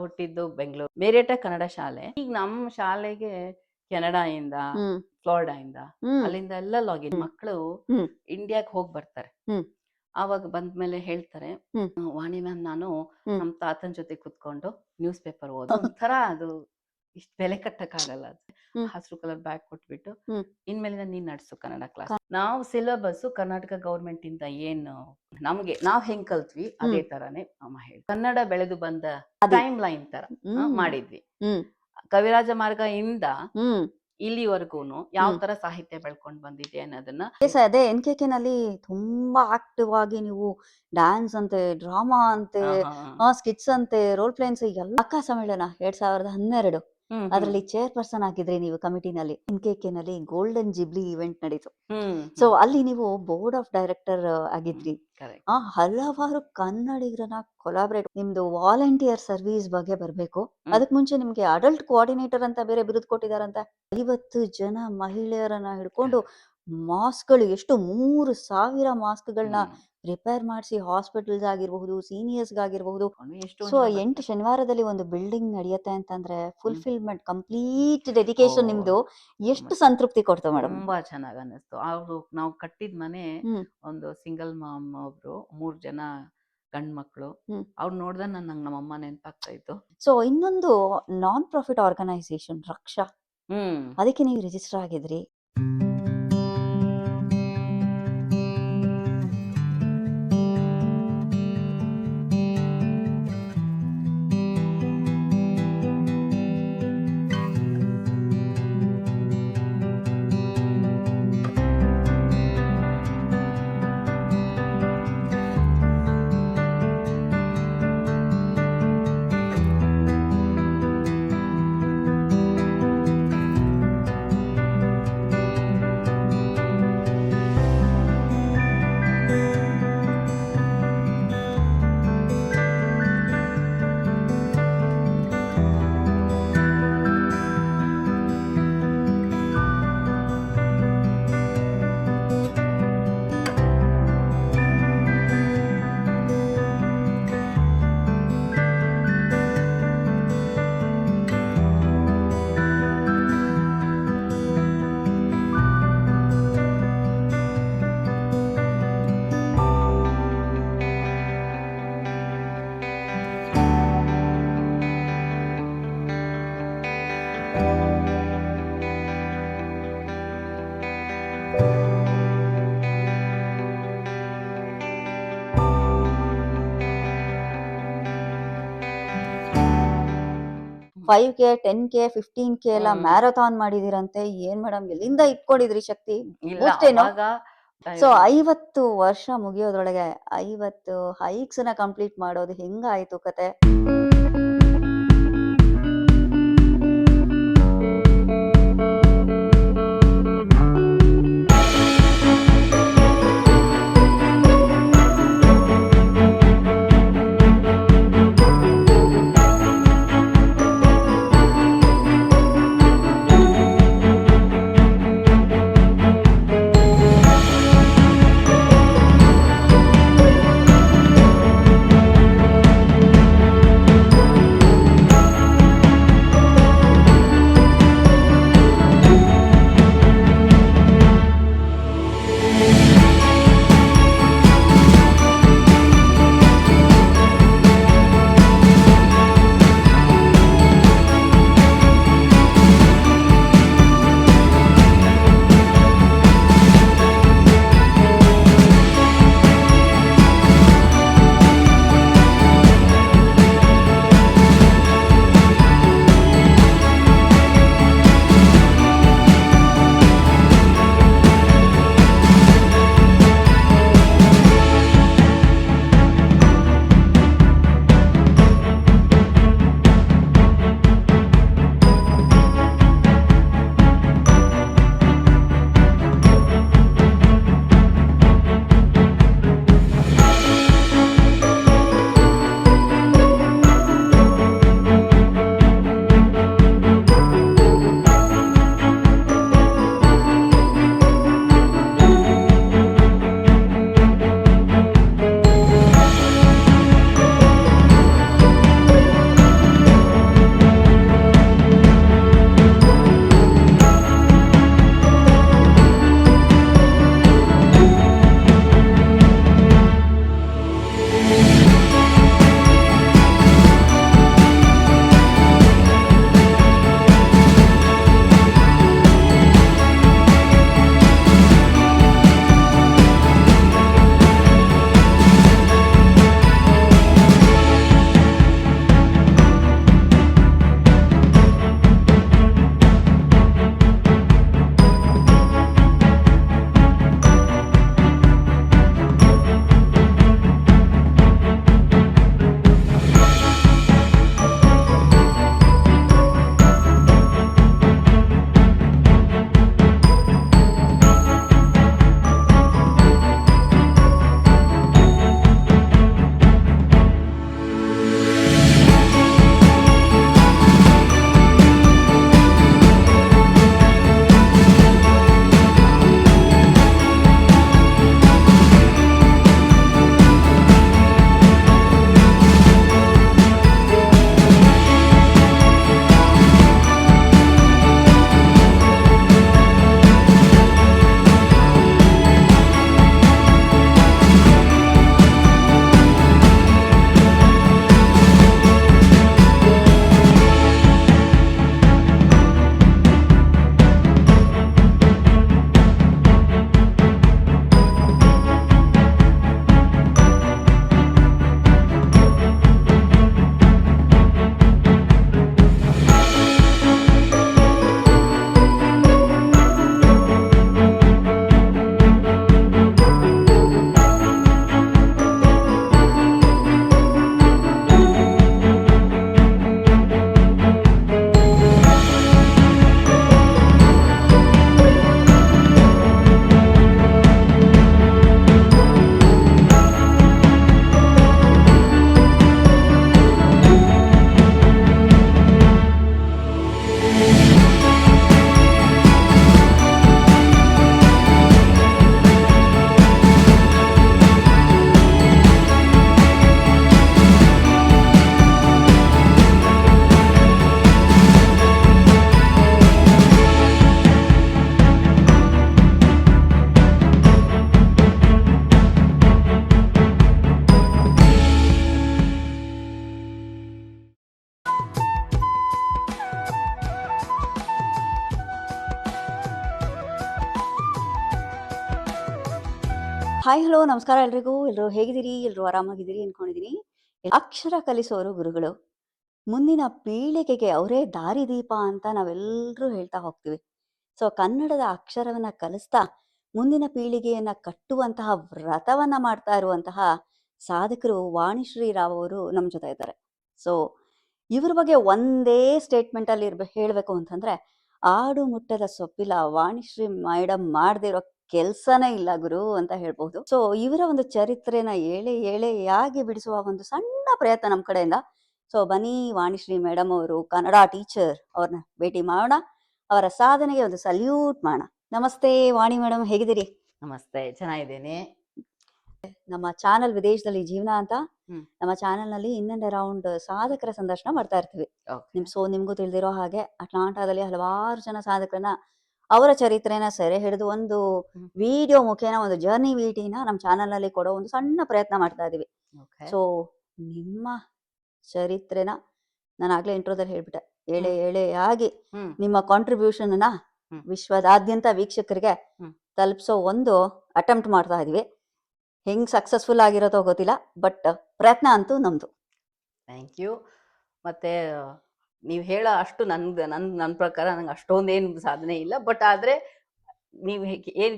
ಹುಟ್ಟಿದ್ದು ಬೆಂಗಳೂರು ಮೇರಿಟ ಕನ್ನಡ ಶಾಲೆ. ಈಗ ನಮ್ಮ ಶಾಲೆಗೆ ಕೆನಡಾಯಿಂದ, ಹ್ಮ್ ಫ್ಲೋರಿಡಾಯಿಂದ, ಹ್ಮ್ ಅಲ್ಲಿಂದ ಎಲ್ಲ ಲಾಗಿನ್ ಮಕ್ಕಳು ಹ್ಮ್ ಇಂಡಿಯಾಗೆ ಹೋಗಿ ಬರ್ತಾರೆ. ಹ್ಮ್ ಆವಾಗ ಬಂದ್ಮೇಲೆ ಹೇಳ್ತಾರೆ, ಹ್ಮ್ ವಾಣಿ ಮ್ಯಾಮ್, ನಾನು ಹ್ಮ್ ನಮ್ಮ ತಾತನ ಜೊತೆ ಕುತ್ಕೊಂಡು ನ್ಯೂಸ್ ಪೇಪರ್ ಓದೋ ಒಂಥರ ಅದು ಇಷ್ಟು ಬೆಲೆ ಕಟ್ಟಕ್ಕಾಗಲ್ಲ. ಹ್ಮ್ ಹಸಿರು ಕಲರ್ ಬ್ಯಾಗ್ ಕೊಟ್ಬಿಟ್ಟು ಹ್ಮ್ ಇನ್ಮೇಲಿಂದ ನೀನ್ ನಡ್ಸು ಕನ್ನಡ ಕ್ಲಾಸ್. ನಾವು ಸಿಲೆಬಸ್ ಕರ್ನಾಟಕ ಗೌರ್ಮೆಂಟ್ ಇಂದ ಏನು ನಮ್ಗೆ ನಾವ್ ಹೆಂಗ್ ಕಲ್ತ್ವಿ ಅದೇ ತರಾನೇ ಅಮ್ಮ ಹೇಳಿ ಕನ್ನಡ ಬೆಳೆದು ಬಂದ ಟೈಮ್ ಲೈನ್ ತರ ಮಾಡಿದ್ವಿ. ಹ್ಮ್ ಕವಿರಾಜ ಮಾರ್ಗ ಇಂದ ಹ್ಮ್ ಇಲ್ಲಿವರೆಗೂನು ಯಾವ ತರ ಸಾಹಿತ್ಯ ಬೆಳ್ಕೊಂಡ್ ಬಂದಿದೆ ಅನ್ನೋದನ್ನ ಅದೇ NKK ನಲ್ಲಿ ತುಂಬಾ ಆಕ್ಟಿವ್ ಆಗಿ ನೀವು ಡ್ಯಾನ್ಸ್ ಅಂತೆ, ಡ್ರಾಮಾ ಅಂತೆ, ಸ್ಕಿಟ್ಸ್ ಅಂತೆ, ರೋಲ್ ಪ್ಲೇನ್ಸ್ ಎಲ್ಲ. ಅಕ್ಕ ಸಮ್ಮೇಳನ 2012 ಅದರಲ್ಲಿ ಚೇರ್ಪರ್ಸನ್ ಆಗಿದ್ರಿ ನೀವು ಕಮಿಟಿನಲ್ಲಿ. NKK ನಲ್ಲಿ ಗೋಲ್ಡನ್ ಜಿಬ್ಲಿ ಇವೆಂಟ್ ನಡೀತು. ಸೊ ಅಲ್ಲಿ ನೀವು ಬೋರ್ಡ್ ಆಫ್ ಡೈರೆಕ್ಟರ್ ಆಗಿದ್ರಿ. ಹಲವಾರು ಕನ್ನಡಿಗರನ್ನ ಕೊಲಾಬ್ರೇಟ್, ನಿಮ್ದು ವಾಲಂಟಿಯರ್ ಸರ್ವಿಸ್ ಬಗ್ಗೆ ಬರ್ಬೇಕು. ಅದಕ್ ಮುಂಚೆ ನಿಮ್ಗೆ ಅಡಲ್ಟ್ ಕೋಆರ್ಡಿನೇಟರ್ ಅಂತ ಬೇರೆ ಬಿರುದು ಕೊಟ್ಟಿದಾರಂತೆ. 50 ಜನ ಮಹಿಳೆಯರನ್ನ ಹಿಡ್ಕೊಂಡು ಮಾಸ್ಕ್ಗಳು, ಎಷ್ಟು 3,000 ಮಾಸ್ಕ್ಗಳನ್ನ ರಿಪೇರ್ ಮಾಡಿಸಿ ಹಾಸ್ಪಿಟಲ್ಸ್ ಆಗಿರಬಹುದು, ಸೀನಿಯರ್ಸ್ ಆಗಿರಬಹುದು. ಸೊ 8 ಶನಿವಾರದಲ್ಲಿ ಒಂದು ಬಿಲ್ಡಿಂಗ್ ನಡೆಯುತ್ತೆ ಅಂತಂದ್ರೆ ಫುಲ್ಫಿಲ್ಮೆಂಟ್, ಕಂಪ್ಲೀಟ್ ಡೆಡಿಕೇಶನ್ ನಿಮ್ದು ಎಷ್ಟು ಸಂತೃಪ್ತಿ ಕೊಡ್ತು ಮೇಡಮ್? ತುಂಬಾ ಚೆನ್ನಾಗಿ ಅನ್ನಿಸ್ತು. ಅವ್ರು ನಾವು ಕಟ್ಟಿದ ಮನೆ ಒಂದು ಸಿಂಗಲ್ ಮಾಮ್, ಒಬ್ರು 3 ಜನ ಗಂಡ್ ಮಕ್ಳು. ಅವ್ರು ನೋಡ್ದೆ ನಂಗೆ ನಮ್ಮಮ್ಮ ನೆನಪಾಗ್ತಾ ಇತ್ತು. ಸೊ ಇನ್ನೊಂದು ನಾನ್ ಪ್ರಾಫಿಟ್ ಆರ್ಗನೈಸೇಷನ್ ರಕ್ಷಾ, ಅದಕ್ಕೆ ನೀವು ರಿಜಿಸ್ಟರ್ ಆಗಿದ್ರಿ. $5K, $10K, $15K ಎಲ್ಲ ಮ್ಯಾರಥಾನ್ ಮಾಡಿದಿರಂತೆ. ಏನ್ ಮೇಡಮ್, ಎಲ್ಲಿಂದ ಇಟ್ಕೊಂಡಿದ್ರಿ ಶಕ್ತಿ? ಸೊ 50 ವರ್ಷ ಮುಗಿಯೋದ್ರೊಳಗೆ 50 ಹೈಕ್ಸ್ ನ ಕಂಪ್ಲೀಟ್ ಮಾಡೋದು ಹೆಂಗಾಯ್ತು ಕತೆ? ಹಾಯ್ ಹಲೋ ನಮಸ್ಕಾರ ಎಲ್ರಿಗೂ. ಎಲ್ಲರೂ ಹೇಗಿದ್ದೀರಿ? ಎಲ್ಲರೂ ಆರಾಮಾಗಿದ್ದೀರಿ ಅನ್ಕೊಂಡಿದ್ದೀನಿ. ಅಕ್ಷರ ಕಲಿಸೋರು ಗುರುಗಳು. ಮುಂದಿನ ಪೀಳಿಗೆಗೆ ಅವರೇ ದಾರಿದೀಪ ಅಂತ ನಾವೆಲ್ಲರೂ ಹೇಳ್ತಾ ಹೋಗ್ತೀವಿ. ಸೊ ಕನ್ನಡದ ಅಕ್ಷರವನ್ನ ಕಲಿಸ್ತಾ ಮುಂದಿನ ಪೀಳಿಗೆಯನ್ನ ಕಟ್ಟುವಂತಹ ವ್ರತವನ್ನ ಮಾಡ್ತಾ ಇರುವಂತಹ ಸಾಧಕರು ವಾಣಿಶ್ರೀ ರಾವ್ ಅವರು ನಮ್ಮ ಜೊತೆ ಇದ್ದಾರೆ. ಸೊ ಇವ್ರ ಬಗ್ಗೆ ಒಂದೇ ಸ್ಟೇಟ್ಮೆಂಟ್ ಅಲ್ಲಿ ಹೇಳ್ಬೇಕು ಅಂತಂದ್ರೆ, ಆಡು ಮುಟ್ಟದ ಸೊಪ್ಪಿಲ್ಲ ವಾಣಿಶ್ರೀ ಮೇಡಮ್ ಮಾಡದೇ ಇರೋ ಕೆಲ್ಸನೇ ಇಲ್ಲ ಗುರು ಅಂತ ಹೇಳ್ಬಹುದು. ಸೊ ಇವರ ಒಂದು ಚರಿತ್ರೆನ ಎಳೆಯಾಗಿ ಬಿಡಿಸುವ ಒಂದು ಸಣ್ಣ ಪ್ರಯತ್ನ ನಮ್ಮ ಕಡೆಯಿಂದ. ಸೊ ಬನ್ನಿ ವಾಣಿಶ್ರೀ ಮೇಡಮ್ ಅವರು ಕನ್ನಡ ಟೀಚರ್ ಅವ್ರನ್ನ ಭೇಟಿ ಮಾಡೋಣ, ಅವರ ಸಾಧನೆಗೆ ಒಂದು ಸಲ್ಯೂಟ್ ಮಾಡೋಣ. ನಮಸ್ತೆ ವಾಣಿ ಮೇಡಮ್, ಹೇಗಿದ್ದೀರಿ? ನಮಸ್ತೆ, ಚೆನ್ನಾಗಿದ್ದೀನಿ. ನಮ್ಮ ಚಾನಲ್ ವಿದೇಶದಲ್ಲಿ ಜೀವನ ಅಂತ ಹ್ಮ್. ನಮ್ಮ ಚಾನೆಲ್ ನಲ್ಲಿ ಇನ್ ಅಂಡ್ ಅರೌಂಡ್ ಸಾಧಕರ ಸಂದರ್ಶನ ಮಾಡ್ತಾ ಇರ್ತೀವಿ. Okay. ನಿಮ್ಗೂ ತಿಳಿದಿರೋ ಹಾಗೆ ಅಟ್ಲಾಂಟಾದಲ್ಲಿ ಹಲವಾರು ಜನ ಸಾಧಕರನ್ನ ಅವರ ಚರಿತ್ರೆನ ಸೆರೆ ಹಿಡಿದು ಒಂದು ಹ್ಮ್. ವಿಡಿಯೋ ಮುಖೇನ ಒಂದು ಜರ್ನಿ ವಿಟಿನ ನಮ್ಮ ಚಾನಲ್ ನಲ್ಲಿ ಕೊಡೋ ಒಂದು ಸಣ್ಣ ಪ್ರಯತ್ನ ಮಾಡ್ತಾ ಇದೀವಿ. Okay. ಸೊ ನಿಮ್ಮ ಚರಿತ್ರೆನ ನಾನು ಆಗ್ಲೇ ಇಂಟ್ರೋದಲ್ಲಿ ಹೇಳ್ಬಿಟ್ಟೆ, ಎಳೆಯಾಗಿ ಹ್ಮ್. ನಿಮ್ಮ ಕಾಂಟ್ರಿಬ್ಯೂಷನ್ ಅನ್ನ ಹ್ಮ್. ವಿಶ್ವದಾದ್ಯಂತ ವೀಕ್ಷಕರಿಗೆ ಹ್ಮ್. ತಲುಪಿಸೋ ಒಂದು ಅಟೆಂಪ್ಟ್ ಮಾಡ್ತಾ ಇದೀವಿ. ಹೆಂಗ್ ಸಕ್ಸಸ್ಫುಲ್ ಆಗಿರೋತೋ ಗೊತ್ತಿಲ್ಲ, ಬಟ್ ಪ್ರಯತ್ನ ಅಂತೂ ನಮ್ದು. Thank you. ಮತ್ತೆ ನೀವು ಹೇಳೋ ಅಷ್ಟು ನನ್ನ ಪ್ರಕಾರ ನಂಗೆ ಅಷ್ಟೊಂದೇನು ಸಾಧನೆ ಇಲ್ಲ. ಬಟ್ ಆದ್ರೆ ನೀವು ಏನ್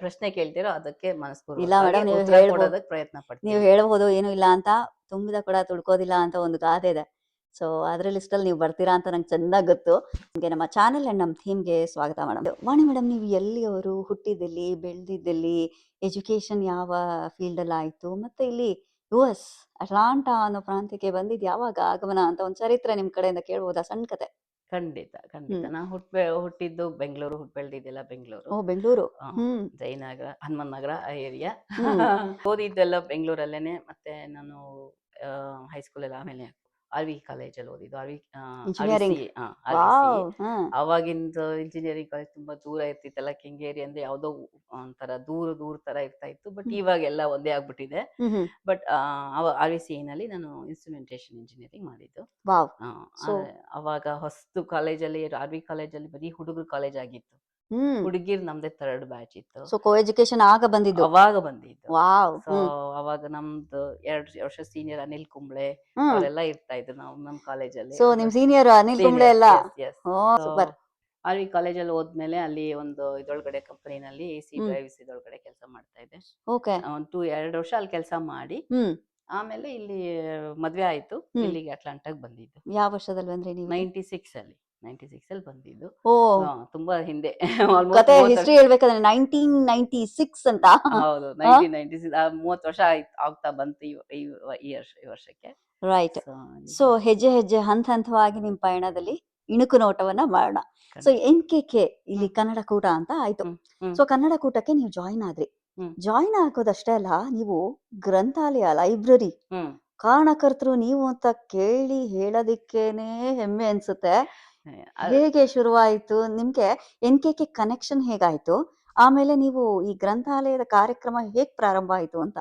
ಪ್ರಶ್ನೆ ಕೇಳ್ತೀರೋ ಅದಕ್ಕೆ ಇಲ್ಲ ಮನಸ್ಪೂರ್ವಕವಾಗಿ ಮೇಡಮ್, ನೀವು ಉತ್ತರ ಹೇಳ್ಬೋದು, ಕೊಡೋದಕ್ಕೆ ಪ್ರಯತ್ನ ನೀವು ಪಡ್ತೀನಿ. ಹೇಳ್ಬೋದು ಏನು ಇಲ್ಲ ಅಂತ. ತುಂಬಿದ ಕೂಡ ತುಳ್ಕೋದಿಲ್ಲ ಅಂತ ಒಂದು ಗಾದೆ ಇದೆ. ಸೊ ಅದ್ರ ಲಿಸ್ಟಲ್ಲಿ ನೀವು ಬರ್ತೀರಾ ಅಂತ ನಂಗೆ ಚೆನ್ನಾಗಿ ಗೊತ್ತು. ನಿಮಗೆ ನಮ್ಮ ಚಾನೆಲ್ ಅಂಡ್ ನಮ್ಮ ಥೀಮ್ಗೆ ಸ್ವಾಗತ ಮೇಡಮ್. ವಾಣಿ ಮೇಡಮ್, ನೀವು ಎಲ್ಲಿಯವರು, ಹುಟ್ಟಿದಲ್ಲಿ, ಬೆಳೆದಿದ್ದಲ್ಲಿ, ಎಜುಕೇಶನ್ ಯಾವ ಫೀಲ್ಡಲ್ಲಿ ಆಯಿತು, ಮತ್ತೆ ಇಲ್ಲಿ US ಅಟ್ಲಾಂಟಾ ಅನ್ನೋ ಪ್ರಾಂತ್ಯಕ್ಕೆ ಬಂದಿದ್ದು ಯಾವಾಗ ಆಗಮನ ಅಂತ ಒಂದು ಚರಿತ್ರೆ ನಿಮ್ಮ ಕಡೆಯಿಂದ ಕೇಳ್ಬೋದಾ? ಸಣ್ಣ ಕತೆ. ಖಂಡಿತ ಖಂಡಿತ. ನಾ ಹುಟ್ಟಿದ್ದು ಬೆಂಗಳೂರು, ಬೆಳೆದಿದ್ದೆಲ್ಲ ಬೆಂಗಳೂರು. ಓ ಬೆಂಗಳೂರು. ಜಯನಗರ, ಹನುಮನ್ ನಗರ ಆ ಏರಿಯಾ. ಹ್ಮ್. ಓದಿದ್ದೆಲ್ಲ ಬೆಂಗಳೂರಲ್ಲೇನೆ. ಮತ್ತೆ ನಾನು ಹೈಸ್ಕೂಲ್ ಎಲ್ಲ ಆಮೇಲೆ RV ಕಾಲೇಜಲ್ಲಿ ಓದಿದ್ದು. Engineering. RVC. ಹ್ಮ್. ಅವಾಗಿಂದ ಇಂಜಿನಿಯರಿಂಗ್ ಕಾಲೇಜ್ ತುಂಬಾ ದೂರ ಇರ್ತಿತ್ತಲ್ಲ, ಕೆಂಗೇರಿ ಅಂದ್ರೆ ಯಾವ್ದೋ ಒಂಥರ ದೂರ ತರ ಇರ್ತಾ ಇತ್ತು. ಬಟ್ ಇವಾಗೆಲ್ಲ ಒಂದೇ ಆಗ್ಬಿಟ್ಟಿದೆ. ಹ್ಮ್. ಬಟ್ RVC ನಲ್ಲಿ ನಾನು ಇನ್ಸ್ಟ್ರುಮೆಂಟೇಶನ್ ಇಂಜಿನಿಯರಿಂಗ್ ಮಾಡಿದ್ದು. ವಾವ್. So ಅವಾಗ ಹೊಸ್ತು ಕಾಲೇಜಲ್ಲಿ, RV ಕಾಲೇಜಲ್ಲಿ ಬರೀ ಹುಡುಗರು ಕಾಲೇಜ್ ಆಗಿತ್ತು. ಹ್ಮ್. ಹುಡುಗಿರ್ ನಮ್ದೇ 3rd ಬ್ಯಾಚ್ ಇತ್ತು. ಸೊ ಕೋ ಎಜುಕೇಶನ್ ಆಗ ಬಂದಿದ್ದು. ಅವಾಗ ಬಂದಿದ್ದು. ವಾವ್. ಸೊ ಅವಾಗ ನಮ್ದು 2 ವರ್ಷ ಸೀನಿಯರ್ ಅನಿಲ್ ಕುಂಬ್ಳೆ ಹ್ಮ್. ಅವರೆಲ್ಲ ಇರ್ತಾ ಇದ್ರು ನಮ್ಮ ಕಾಲೇಜಲ್ಲಿ. ಸೊ ನಿಮ್ ಸೀನಿಯರ್ ಅನಿಲ್ ಕುಂಬ್ಳೆ ಎಲ್ಲ. ಓ ಸೂಪರ್. RV ಕಾಲೇಜಲ್ಲಿ ಹೋದ್ಮೇಲೆ ಅಲ್ಲಿ ಒಂದು ಇದೊಳಗಡೆ ಕಂಪನಿನಲ್ಲಿ AC ಡ್ರೈವ್ಸ್ ಇದೊಳಗಡೆ ಕೆಲಸ ಮಾಡ್ತಾ ಇದ್ದೆ. ಓಕೆ. 2 ವರ್ಷ ಅಲ್ಲಿ ಕೆಲಸ ಮಾಡಿ ಆಮೇಲೆ ಇಲ್ಲಿ ಮದ್ವೆ ಆಯ್ತು. ಇಲ್ಲಿಗೆ ಅಟ್ಲಾಂಟಾಗ್ ಬಂದಿದ್ದು. ಯಾವ ವರ್ಷದಲ್ಲಿ ಬಂದ್ರಿ ನೀವು? 96 ಅಲ್ಲಿ ಬಂದಿದ್ದು. ಓ ತುಂಬಾ ಹಿಂದೆ. ಕತೆ ಹಿಸ್ಟ್ರಿ ಹೇಳ್ಬೇಕಾದ್ರೆ 1996 ಅಂತ. ಹೌದು, 1996. 30 ವರ್ಷ ಆಗ್ತಾ ಬಂತು ಈ ವರ್ಷಕ್ಕೆ. ರೈಟ್. ಸೊ ಹೆಜ್ಜೆ ಹಂತವಾಗಿ ನಿಮ್ ಪಯಣದಲ್ಲಿ ಇಣುಕು ನೋಟವನ್ನ ಮಾಡೋಣ. ಸೊ NKK ಇಲ್ಲಿ ಕನ್ನಡ ಕೂಟ ಅಂತ ಆಯ್ತು. ಸೊ ಕನ್ನಡ ಕೂಟಕ್ಕೆ ನೀವು ಜಾಯಿನ್ ಆದ್ರಿ. ಜಾಯಿನ್ ಆಗೋದಷ್ಟೇ ಅಲ್ಲ, ನೀವು ಗ್ರಂಥಾಲಯ, ಲೈಬ್ರರಿ ಕಾರಣಕರ್ತರು ನೀವು ಅಂತ ಕೇಳಿ ಹೇಳೋದಿಕ್ಕೇನೆ ಹೆಮ್ಮೆ ಅನ್ಸುತ್ತೆ. ಹೇಗೆ ಶುರುವಾಯ್ತು ನಿಮ್ಗೆ NKK ಕನೆಕ್ಷನ್? ಹೇಗಾಯ್ತು? ಆಮೇಲೆ ನೀವು ಈ ಗ್ರಂಥಾಲಯದ ಕಾರ್ಯಕ್ರಮ ಹೇಗ್ ಪ್ರಾರಂಭ ಆಯ್ತು ಅಂತ?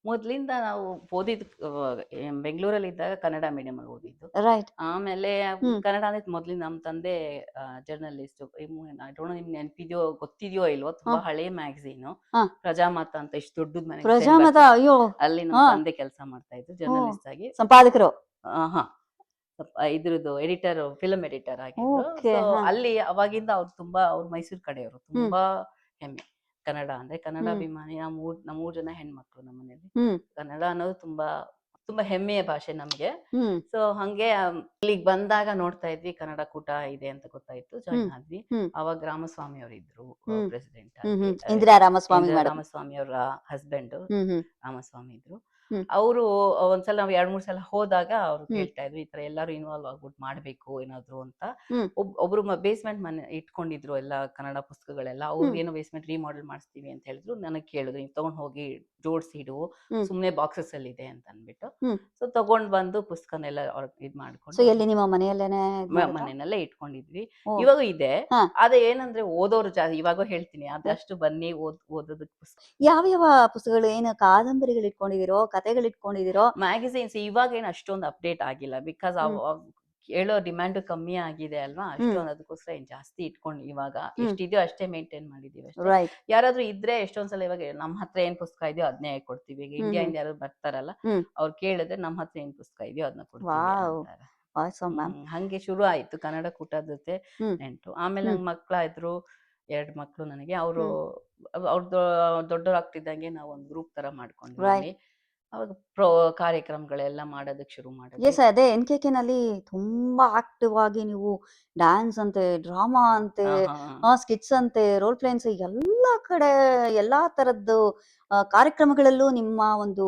ಮೊದ್ಲಿಂದ ನಾವು ಓದಿದ್ ಬೆಂಗಳೂರಲ್ಲಿ ಇದ್ದಾಗ ಕನ್ನಡ ಮೀಡಿಯಂ ಅಲ್ಲಿ ಓದಿದ್ದು. ರೈಟ್. ಆಮೇಲೆ ಕನ್ನಡ ಅಂದ್ರೆ ಮೊದ್ಲಿಂದ ನಮ್ಮ ತಂದೆ ಜರ್ನಲಿಸ್ಟ್. ನಿಮ್ಗೆ ನೆನಪಿದ್ಯೋ ಗೊತ್ತಿದ್ಯೋ ಇಲ್ವೋ, ತುಂಬಾ ಹಳೆ ಮ್ಯಾಗಝೀನ್ ಪ್ರಜಾಮತ ಅಂತ, ಇಷ್ಟು ದೊಡ್ಡದ್ ಪ್ರಜಾಮತ. ಅಯ್ಯೋ, ಅಲ್ಲಿ ನಮ್ಮ ತಂದೆ ಕೆಲಸ ಮಾಡ್ತಾ ಇದ್ರು ಜರ್ನಲಿಸ್ಟ್ ಆಗಿ. ಸಂಪಾದಕರು. ಇದ್ರದ್ದು ಎಡಿಟರ್, ಫಿಲ್ಮ್ ಎಡಿಟರ್ ಆಗಿದ್ರು. ಅಲ್ಲಿ ಅವಾಗಿಂದ ಅವ್ರು ಮೈಸೂರು ಕಡೆಯವರು. ತುಂಬಾ ಹೆಮ್ಮೆ ಕನ್ನಡ ಅಂದ್ರೆ, ಕನ್ನಡ ಅಭಿಮಾನಿ. ನಮ್ಮ 3 ಜನ ಹೆಣ್ಮಕ್ಳು ನಮ್ಮ ಮನೇಲಿ. ಕನ್ನಡ ಅನ್ನೋದು ತುಂಬಾ ತುಂಬಾ ಹೆಮ್ಮೆಯ ಭಾಷೆ ನಮ್ಗೆ. ಸೊ ಹಂಗೆ ಇಲ್ಲಿಗೆ ಬಂದಾಗ ನೋಡ್ತಾ ಇದ್ವಿ, ಕನ್ನಡ ಕೂಟ ಇದೆ ಅಂತ ಗೊತ್ತಾಯ್ತು. ಜಾಯಿನ್ ಆದ್ವಿ. ಅವಾಗ ರಾಮಸ್ವಾಮಿ ಅವರು ಇದ್ರು ಪ್ರೆಸಿಡೆಂಟ್. ಇಂದಿರಾ ರಾಮಸ್ವಾಮಿ ಅವರ ಹಸ್ಬೆಂಡ್ ರಾಮಸ್ವಾಮಿ ಇದ್ರು. ಅವರು ಒಂದ್ಸಲ ನಾವು 2-3 ಸಲ ಹೋದಾಗ ಅವ್ರು ಹೇಳ್ತಾ ಇದ್ರು, ಈ ತರ ಎಲ್ಲಾರು ಇನ್ವಾಲ್ವ್ ಆಗ್ಬಿಟ್ಟು ಮಾಡ್ಬೇಕು ಏನಾದ್ರು ಅಂತ. ಒಬ್ರು ಬೇಸ್ಮೆಂಟ್ ಮನೆ ಇಟ್ಕೊಂಡಿದ್ರು, ಎಲ್ಲ ಕನ್ನಡ ಪುಸ್ತಕಗಳೆಲ್ಲ. ಅವ್ರಿಗೇನೋ ಬೇಸ್ಮೆಂಟ್ ರಿಮಾಡೆಲ್ ಮಾಡಿಸ್ತೀವಿ ಅಂತ ಹೇಳಿದ್ರು. ನನಗೆ ಕೇಳಿದ್ರು, ನೀವು ತಗೊಂಡ್ ಹೋಗಿ ಜೋಡಿಸಿ ಇಡು, ಸುಮ್ನೆ ಬಾಕ್ಸಸ್ ಅಲ್ಲಿ ಇದೆ ಅಂತ ಅನ್ಬಿಟ್ಟು. ಸೊ ತಗೊಂಡ್ ಬಂದು ಪುಸ್ತಕನೆಲ್ಲ ಇದ್ ಮಾಡ್ಕೊಂಡು ನಿಮ್ಮ ಮನೆಯಲ್ಲೇ ಇಟ್ಕೊಂಡಿದ್ವಿ. ಇವಾಗ ಇದೆ. ಅದೇ ಏನಂದ್ರೆ ಓದೋರು ಇವಾಗ ಹೇಳ್ತೀನಿ, ಅದಷ್ಟು ಬನ್ನಿ ಓದೋದಕ್ಕೆ ಪುಸ್ತಕ. ಯಾವ ಪುಸ್ತಕಗಳು? ಏನು ಕಾದಂಬರಿಗಳು ಇಟ್ಕೊಂಡಿದಿರೋ, ಕಥೆಗಳು ಇಟ್ಕೊಂಡಿದಿರೋ? ಮ್ಯಾಗಝೀನ್ಸ್ ಇವಾಗ ಏನು ಅಷ್ಟೊಂದು ಅಪ್ಡೇಟ್ ಆಗಿಲ್ಲ. ಬಿಕಾಸ್ ಕೇಳೋ ಡಿಮ್ಯಾಂಡ್ ಕಮ್ಮಿ ಆಗಿದೆ ಅಲ್ವಾ, ಅಷ್ಟೊಂದು ಅದಕ್ಕೋಸ್ಕರ ಏನ್ ಜಾಸ್ತಿ ಇಟ್ಕೊಂಡು ಇವಾಗ ಎಷ್ಟಿದೆಯೋ ಅಷ್ಟೇ ಮೇಂಟೈನ್ ಮಾಡಿದೀವಿ ಅಷ್ಟೇ. ರೈಟ್. ಯಾರಾದ್ರೂ ಇದ್ರೆ ಎಷ್ಟೊಂದ್ಸಲ ಇವಾಗ ನಮ್ಮ ಹತ್ರ ಏನ್ ಪುಸ್ತಕ ಇದೆಯೋ ಅದನ್ನೇ ಕೊಡ್ತೀವಿ. ಈಗ ಇಂಡಿಯಾದಿಂದ ಯಾರು ಬರ್ತಾರಲ್ಲ, ಅವ್ರು ಕೇಳಿದ್ರೆ ನಮ್ಮ ಹತ್ರ ಏನ್ ಪುಸ್ತಕ ಇದೆಯೋ ಅದನ್ನ ಕೊಡ್ತೀವಿ ವಾವ್, ಅಂತಾರೆ. Awesome ma'am. ಹಂಗೆ ಶುರು ಆಯ್ತು ಕನ್ನಡ ಕೂಟದ ಜೊತೆ ನೆಂಟು. ಆಮೇಲೆ ನನ್ ಮಕ್ಳಾಯ್ತು, 2 ಮಕ್ಳು ನನಗೆ. ಅವರು ದೊಡ್ಡವರಾಗ್ತಿದ್ದಂಗೆ ನಾವು ಒಂದು ಗ್ರೂಪ್ ತರ ಮಾಡ್ಕೊಂಡ್ವಿ ಅಲ್ಲಿ. ಅವಾಗ ಕಾರ್ಯಕ್ರಮಗಳೆಲ್ಲ ಮಾಡೋದಕ್ಕೆ ಶುರು ಮಾಡಿದ್ವಿ. ಎಸ್, ಅದೇ NKK ನಲ್ಲಿ ತುಂಬಾ ಆಕ್ಟಿವ್ ಆಗಿ ನೀವು ಡ್ಯಾನ್ಸ್ ಅಂತೆ, ಡ್ರಾಮಾ ಅಂತೆ, ಸ್ಕಿಟ್ಸ್ ಅಂತೆ, ರೋಲ್ ಪ್ಲೇನ್ಸ್, ಎಲ್ಲಾ ಕಡೆ ಎಲ್ಲಾ ತರದ್ದು ಕಾರ್ಯಕ್ರಮಗಳಲ್ಲೂ ನಿಮ್ಮ ಒಂದು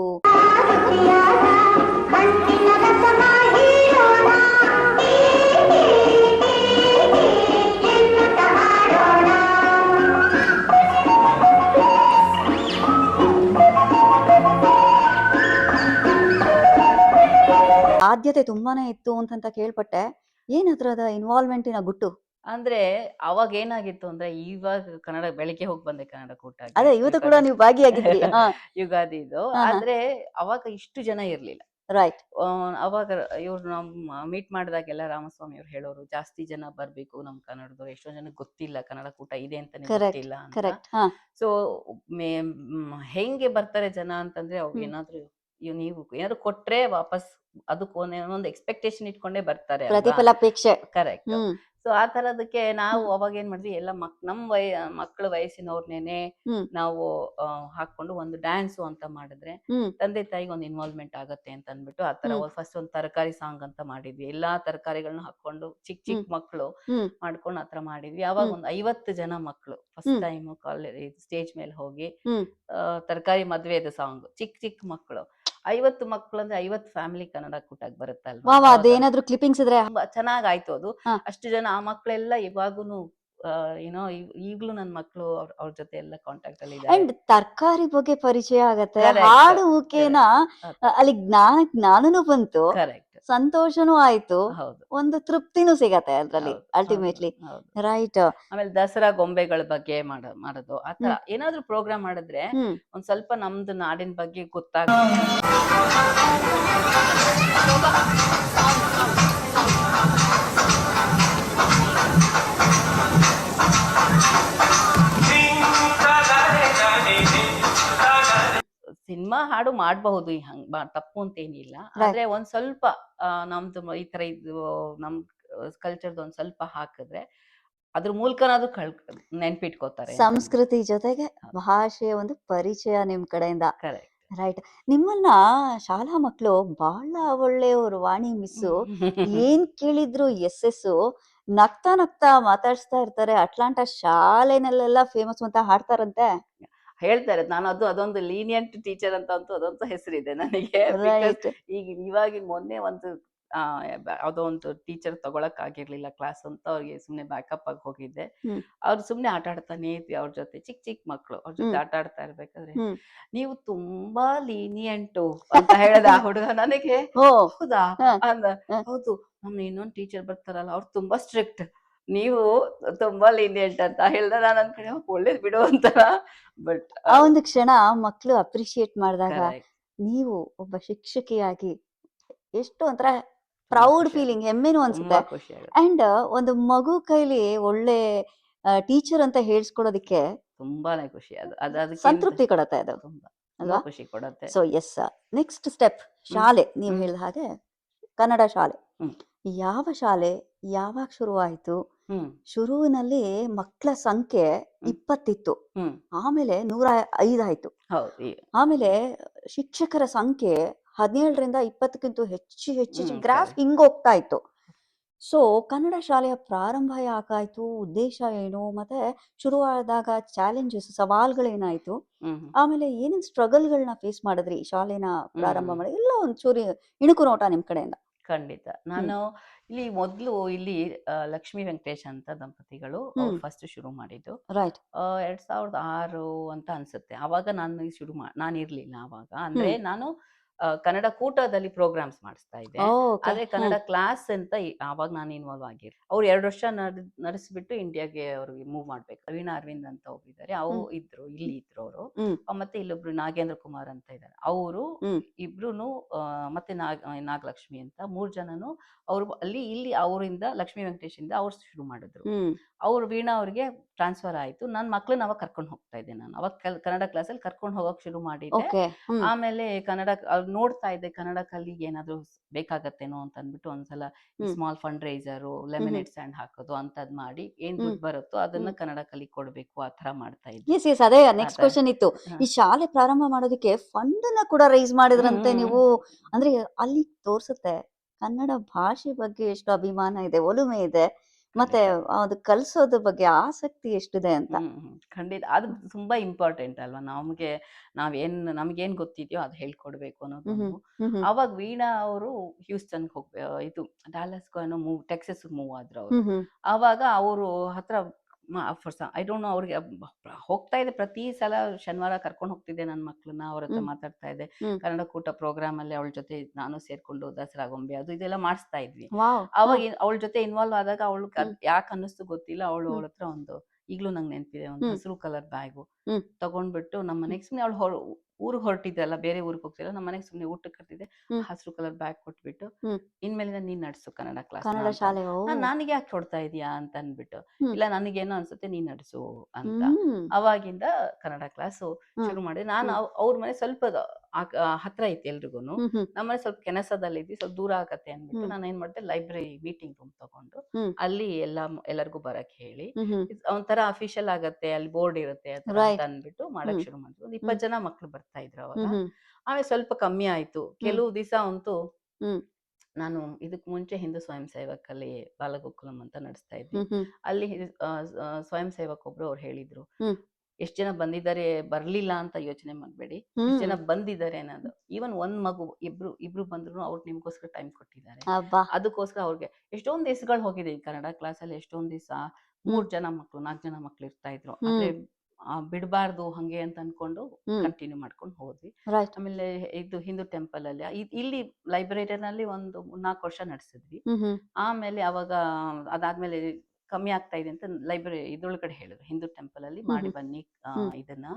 ಆದ್ಯತೆ ತುಂಬಾನೇ ಇತ್ತು ಅಂತ ಕೇಳ್ಪಟ್ಟೆ. ಏನದ್ರದ ಇನ್ವಾಲ್ವ್ಮೆಂಟಿನ ಗುಟ್ಟು? ಅಂದ್ರೆ ಅವಾಗ ಏನಾಗಿತ್ತು ಅಂದ್ರೆ, ಇವಾಗ ಕನ್ನಡ ಬೆಳಿಗ್ಗೆ ಹೋಗಿ ಬಂದೆ ಕನ್ನಡ ಕೂಟ, ಅದೇ ಇವತ್ತು ಕೂಡ ನೀವು ಭಾಗಿಯಾಗಿದ್ರಿ. ಯುಗಾದಿದು. ಆದ್ರೆ ಅವಾಗ ಇಷ್ಟು ಜನ ಇರ್ಲಿಲ್ಲ. ರೈಟ್. ಅವಾಗ ಇವ್ರು ನಮ್ಮ ಮೀಟ್ ಮಾಡಿದಾಗೆಲ್ಲ ರಾಮಸ್ವಾಮಿ ಅವ್ರು ಹೇಳೋರು, ಜಾಸ್ತಿ ಜನ ಬರ್ಬೇಕು ನಮ್ ಕನ್ನಡದವ್ರು, ಎಷ್ಟೋ ಜನ ಗೊತ್ತಿಲ್ಲ ಕನ್ನಡ ಕೂಟ ಇದೆ ಅಂತಾನೆ ಗೊತ್ತಿಲ್ಲ ಅಂತ. ಸೊ ಹೆಂಗೆ ಬರ್ತಾರೆ ಜನ ಅಂತಂದ್ರೆ, ಅವ್ರು ಏನಾದ್ರು ನೀವು ಏನಾದ್ರು ಕೊಟ್ರೆ ವಾಪಸ್ ಅದಕ್ಕೆ ಒಂದೊಂದು ಎಕ್ಸ್ಪೆಕ್ಟೇಷನ್ ಇಟ್ಕೊಂಡೇ ಬರ್ತಾರೆ, ಪ್ರತಿಫಲಾಪೇಕ್ಷೆ. ಕರೆಕ್ಟ್. ಸೊ ಆ ತರದಕ್ಕೆ ನಾವು ಅವಾಗ ಏನ್ ಮಾಡಿದ್ವಿ, ಎಲ್ಲ ನಮ್ ಮಕ್ಕಳ ವಯಸ್ಸಿನವ್ರನ್ನೇನೆ ನಾವು ಹಾಕೊಂಡು ಒಂದು ಡ್ಯಾನ್ಸು ಅಂತ ಮಾಡಿದ್ರೆ ತಂದೆ ತಾಯಿಗೆ ಒಂದು ಇನ್ವಾಲ್ವ್ಮೆಂಟ್ ಆಗತ್ತೆ ಅಂತ ಅಂದ್ಬಿಟ್ಟು ಆ ತರ ಫಸ್ಟ್ ಒಂದು ತರಕಾರಿ ಸಾಂಗ್ ಅಂತ ಮಾಡಿದ್ವಿ. ಎಲ್ಲಾ ತರಕಾರಿಗಳನ್ನ ಹಾಕೊಂಡು ಚಿಕ್ಕ ಚಿಕ್ಕ ಮಕ್ಕಳು ಮಾಡ್ಕೊಂಡು ಆತರ ಮಾಡಿದ್ವಿ. ಅವಾಗ ಒಂದು 50 ಜನ ಮಕ್ಕಳು ಫಸ್ಟ್ ಟೈಮ್ ಕಾಲೇಜ್ ಸ್ಟೇಜ್ ಮೇಲೆ ಹೋಗಿ ತರಕಾರಿ ಮದ್ವೆದ ಸಾಂಗ್, ಚಿಕ್ಕ ಚಿಕ್ಕ ಮಕ್ಕಳು 50 ಮಕ್ಕಳು ಅಂದ್ರೆ 50 ಫ್ಯಾಮಿಲಿ ಕನ್ನಡ ಕೂಟಕ್ಕೆ ಬರುತ್ತಲ್ವಾ. ಅದೇನಾದ್ರೂ ಕ್ಲಿಪಿಂಗ್ಸ್ ಇದ್ರೆ ತುಂಬಾ ಚೆನ್ನಾಗಾಯ್ತು ಅದು. ಅಷ್ಟು ಜನ ಆ ಮಕ್ಕಳೆಲ್ಲ ಇವಾಗೂನು ಏನೋ ಈಗ್ಲೂ ನನ್ ಮಕ್ಳು ಅವ್ರ ಜೊತೆ ಎಲ್ಲ ಕಾಂಟ್ಯಾಕ್ಟ್ ಅಲ್ಲಿ ಇದ್ದಾರೆ. ಅಂಡ್ ತರಕಾರಿ ಬಗ್ಗೆ ಪರಿಚಯ ಆಗತ್ತೆ, ಹಾಡುವಿಕೆನ ಅಲ್ಲಿ ಜ್ಞಾನನೂ ಬಂತು, ಕರೆಕ್ಟ್, ಸಂತೋಷನೂ ಆಯ್ತು, ಹೌದು, ಒಂದು ತೃಪ್ತಿನೂ ಸಿಗತ್ತೆ ಅದ್ರಲ್ಲಿ ಅಲ್ಟಿಮೇಟ್ಲಿ. ರೈಟ್. ಆಮೇಲೆ ದಸರಾ ಗೊಂಬೆಗಳ ಬಗ್ಗೆ ಮಾಡೋದು ಆತರ ಏನಾದ್ರು ಪ್ರೋಗ್ರಾಮ್ ಮಾಡಿದ್ರೆ ಒಂದ್ ಸ್ವಲ್ಪ ನಮ್ದು ನಾಡಿನ ಬಗ್ಗೆ ಗೊತ್ತಾಗುತ್ತೆ. ಸಿನಿಮಾ ಹಾಡು ಮಾಡಬಹುದು, ಹಂಗ ತಪ್ಪು ಅಂತ ಏನಿಲ್ಲ. ಆದ್ರೆ ಒಂದ್ ಸ್ವಲ್ಪ ನಮ್ದು ಈ ತರ ಇದು ನಮ್ ಕಲ್ಚರ್ದು ಒಂದ್ ಸ್ವಲ್ಪ ಹಾಕಿದ್ರೆ ಅದ್ರ ಮೂಲಕನಾದ್ರು ನೆನ್ಪಿಟ್ಕೋತಾರೆ. ಸಂಸ್ಕೃತಿ ಜೊತೆಗೆ ಭಾಷೆಯ ಒಂದು ಪರಿಚಯ ನಿಮ್ ಕಡೆಯಿಂದ. ಕರೆಕ್ಟ್. ರೈಟ್. ನಿಮ್ಮನ್ನ ಶಾಲಾ ಮಕ್ಕಳು ಬಹಳ ಒಳ್ಳೆಯವರು, ವಾಣಿ ಮಿಸ್ಸು, ಏನ್ ಕೇಳಿದ್ರು ಎಸ್ ನಗ್ತಾ ನಗ್ತಾ ಮಾತಾಡ್ಸ್ತಾ ಇರ್ತಾರೆ. ಅಟ್ಲಾಂಟಾ ಶಾಲೆನಲ್ಲೆಲ್ಲ ಫೇಮಸ್ ಅಂತ ಹಾಡ್ತಾರಂತೆ, ಹೇಳ್ತಾರೆ. ನಾನು ಅದೊಂದು ಲೀನಿಯಂಟ್ ಟೀಚರ್ ಅಂತ ಅಂತೂ ಅದೊಂದು ಹೆಸರಿದೆ ನನಗೆ. ಈಗ ಇವಾಗ ಮೊನ್ನೆ ಒಂದು ಯಾವ್ದೋ ಒಂದು ಟೀಚರ್ ತಗೊಳಕ್ ಆಗಿರ್ಲಿಲ್ಲ ಕ್ಲಾಸ್ ಅಂತ, ಅವ್ರಿಗೆ ಸುಮ್ನೆ ಬ್ಯಾಕಪ್ ಆಗಿ ಹೋಗಿದ್ದೆ. ಅವ್ರು ಸುಮ್ನೆ ಆಟ ಆಡ್ತಾನೆ ಇದ್ವಿ ಅವ್ರ ಜೊತೆ, ಚಿಕ್ಕ ಚಿಕ್ಕ ಮಕ್ಳು ಅವ್ರ ಜೊತೆ ಆಟ ಆಡ್ತಾ ಇರ್ಬೇಕಾದ್ರೆ, ನೀವು ತುಂಬಾ ಲೀನಿಯಂಟು ಅಂತ ಹೇಳ್ದ ಆ ಹುಡುಗ ನನಗೆ. ಹೌದಾ ಅಂದ. ಹೌದು, ನಮ್ ಇನ್ನೊಂದು ಟೀಚರ್ ಬರ್ತಾರಲ್ಲ ಅವ್ರು ತುಂಬಾ ಸ್ಟ್ರಿಕ್ಟ್, ನೀವು ತುಂಬಾ ಲೀನಿಯಂಟ್ ಅಂತ ಹೇಳ್ದ. ನಾನು ಅನ್ಕೊಂಡೆ ಒಳ್ಳೇದ್ ಬಿಡು ಅಂತ. ಬಟ್ ಆ ಒಂದು ಕ್ಷಣ ಮಕ್ಳು ಅಪ್ರಿಶಿಯೇಟ್ ಮಾಡಿದಾಗ ನೀವು ಒಬ್ಬ ಶಿಕ್ಷಕಿಯಾಗಿ ಎಷ್ಟು ಒಂಥರ ಪ್ರೌಡ್ ಫೀಲಿಂಗ್, ಹೆಮ್ಮೆನೂ ಅನ್ಸುತ್ತೆ. ಅಂಡ್ ಒಂದು ಮಗು ಕೈಲಿ ಒಳ್ಳೆ ಟೀಚರ್ ಅಂತ ಹೇಳ್ಸ್ಕೊಡೋದಿಕ್ಕೆ ತುಂಬಾನೇ ಖುಷಿ, ಅದು ಸಂತೃಪ್ತಿ ಕೊಡತ್ತೆ, ಅದು ಅಲ್ವಾ, ಖುಷಿ ಕೊಡತ್ತೆ. ಸೊ ಎಸ್, ನೆಕ್ಸ್ಟ್ ಸ್ಟೆಪ್ ಶಾಲೆ. ನೀವು ಹೇಳಿದ ಹಾಗೆ ಕನ್ನಡ ಶಾಲೆ, ಯಾವ ಶಾಲೆ ಯಾವಾಗ ಶುರುವಾಯ್ತು? ಶುರುವಿನಲ್ಲಿ ಮಕ್ಕಳ ಸಂಖ್ಯೆ 20 ಇತ್ತು, ಆಮೇಲೆ 105 ಆಯ್ತು, ಆಮೇಲೆ ಶಿಕ್ಷಕರ ಸಂಖ್ಯೆ 17ರಿಂದ 20ಕ್ಕಿಂತ ಹೆಚ್ಚು ಗ್ರಾಫ್ ಹಿಂಗ್ ಹೋಗ್ತಾ ಇತ್ತು. ಸೊ ಕನ್ನಡ ಶಾಲೆಯ ಪ್ರಾರಂಭ ಯಾಕಾಯ್ತು, ಉದ್ದೇಶ ಏನು, ಮತ್ತೆ ಶುರುವಾದಾಗ ಚಾಲೆಂಜಸ್, ಸವಾಲ್ಗಳೇನಾಯ್ತು, ಆಮೇಲೆ ಏನೇನ್ ಸ್ಟ್ರಗಲ್ಗಳನ್ನ ಫೇಸ್ ಮಾಡಿದ್ರಿ ಶಾಲೆನ ಪ್ರಾರಂಭ ಮಾಡಿ, ಎಲ್ಲ ಒಂಚೂರಿ ಇಣುಕು ನೋಟ ನಿಮ್ ಕಡೆಯಿಂದ. ಖಂಡಿತ. ನಾನು ಮೊದ್ಲು ಇಲ್ಲಿ ಲಕ್ಷ್ಮೀ ವೆಂಕಟೇಶ್ ಅಂತ ದಂಪತಿಗಳು ಫಸ್ಟ್ ಶುರು ಮಾಡಿದ್ದು. 2006 ಅಂತ ಅನ್ಸುತ್ತೆ. ಅವಾಗ ನಾನು ನಾನು ಇರ್ಲಿಲ್ಲ ಅವಾಗ. ಅಂದ್ರೆ ನಾನು ಕನ್ನಡ ಕೂಟದಲ್ಲಿ ಪ್ರೋಗ್ರಾಮ್ಸ್ ಮಾಡಿಸ್ತಾ ಇದ್ದೆ. ಓಕೆ. ಆದ್ರೆ ಕನ್ನಡ ಕ್ಲಾಸ್ ಅಂತ ಆವಾಗ ನಾನು ಇನ್ವಾಲ್ವ್ ಆಗಿರ್ ಅವ್ರು 2 ವರ್ಷ ನಡೆಸ್ಬಿಟ್ಟು ಇಂಡಿಯಾಗೆ ಅವ್ರಿಗೆ ಮೂವ್ ಮಾಡ್ಬೇಕು. ವೀಣಾ ಅರವಿಂದ್ ಅಂತ ಒಬ್ರಿದ್ದಾರೆ, ಅವ್ರು ಇದ್ರು, ಇಲ್ಲಿ ಇದ್ರು ಅವರು. ಮತ್ತೆ ಇಲ್ಲೊಬ್ರು ನಾಗೇಂದ್ರ ಕುಮಾರ್ ಅಂತ ಇದ್ದಾರೆ, ಅವರು ಇಬ್ರುನು ಮತ್ತೆ ನಾಗಲಕ್ಷ್ಮಿ ಅಂತ 3 ಜನನು ಅವ್ರು ಅಲ್ಲಿ ಇಲ್ಲಿ ಅವರಿಂದ ಲಕ್ಷ್ಮೀ ವೆಂಕಟೇಶಿಂದ ಅವ್ರು ಶುರು ಮಾಡಿದ್ರು. ಅವ್ರು ವೀಣಾ ಅವ್ರಿಗೆ ಟ್ರಾನ್ಸ್ಫರ್ ಆಯ್ತು. ನನ್ನ ಮಕ್ಳನ್ನ ಅವಾಗ ಕರ್ಕೊಂಡು ಹೋಗ್ತಾ ಇದ್ದೆ ನಾನು. ಅವಾಗ ಕನ್ನಡ ಕ್ಲಾಸಲ್ಲಿ ಕರ್ಕೊಂಡು ಹೋಗಕ್ ಶುರು ಮಾಡಿದ್ದೆ. ಆಮೇಲೆ ಕನ್ನಡ ನೋಡ್ತಾ ಇದ್ದೆ, ಕನ್ನಡ ಕಲಿಗೆ ಏನಾದ್ರು ಬೇಕಾಗತ್ತೇನೋ ಅಂತ ಅಂದ್ಬಿಟ್ಟು ಒಂದ್ಸಲ ಸ್ಮಾಲ್ ಫಂಡ್ ರೈಸರು, ಲೆಮಿನೇಟ್ ಸ್ಟ್ಯಾಂಡ್ ಹಾಕೋದು ಅಂತದ್ ಮಾಡಿ ಏನ್ ದುಡ್ಡು ಬರುತ್ತೋ ಅದನ್ನ ಕನ್ನಡ ಕಲಿಗೆ ಕೊಡ್ಬೇಕು, ಆ ತರ ಮಾಡ್ತಾ ಇದ್ದೆ. ಎಸ್ ಎಸ್ ಅದೇ ನೆಕ್ಸ್ಟ್ ಕ್ವಶನ್ ಇತ್ತು. ಈ ಶಾಲೆ ಪ್ರಾರಂಭ ಮಾಡೋದಕ್ಕೆ ಫಂಡ್ ನ ಕೂಡ ರೈಸ್ ಮಾಡಿದ್ರಂತೆ ನೀವು. ಅಂದ್ರೆ ಅಲ್ಲಿ ತೋರ್ಸುತ್ತೆ ಕನ್ನಡ ಭಾಷೆ ಬಗ್ಗೆ ಎಷ್ಟು ಅಭಿಮಾನ ಇದೆ, ಒಲುಮೆ ಇದೆ, ಮತ್ತೆ ಅದು ಕಲ್ಸೋದ್ರ ಬಗ್ಗೆ ಆಸಕ್ತಿ ಎಷ್ಟಿದೆ ಅಂತ. ಖಂಡಿತ ಅದು ತುಂಬಾ ಇಂಪಾರ್ಟೆಂಟ್ ಅಲ್ವಾ. ನಮ್ಗೇನ್ ಗೊತ್ತಿದೆಯೋ ಅದು ಹೇಳ್ಕೊಡ್ಬೇಕು ಅನ್ನೋದು. ಅವಾಗ ವೀಣಾ ಅವರು ಹ್ಯೂಸ್ಟನ್ ಇದು ಡಾಲಸ್ ಟೆಕ್ಸಸ್ ಮೂವ್ ಆದ್ರು ಅವರು. ಅವಾಗ ಅವರು ಹತ್ರ ಐ ಡೋಂಟ್ ನೋ, ಅವ್ರಿಗೆ ಹೋಗ್ತಾ ಇದೆ ಪ್ರತಿ ಸಲ ಶನಿವಾರ ಕರ್ಕೊಂಡು ಹೋಗ್ತಿದ್ದೆ ನನ್ನ ಮಕ್ಳನ್ನ, ಅವ್ರ ಹತ್ರ ಮಾತಾಡ್ತಾ ಇದ್ದೆ. ಕನ್ನಡ ಕೂಟ ಪ್ರೋಗ್ರಾಮ್ ಅಲ್ಲಿ ಅವಳ ಜೊತೆ ನಾನು ಸೇರ್ಕೊಂಡು ದಸರಾ ಗೊಂಬೆ ಅದು ಇದೆಲ್ಲ ಮಾಡಿಸ್ತಾ ಇದ್ವಿ. ಅವಾಗ ಅವಳ ಜೊತೆ ಇನ್ವಾಲ್ವ್ ಆದಾಗ ಅವಳು ಯಾಕೆ ಅನ್ನಿಸ್ತು ಗೊತ್ತಿಲ್ಲ, ಅವಳ ಹತ್ರ ಈಗ್ಲೂ ನಂಗೆ ನೆನಪಿದೆ, ಒಂದು ಹಸಿರು ಕಲರ್ ಬ್ಯಾಗು ತಗೊಂಡ್ಬಿಟ್ಟು ನಮ್ಮ ಮನೆಗೆ ಸುಮ್ನೆ ಅವಳು ಊರಿಗೆ ಹೊರಟಿದ್ದಲ್ಲ, ಬೇರೆ ಊರಿಗೆ ಹೋಗ್ತಿಲ್ಲ, ನಮ್ಮ ಮನೆಗೆ ಸುಮ್ನೆ ಊಟಕ್ಕೆ ಕರ್ತಿದ್ದೆ, ಹಸಿರು ಕಲರ್ ಬ್ಯಾಗ್ ಕೊಟ್ಬಿಟ್ಟು ಇನ್ಮೇಲಿಂದ ನೀನ್ ನಡ್ಸು ಕನ್ನಡ ಕ್ಲಾಸ್, ನನಗೆ ಯಾಕೆ ಕೊಡ್ತಾ ಇದೀಯಾ ಅಂತ ಅನ್ಬಿಟ್ಟು, ಇಲ್ಲ ನನಗೇನೋ ಅನ್ಸುತ್ತೆ ನೀನ್ ನಡ್ಸು ಅಂತ. ಅವಾಗಿಂದ ಕನ್ನಡ ಕ್ಲಾಸ್ ಶುರು ಮಾಡಿ. ನಾನು ಅವ್ರ ಮನೆ ಸ್ವಲ್ಪ ಹತ್ರ ಐತಿ ಎಲ್ರಿಗೂನು, ನಮ್ಮನೆ ಸ್ವಲ್ಪ ಕೆನಸದಲ್ಲಿ ಇದ್ವಿ, ಸ್ವಲ್ಪ ದೂರ ಆಗತ್ತೆ ಅನ್ಬಿಟ್ಟು ನಾನು ಏನ್ ಮಾಡ್ದೆ, ಲೈಬ್ರರಿ ಮೀಟಿಂಗ್ ರೂಮ್ ತಗೊಂಡು ಅಲ್ಲಿ ಎಲ್ಲರಿಗೂ ಬರಕ್ ಹೇಳಿ, ಒಂಥರ ಅಫಿಷಿಯಲ್ ಆಗತ್ತೆ, ಅಲ್ಲಿ ಬೋರ್ಡ್ ಇರುತ್ತೆ ಅಂತ ಅನ್ಬಿಟ್ಟು ಮಾಡಕ್ ಶುರು ಮಾಡಿದ್ರು. ಒಂದು 20 ಜನ ಮಕ್ಳು ಬರ್ತಾ ಇದ್ರು ಅವಾಗ. ಆಮೇಲೆ ಸ್ವಲ್ಪ ಕಮ್ಮಿ ಆಯ್ತು. ಕೆಲವು ದಿವಸ ಅಂತೂ ನಾನು ಇದಕ್ ಮುಂಚೆ ಹಿಂದೂ ಸ್ವಯಂ ಸೇವಕಲ್ಲಿ ಬಾಲಗೋಕುಲಂ ಅಂತ ನಡೆಸ್ತಾ ಇದ್ವಿ. ಅಲ್ಲಿ ಸ್ವಯಂ ಸೇವಕ ಒಬ್ರು ಅವ್ರು ಹೇಳಿದ್ರು, ಎಷ್ಟ್ ಜನ ಬಂದಿದ್ದಾರೆ, ಬರ್ಲಿಲ್ಲ ಅಂತ ಯೋಚನೆ ಮಾಡ್ಬೇಡಿ, ಎಷ್ಟ್ ಜನ ಬಂದಿದ್ದಾರೆ ಅನ್ನೋದು. ಈವನ್ ಒಂದ್ ಮಗು ಇಬ್ರು ಬಂದ್ರು ಅವ್ರು ನಿಮ್ಗೋಸ್ಕರ ಟೈಮ್ ಕೊಟ್ಟಿದ್ದಾರೆ. ಅದಕ್ಕೋಸ್ಕರ ಅವ್ರಿಗೆ ಎಷ್ಟೊಂದ್ ದಿವಸಗಳು ಹೋಗಿದೆ ಈ ಕನ್ನಡ ಕ್ಲಾಸ್ ಅಲ್ಲಿ. ಎಷ್ಟೊಂದ್ ದಿವಸ 3 ಜನ ಮಕ್ಳು 4 ಜನ ಮಕ್ಳು ಇರ್ತಾ ಇದ್ರು. ಆದ್ರೆ ಬಿಡಬಾರ್ದು ಹಂಗೆ ಅಂತ ಅನ್ಕೊಂಡು ಕಂಟಿನ್ಯೂ ಮಾಡ್ಕೊಂಡು ಹೋದ್ವಿ. ಆಮೇಲೆ ಇದು ಹಿಂದೂ ಟೆಂಪಲ್ ಅಲ್ಲಿ ಇಲ್ಲಿ ಲೈಬ್ರರಿನಲ್ಲಿ ಒಂದು 4 ವರ್ಷ ನಡೆಸಿದ್ವಿ. ಆಮೇಲೆ ಅವಾಗ ಅದಾದ್ಮೇಲೆ ಕಮ್ಮಿ ಆಗ್ತಾ ಇದೆ ಅಂತ ಲೈಬ್ರರಿ ಇದ್ರೊಳಗಡೆ ಹೇಳಿದ್ರು, ಹಿಂದೂ ಟೆಂಪಲ್ ಅಲ್ಲಿ ಮಾಡಿ ಬನ್ನಿ ಇದನ್ನ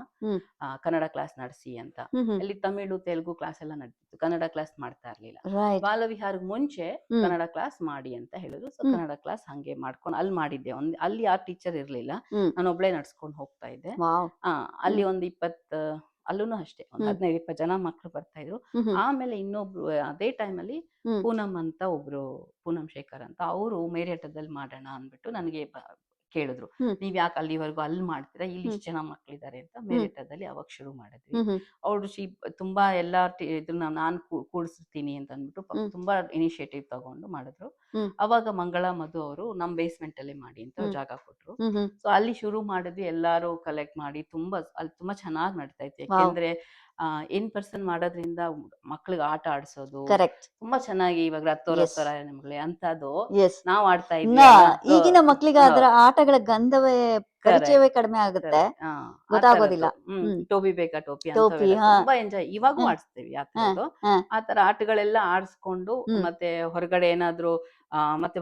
ಕನ್ನಡ ಕ್ಲಾಸ್ ನಡೆಸಿ ಅಂತ. ಅಲ್ಲಿ ತಮಿಳು ತೆಲುಗು ಕ್ಲಾಸ್ ಎಲ್ಲ ನಡೀತಿತ್ತು, ಕನ್ನಡ ಕ್ಲಾಸ್ ಮಾಡ್ತಾ ಇರ್ಲಿಲ್ಲ. ಬಾಲವಿಹಾರಕ್ಕೆ ಮುಂಚೆ ಕನ್ನಡ ಕ್ಲಾಸ್ ಮಾಡಿ ಅಂತ ಹೇಳಿದ್ರು. ಸೊ ಕನ್ನಡ ಕ್ಲಾಸ್ ಹಂಗೆ ಮಾಡ್ಕೊಂಡು ಅಲ್ಲಿ ಮಾಡಿದ್ದೆ. ಅಲ್ಲಿ ಯಾರು ಟೀಚರ್ ಇರ್ಲಿಲ್ಲ, ನಾನು ಒಬ್ಳೆ ನಡ್ಸ್ಕೊಂಡು ಹೋಗ್ತಾ ಇದ್ದೆ. ಅಲ್ಲಿ ಒಂದು 20 ಅಲ್ಲೂ ಅಷ್ಟೇ ಒಂದು 15-20 ಜನ ಮಕ್ಳು ಬರ್ತಾ ಇದ್ರು. ಆಮೇಲೆ ಇನ್ನೊಬ್ರು ಅದೇ ಟೈಮಲ್ಲಿ ಪೂನಮ್ ಅಂತ ಒಬ್ರು, ಪೂನಮ್ ಶೇಖರ್ ಅಂತ, ಅವರು ಮೇರಿಯಟದಲ್ಲಿ ಮಾಡೋಣ ಅಂದ್ಬಿಟ್ಟು ನನಗೆ ಕೇಳಿದ್ರು, ನೀವ್ ಯಾಕೆ ಅಲ್ಲಿವರೆಗೂ ಅಲ್ಲಿ ಮಾಡ್ತೀರಾ, ಇಲ್ಲಿ ಇಷ್ಟು ಜನ ಮಕ್ಳಿದ್ದಾರೆ ಅಂತ. ಮೇರಿಯಟದಲ್ಲಿ ಅವಾಗ ಶುರು ಮಾಡಿದ್ವಿ. ಅವ್ರು ತುಂಬಾ ಎಲ್ಲಾ ಇದನ್ನ ನಾನು ಕೂಡಿಸ್ತೀನಿ ಅಂತ ಅಂದ್ಬಿಟ್ಟು ತುಂಬಾ ಇನಿಷಿಯೇಟಿವ್ ತಗೊಂಡು ಮಾಡಿದ್ರು. ಅವಾಗ ಮಂಗಳ ಮಧು ಅವರು ನಮ್ ಬೇಸ್ಮೆಂಟ್ ಅಲ್ಲಿ ಮಾಡಿ ಅಂತ ಜಾಗ ಕೊಟ್ರು. ಸೊ ಅಲ್ಲಿ ಶುರು ಮಾಡಿದ್ವಿ. ಎಲ್ಲಾರು ಕಲೆಕ್ಟ್ ಮಾಡಿ ಅಲ್ಲಿ ತುಂಬಾ ಚೆನ್ನಾಗಿ ನಡೀತಾ ಇತ್ತು. ಯಾಕೆಂದ್ರೆ ಇನ್ ಪರ್ಸನ್ ಮಾಡೋದ್ರಿಂದ ಮಕ್ಳಿಗೆ ಆಟ ಆಡ್ಸೋದು ತುಂಬಾ ಚೆನ್ನಾಗಿ, ಇವಾಗ ರತ್ತೋರ ನಿಮ್ಗೆ ಅಂತದ್ದು ನಾವ್ ಆಡ್ತಾ ಇದ್ವಿ. ಈಗಿನ ಮಕ್ಳಿಗೆ ಅದರ ಆಟಗಳ ಗಂಧವೇ ಪರಿಚಯವೇ ಕಡಿಮೆ ಆಗುತ್ತೆ, ಗೊತ್ತಾಗೋದಿಲ್ಲ. ಟೋಪಿ ಬೇಕಾ ಟೋಪಿ ಅಂತ ತುಂಬಾ ಎಂಜಾಯ್ ಇವಾಗೂ ಆಡಿಸ್ತೀವಿ. ಆತರ ಆಟಗಳೆಲ್ಲ ಆಡ್ಸ್ಕೊಂಡು ಮತ್ತೆ ಹೊರಗಡೆ ಏನಾದ್ರು ಮತ್ತೆ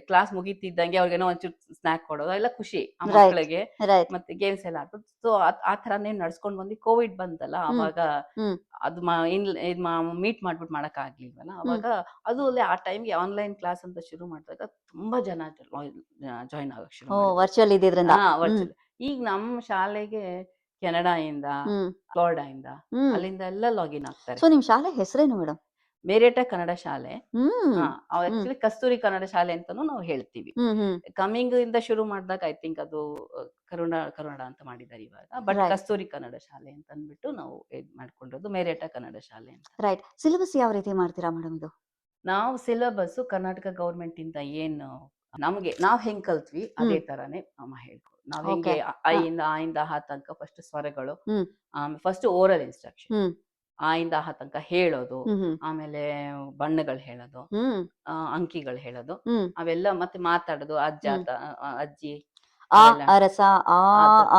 ಕ್ಲಾಸ್ ಮುಗೀತಿದ್ದಂಗೆ ಅವ್ರಿಗೇನೋ ಒಂಚೂರು ಸ್ನಾಕ್ ಕೊಡೋದು ಎಲ್ಲ ಖುಷಿ ಆ ಮಕ್ಕಳಿಗೆ. ಮತ್ತೆ ಗೇಮ್ಸ್ ಎಲ್ಲ ಆಡ್ಬೋದು. ಸೊ ಆ ತರಾನೇ ನಡ್ಸ್ಕೊಂಡ್ ಬಂದು ಕೋವಿಡ್ ಬಂತಲ್ಲ, ಅವಾಗ ಅದು ಮೀಟ್ ಮಾಡ್ಬಿಟ್ಟು ಮಾಡಕ್ ಆಗ್ಲಿಲ್ವಲ್ಲ, ಅವಾಗ ಅದು ಅಲ್ಲೇ ಆ ಟೈಮ್ಗೆ ಆನ್ಲೈನ್ ಕ್ಲಾಸ್ ಅಂತ ಶುರು ಮಾಡಿದಾಗ ತುಂಬಾ ಜನ ಜಾಯಿನ್ ಆಗಕ್ ಶುರು ವರ್ಚುವಲ್ ಇದ್ದಿದ್ರಿಂದ. ವರ್ಚುವಲ್. ಈಗ ನಮ್ಮ ಶಾಲೆಗೆ ಕೆನಡಾ ಇಂದ, ಫ್ಲೋರಿಡಾ ಇಂದ, ಅಲ್ಲಿಂದ ಎಲ್ಲ ಲಾಗಿನ್ ಆಗ್ತಾರೆ. ಸೊ ನಿಮ್ ಶಾಲೆ ಹೆಸರೇನು ಮೇಡಮ್? ಮೇರಿಯಟ ಕನ್ನಡ ಶಾಲೆ. ಆಕ್ಚುಲಿ ಕಸ್ತೂರಿ ಕನ್ನಡ ಶಾಲೆ ಅಂತಾನು ನಾವು ಹೇಳ್ತೀವಿ. ಕಮಿಂಗ್ ಇಂದ ಶುರು ಮಾಡಿದಾಗ ಐ ಥಿಂಕ್ ಅದು ಕರುಣ ಅಂತ ಮಾಡಿದ್ದಾರೆ ಇವಾಗ. ಬಟ್ ಕಸ್ತೂರಿ ಕನ್ನಡ ಶಾಲೆ ಅಂತ ಅಂದ್ಬಿಟ್ಟು ನಾವು ಇದ್ ಮಾಡ್ಕೊಂಡಿರೋದು ಮೇರಿಯಟ ಕನ್ನಡ ಶಾಲೆ ಅಂತ. ರೈಟ್. ಸಿಲೆಬಸ್ ಯಾವ ರೀತಿ ಮಾಡ್ತೀರಾ ಮೇಡಮ್ ಇದು? ನಾವು ಸಿಲೆಬಸ್ ಕರ್ನಾಟಕ ಗೌರ್ಮೆಂಟ್ ಇಂದ ಏನು ನಮ್ಗೆ ನಾವ್ ಹೆಂಗ್ ಕಲ್ತ್ವಿ ಅದೇ ತರಾನೇ ಅಮ್ಮ ಹೇಳ್ಕೊಡು. ನಾವ್ ಹೆಂಗೆ ಆಯಿಂದ ಆ ತನಕ ಫಸ್ಟ್ ಸ್ವರಗಳು, ಫಸ್ಟ್ ಓರಲ್ ಇನ್ಸ್ಟ್ರಕ್ಷನ್, ಆಯಿಂದ ಆ ತನಕ ಹೇಳೋದು, ಆಮೇಲೆ ಬಣ್ಣಗಳು ಹೇಳೋದು, ಅಂಕಿಗಳು ಹೇಳೋದು, ಅವೆಲ್ಲ ಮತ್ತೆ ಮಾತಾಡೋದು, ಅಜ್ಜಿ ಅರಸ,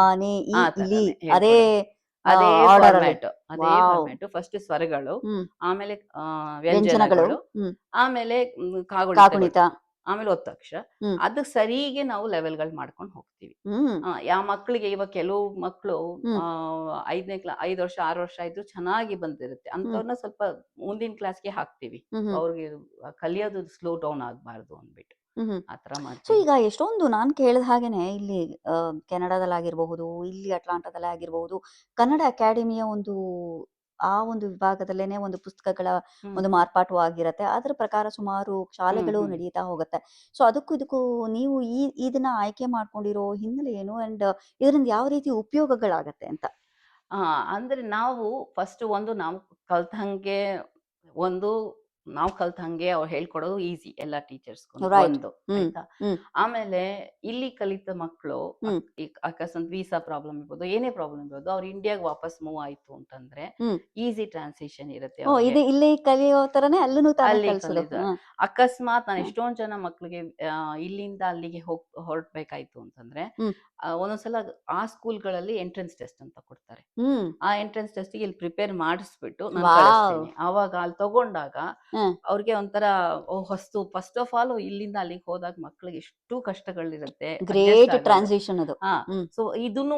ಆನೆ, ಇಲಿ, ಅದೇ ಅದೇ ಆರ್ಡರ್ ಅಲ್ಲಿ. ವಾವ್. ಫಾರ್ಮ್ಯಾಟ್. ಫಸ್ಟ್ ಸ್ವರಗಳು, ಹ್ಮ್. ಆಮೇಲೆ ವ್ಯಂಜನಗಳು. ವ್ಯಂಜನಗಳು, ಹ್ಮ್. ಆಮೇಲೆ ಕಾಗುಣಿತಗಳು, ಕಾಗುಣಿತ. ಆಮೇಲೆ ಒತ್ತಕ್ಷರ. ಹ್ಮ್. ಅದಕ್ಕೆ ಸರಿಗೆ ನಾವು ಲೆವೆಲ್ಗಳು ಮಾಡ್ಕೊಂಡು ಹೋಗ್ತೀವಿ. ಹ್ಮ್. ಯಾವ ಮಕ್ಕಳಿಗೆ ಇವಾಗ ಕೆಲವು ಮಕ್ಕಳು ಹ್ಮ್. 5 ವರ್ಷ 6 ವರ್ಷ ಇದ್ರು ಚೆನ್ನಾಗಿ ಬಂದಿರುತ್ತೆ, ಹ್ಮ್. ಅಂತವ್ರನ್ನ ಸ್ವಲ್ಪ ಮುಂದಿನ ಕ್ಲಾಸ್ಗೆ ಹಾಕ್ತಿವಿ. ಹ್ಮ್. ಅವ್ರಿಗೆ ಕಲಿಯೋದು ಸ್ಲೋ ಡೌನ್ ಆಗ್ಬಾರ್ದು ಅಂದ್ಬಿಟ್ಟು ಹ್ಮ್. ಆ ತರ ಸೊ ಮಾಡ್ತೀವಿ. ಈಗ ಎಷ್ಟೊಂದು ನಾನು ಕೇಳಿದ ಹಾಗೇನೆ ಇಲ್ಲಿ ಕೆನಡಾದಲ್ಲಾಗಿರ್ಬಹುದು, ಇಲ್ಲಿ ಅಟ್ಲಾಂಟಾದಲ್ಲೇ ಆಗಿರ್ಬಹುದು, ಕನ್ನಡ ಅಕಾಡೆಮಿಯ ಒಂದು ಆ ಒಂದು ವಿಭಾಗದಲ್ಲೇನೆ ಒಂದು ಪುಸ್ತಕಗಳ ಹ್ಮ್ ಒಂದು ಮಾರ್ಪಾಟು ಆಗಿರತ್ತೆ. ಅದರ ಪ್ರಕಾರ ಸುಮಾರು ಶಾಲೆಗಳು ಹ್ಮ್ ನಡೀತಾ ಹೋಗುತ್ತೆ. ಸೊ ಇದಕ್ಕೂ ನೀವು ಇದನ್ನ ಆಯ್ಕೆ ಮಾಡ್ಕೊಂಡಿರೋ ಹಿನ್ನೆಲೆ ಏನು? ಅಂಡ್ ಇದರಿಂದ ಯಾವ ರೀತಿ ಉಪಯೋಗಗಳಾಗತ್ತೆ ಅಂತ? ಆ, ಅಂದ್ರೆ ನಾವು ಫಸ್ಟ್ ನಾವು ಕಲ್ತಂಗೆ ಒಂದು ನಾವು ಕಲ್ತಂಗೆ ಅವ್ರು ಹೇಳ್ಕೊಡೋದು ಈಸಿ ಎಲ್ಲ ಟೀಚರ್ಸ್ಗೂ ರೈಟ್. ಒಂದು, ಹ್ಮ್. ಆಯ್ತಾ. ಹ್ಮ್. ಆಮೇಲೆ ಇಲ್ಲಿ ಕಲಿತ ಮಕ್ಕಳು ಹ್ಮ್. ಅಕಸ್ಮಾತ್ ವೀಸಾ ಪ್ರಾಬ್ಲಮ್ ಇರ್ಬೋದು, ಏನೇ ಪ್ರಾಬ್ಲಮ್ ಇರ್ಬೋದು, ಅವ್ರು ಇಂಡಿಯಾಗೆ ವಾಪಸ್ ಮೂವ್ ಆಯ್ತು ಅಂತಂದ್ರೆ ಹ್ಮ್. ಈಸಿ ಟ್ರಾನ್ಸಿಷನ್ ಇರುತ್ತೆ ಓ, ಅವ್ರಿಗೆ. ಇದು ಇಲ್ಲಿ ಕಲಿಯೋ ತರನೇ ಅಲ್ಲೂ ತಾನೇ ಅಲ್ಲಿ ಕಲ್ಸೋದು. ಕಲಿದ ಹ್ಮ್. ಅಕಸ್ಮಾತ್ ನಾನು ಹ್ಮ್. ಎಷ್ಟೊಂದ್ ಜನ ಮಕ್ಳಿಗೆ ಇಲ್ಲಿಂದ ಅಲ್ಲಿಗೆ ಹೊರಡ್ಬೇಕಾಯ್ತು ಅಂತಂದ್ರೆ ಹ್ಮ್. ಒಂದೊಂದ್ಸಲ ಆ ಸ್ಕೂಲ್ಗಳಲ್ಲಿ ಎಂಟ್ರೆನ್ಸ್ ಟೆಸ್ಟ್ ಅಂತ ಕೊಡ್ತಾರೆ. ಹ್ಮ್. ಆ ಎಂಟ್ರೆನ್ಸ್ ಟೆಸ್ಟ್ಗೆ ಇಲ್ಲಿ ಪ್ರಿಪೇರ್ ಮಾಡಿಸ್ಬಿಟ್ಟು ನಾನು ವಾವ್. ಕಳಿಸ್ತೀನಿ. ಆವಾಗ ಅಲ್ಲಿ ತಗೊಂಡಾಗ ಹ್ಮ್. ಅವ್ರಿಗೆ ಒಂಥರ ಹೊಸ್ತು. ಫಸ್ಟ್ ಆಫ್ ಆಲ್ ಇಲ್ಲಿಂದ ಅಲ್ಲಿಗೆ ಹೋದಾಗ ಮಕ್ಳಿಗೆ ಎಷ್ಟು ಕಷ್ಟಗಳಿರುತ್ತೆ ಅಡ್ಜಸ್ಟ್ ಗ್ರೇಟ್ ಆಗೋದು. ಟ್ರಾನ್ಸಿಷನ್ ಅದು. ಹಾ, ಹ್ಮ್. ಸೊ ಇದನ್ನು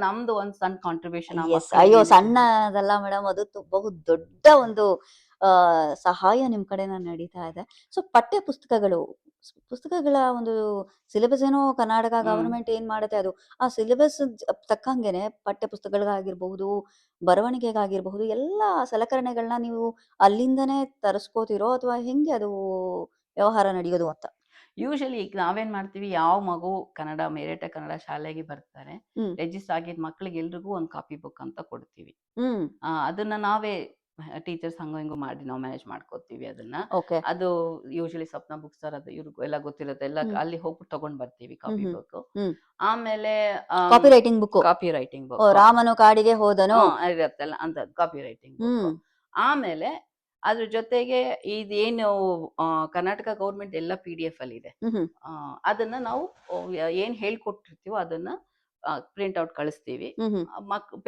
ನಮ್ದು ಒಂದ್ ಸಣ್ಣ ಕಾಂಟ್ರಿಬ್ಯೂಷನ್ ಆ ಎಸ್. ಅಯ್ಯೋ, ಮಕ್ಕಳಿಗೆ. ಸಣ್ಣದಲ್ಲ ಮೇಡಮ್, ಅದು ಬಹು ದೊಡ್ಡ ಒಂದು ಸಹಾಯ ನಿಮ್ ಕಡೆಯಿಂದ ನಡೀತಾ ಇದೆ. ಸೊ ಪಠ್ಯ ಪುಸ್ತಕಗಳ ಒಂದು ಸಿಲೆಬಸ್ ಏನೋ ಕರ್ನಾಟಕ ಗವರ್ಮೆಂಟ್ ಏನ್ ಮಾಡುತ್ತೆ ಅದು ಆ ಸಿಲೆಬಸ್ ತಕ್ಕಂಗೆನೆ ಪಠ್ಯ ಪುಸ್ತಕಗಳಿಗಾಗಿರ್ಬಹುದು, ಬರವಣಿಗೆಗಾಗಿರ್ಬಹುದು, ಎಲ್ಲಾ ಸಲಕರಣೆಗಳನ್ನ ನೀವು ಅಲ್ಲಿಂದನೇ ತರಿಸ್ಕೋತಿರೋ ಅಥವಾ ಹೆಂಗೆ ಅದು ವ್ಯವಹಾರ ನಡೆಯೋದು ಅಂತ? ಯೂಶಲಿ ಈಗ ನಾವೇನ್ ಮಾಡ್ತೀವಿ, ಯಾವ ಮಗು ಮೇರೇಟ ಕನ್ನಡ ಶಾಲೆಗೆ ಬರ್ತಾರೆ, ಹ್ಮ್. ರಿಜಿಸ್ಟರ್ ಆಗಿದ್ ಮಕ್ಳಿಗೆ ಎಲ್ರಿಗೂ ಒಂದು ಕಾಪಿ ಬುಕ್ ಅಂತ ಕೊಡ್ತೀವಿ. ಹ್ಮ್. ಅದನ್ನ ನಾವೇ ಟೀಚರ್ಸ್ ಹಂಗೋ ಹಿಂಗೋ ಮಾಡಿ ನಾವು ಮ್ಯಾನೇಜ್ ಮಾಡ್ಕೋತೀವಿ ಅದನ್ನ. ಓಕೆ. ಅದು ಯೂಶಲಿ ಸ್ವಪ್ನ ಬುಕ್ ಸ್ಟಾರ್ ಅದು ಇವ್ರಿಗೂ ಎಲ್ಲ ಗೊತ್ತಿರುತ್ತೆ, ಎಲ್ಲ ಹ್ಮ್. ಅಲ್ಲಿ ಹೋಗ್ಬಿಟ್ಟು ತಗೊಂಡ್ ಬರ್ತೀವಿ ಹ್ಮ್. ಕಾಪಿ ಹ್ಮ್. ಬುಕ್. ಹ್ಮ್. ಆಮೇಲೆ copy writing book. Copy writing ಓ, ಬುಕ್ ರಾಮನು ಕಾಡಿಗೆ ಹೋದನು. ಇರತ್ತಲ್ಲ ಅಂತ ಕಾಪಿ ರೈಟಿಂಗ್ ಬುಕ್. ಹ್ಮ್. ಆಮೇಲೆ ಅದ್ರ ಜೊತೆಗೆ ಇದೇನು ಕರ್ನಾಟಕ ಗೌರ್ಮೆಂಟ್ ಎಲ್ಲ PDF ಅಲ್ಲಿ ಇದೆ. ಹ್ಮ್. ಅದನ್ನ ನಾವು ಏನ್ ಹೇಳ್ಕೊಟ್ಟಿರ್ತೀವೋ ಅದನ್ನ ಪ್ರಿಂಟ್ ಔಟ್ ಕಳಿಸ್ತೀವಿ. ಹ್ಮ್.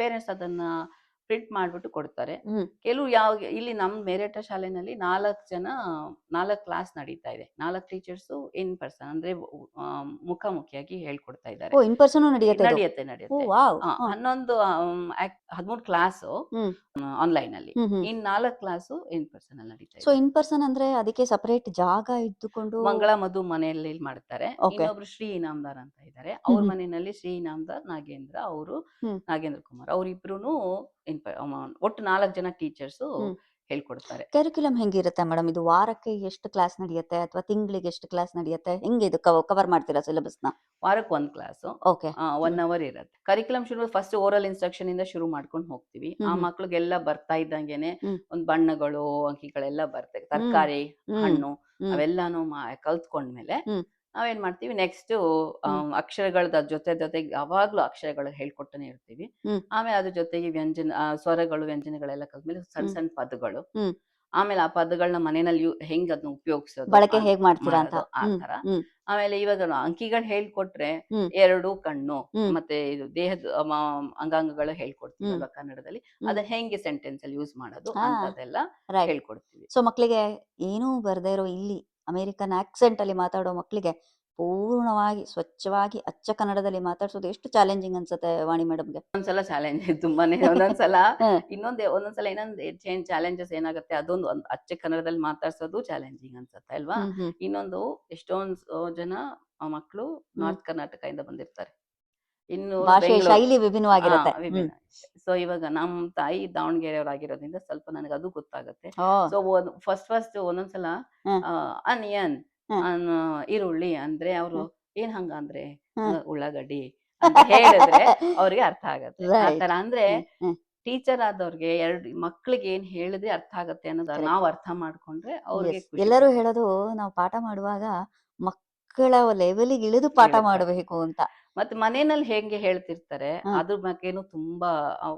ಪೇರೆಂಟ್ಸ್ ಅದನ್ನ ಪ್ರಿಂಟ್ ಮಾಡ್ಬಿಟ್ಟು ಕೊಡ್ತಾರೆ. ಹ್ಮ್. ಕೆಲವು ಇಲ್ಲಿ ನಮ್ಮ ಮೇರೇಟ ಶಾಲೆನಲ್ಲಿ 4 ಕ್ಲಾಸ್ ನಡೀತಾ ಇದೆ. 4 ಟೀಚರ್ಸ್ ಇನ್ ಪರ್ಸನ್ ಅಂದ್ರೆ ಮುಖಾಮುಖಿಯಾಗಿ ಹೇಳ್ಕೊಡ್ತಾ ಇದ್ದಾರೆ. ಓ, ಇನ್ ಪರ್ಸನ್ ನಡೆಯುತ್ತೆ ಇದು? ನಡೆಯುತ್ತೆ ಓ, ನಡೆಯುತ್ತೆ. ವಾವ್. 13 ಕ್ಲಾಸ್ ಹ್ಮ್. ಆನ್ಲೈನ್ ಅಲ್ಲಿ, ಹ್ಮ್. ಹ್ಮ್. ಇನ್ 4 ಕ್ಲಾಸ್ ಇನ್ ಪರ್ಸನ್ ಅಲ್ಲಿ ನಡೀತಾ ಸೊ ಇದೆ. ಇನ್ ಪರ್ಸನ್ ಅಂದ್ರೆ ಅದಕ್ಕೆ ಸಪರೇಟ್ ಜಾಗ ಇದ್ದುಕೊಂಡು? ಮಂಗಳ ಮಧು ಮನೆಯಲ್ಲಿ ಮಾಡ್ತಾರೆ. ಓಕೆ. ಇನ್ನೊಬ್ರು ಶ್ರೀ ಇನಾಮ್ದಾರ್ ಅಂತ ಇದ್ದಾರೆ, ಹ್ಮ್. ಅವ್ರ ಹ್ಮ್. ಮನೆಯಲ್ಲಿ ಶ್ರೀ ಇನಾಮ್ದಾರ್ ನಾಗೇಂದ್ರ, ಅವರು ಹ್ಮ್. ನಾಗೇಂದ್ರ ಕುಮಾರ್, ಅವ್ರಿಬ್ರು ಒಟ್ಟು 4 ಜನ ಟೀಚರ್ಸ್ ಹ್ಮ್. ಹೇಳ್ಕೊಡ್ತಾರೆ. ಕರಿಕ್ಯುಲಮ್ ಹೆಂಗಿರುತ್ತೆ ಮೇಡಮ್? ಇದು ವಾರಕ್ಕೆ ಎಷ್ಟು ಕ್ಲಾಸ್ ನಡೆಯುತ್ತೆ ಅಥವಾ ತಿಂಗಳಿಗೆ ಎಷ್ಟು ಕ್ಲಾಸ್ ನಡೆಯುತ್ತೆ? ಹೆಂಗೆ ಇದು ಕವರ್ ಮಾಡ್ತೀರಾ ಸಿಲೆಬಸ್ನ? ವಾರಕ್ಕೆ 1 ಕ್ಲಾಸ್, ಓಕೆ. 1 ಅವರ್ ಇರುತ್ತೆ. ಕರಿಕ್ಯುಲಮ್ ಫಸ್ಟ್ ಓರಲ್ ಇನ್ಸ್ಟ್ರಕ್ಷನ್ ಇಂದ ಶುರು ಮಾಡ್ಕೊಂಡು ಹೋಗ್ತೀವಿ. ಆ ಹ್ಮ್. ಮಕ್ಳಿಗೆಲ್ಲ ಬರ್ತಾ ಇದ್ದಂಗೆನೆ ಹ್ಮ್. ಒಂದ್ ಬಣ್ಣಗಳು ಅಂಕಿಗಳೆಲ್ಲ ಬರ್ತವೆ, ಹ್ಮ್. ತರಕಾರಿ, ಹ್ಮ್. ಹಣ್ಣು ಹ್ಮ್. ಅವೆಲ್ಲಾನು ಕಲ್ತ್ಕೊಂಡ್ಮೇಲೆ ಹ್ಮ್. ನಾವೇನ್ ಮಾಡ್ತೀವಿ, ನೆಕ್ಸ್ಟ್ ಹ್ಮ್. ಅಕ್ಷರಗಳ ಜೊತೆಗೆ ಯಾವಾಗ್ಲೂ ಅಕ್ಷರಗಳು ಹೇಳ್ಕೊಟ್ಟನೆ ಇರ್ತೀವಿ. ಹ್ಮ್. ಆಮೇಲೆ ಅದ್ರ ಜೊತೆಗೆ ಸ್ವರಗಳು ವ್ಯಂಜನಗಳೆಲ್ಲ ಕಲ್ತ್ಮೇಲೆ ಸಣ್ಣ ಹ್ಮ್. ಸಣ್ಣ ಪದಗಳು. ಹ್ಮ್. ಆಮೇಲೆ ಆ ಪದಗಳನ್ನ ಮನೆಯಲ್ಲಿ ಹೆಂಗ್ ಅದನ್ನ ಉಪಯೋಗಿಸೋದು ಬಳಕೆ ಹೇಗ್ ಮಾಡ್ತೀರಾ ಅಂತ? ಮಾಡೋದು ಆ ಹ್ಮ್. ತರ. ಹ್ಮ್. ಆಮೇಲೆ ಇವಾಗ ಅಂಕಿಗಳು ಹೇಳ್ಕೊಟ್ರೆ ಹ್ಮ್. 2 ಕಣ್ಣು ಹ್ಮ್. ಮತ್ತೆ ಇದು ದೇಹದ ಅಂಗಾಂಗಗಳು ಹೇಳ್ಕೊಡ್ತೀವಿ ಹ್ಮ್. ಅಲ್ವಾ ಕನ್ನಡದಲ್ಲಿ. ಹ್ಮ್. ಅದನ್ನ ಹೆಂಗೆ ಸೆಂಟೆನ್ಸ್ ಅಲ್ಲಿ ಯೂಸ್ ಮಾಡೋದು ಹಾ, ಅಂತದೆಲ್ಲ ರೈಟ್. ಹೇಳ್ಕೊಡ್ತೀವಿ. ಸೊ ಮಕ್ಕಳಿಗೆ ಏನೂ ಬರ್ದೇ ಇರೋ ಇಲ್ಲಿ ಅಮೆರಿಕನ್ ಆಕ್ಸೆಂಟ್ ಅಲ್ಲಿ ಮಾತಾಡೋ ಮಕ್ಕಳಿಗೆ ಪೂರ್ಣವಾಗಿ ಸ್ವಚ್ಛವಾಗಿ ಅಚ್ಚ ಕನ್ನಡದಲ್ಲಿ ಮಾತಾಡ್ಸೋದು ಎಷ್ಟು ಚಾಲೆಂಜಿಂಗ್ ಅನ್ಸುತ್ತೆ ವಾಣಿ ಮೇಡಮ್ಗೆ? ಒಂದ್ಸಲ ಚಾಲೆಂಜ್ ತುಂಬಾನೇ, ಒಂದೊಂದ್ಸಲ ಹ್ಮ್. ಒಂದೊಂದ್ಸಲ ಇನ್ನೊಂದು ಚಾಲೆಂಜಸ್ ಏನಾಗುತ್ತೆ, ಅದೊಂದು ಅಚ್ಚ ಕನ್ನಡದಲ್ಲಿ ಮಾತಾಡ್ಸೋದು ಚಾಲೆಂಜಿಂಗ್ ಅನ್ಸುತ್ತೆ ಅಲ್ವಾ. ಹ್ಮ್. ಹ್ಮ್. ಇನ್ನೊಂದು ಎಷ್ಟೊಂದು ಜನ ಮಕ್ಕಳು ಹ್ಮ್. ನಾರ್ತ್ ಕರ್ನಾಟಕದಿಂದ ಬಂದಿರ್ತಾರೆ, ಇನ್ನು ಭಾಷೆ ಬೆಂಗಳೂರು. ಶೈಲಿ ವಿಭಿನ್ನವಾಗಿರುತ್ತೆ. ಹ್ಮ್. ವಿಭಿನ್ನ. ಸೊ ಇವಾಗ ನಮ್ಮ ತಾಯಿ ದಾವಣಗೆರೆಯವರಾಗಿರೋದ್ರಿಂದ ಸ್ವಲ್ಪ ನನಗೆ ಅದು ಗೊತ್ತಾಗುತ್ತೆ. ಓ. ಸೊ ಫಸ್ಟ್ ಒಂದೊಂದ್ಸಲ ಹ್ಮ್. ಅನಿಯನ್ ಹ್ಮ್. ಈರುಳ್ಳಿ ಅಂದ್ರೆ ಅವರು ಹ್ಮ್. ಏನ್ ಹಂಗ ಅಂದ್ರೆ ಹ್ಮ್. ಉಳ್ಳಾಗಡ್ಡಿ ಅಂತ ಹೇಳಿದ್ರೆ ಅವ್ರಿಗೆ ಅರ್ಥ ಆಗತ್ತೆ. ಆ ರೈಟ್. ತರ ಅಂದ್ರೆ ಹ್ಮ್. ಹ್ಮ್. ಟೀಚರ್ ಆದವ್ರಿಗೆ ಮಕ್ಳಿಗೆ ಏನ್ ಹೇಳಿದ್ರೆ ಅರ್ಥ ಆಗತ್ತೆ ಅನ್ನೋದು ಕರೆಕ್ಟ್. ನಾವ್ ಅರ್ಥ ಮಾಡ್ಕೊಂಡ್ರೆ ಅವ್ರಿಗೆ ಎಸ್. ಖುಷಿ ಎಲ್ಲರೂ ಪಡ್ತಾರೆ. ಹೇಳೋದು ನಾವು ಪಾಠ ಮಾಡುವಾಗ ಮಕ್ಕಳ ಲೆವೆಲಿಗೆ ಇಳಿದು ಪಾಠ ಇಳಿದ್ ಪಾಠ. ಮಾಡಬೇಕು ಅಂತ. ಮತ್ತೆ ಮನೆಯಲ್ಲಿ ಹೆಂಗೆ ಹೇಳ್ತಿರ್ತಾರೆ ಹ. ಅದ್ರ ಬಗ್ಗೆನು ತುಂಬಾ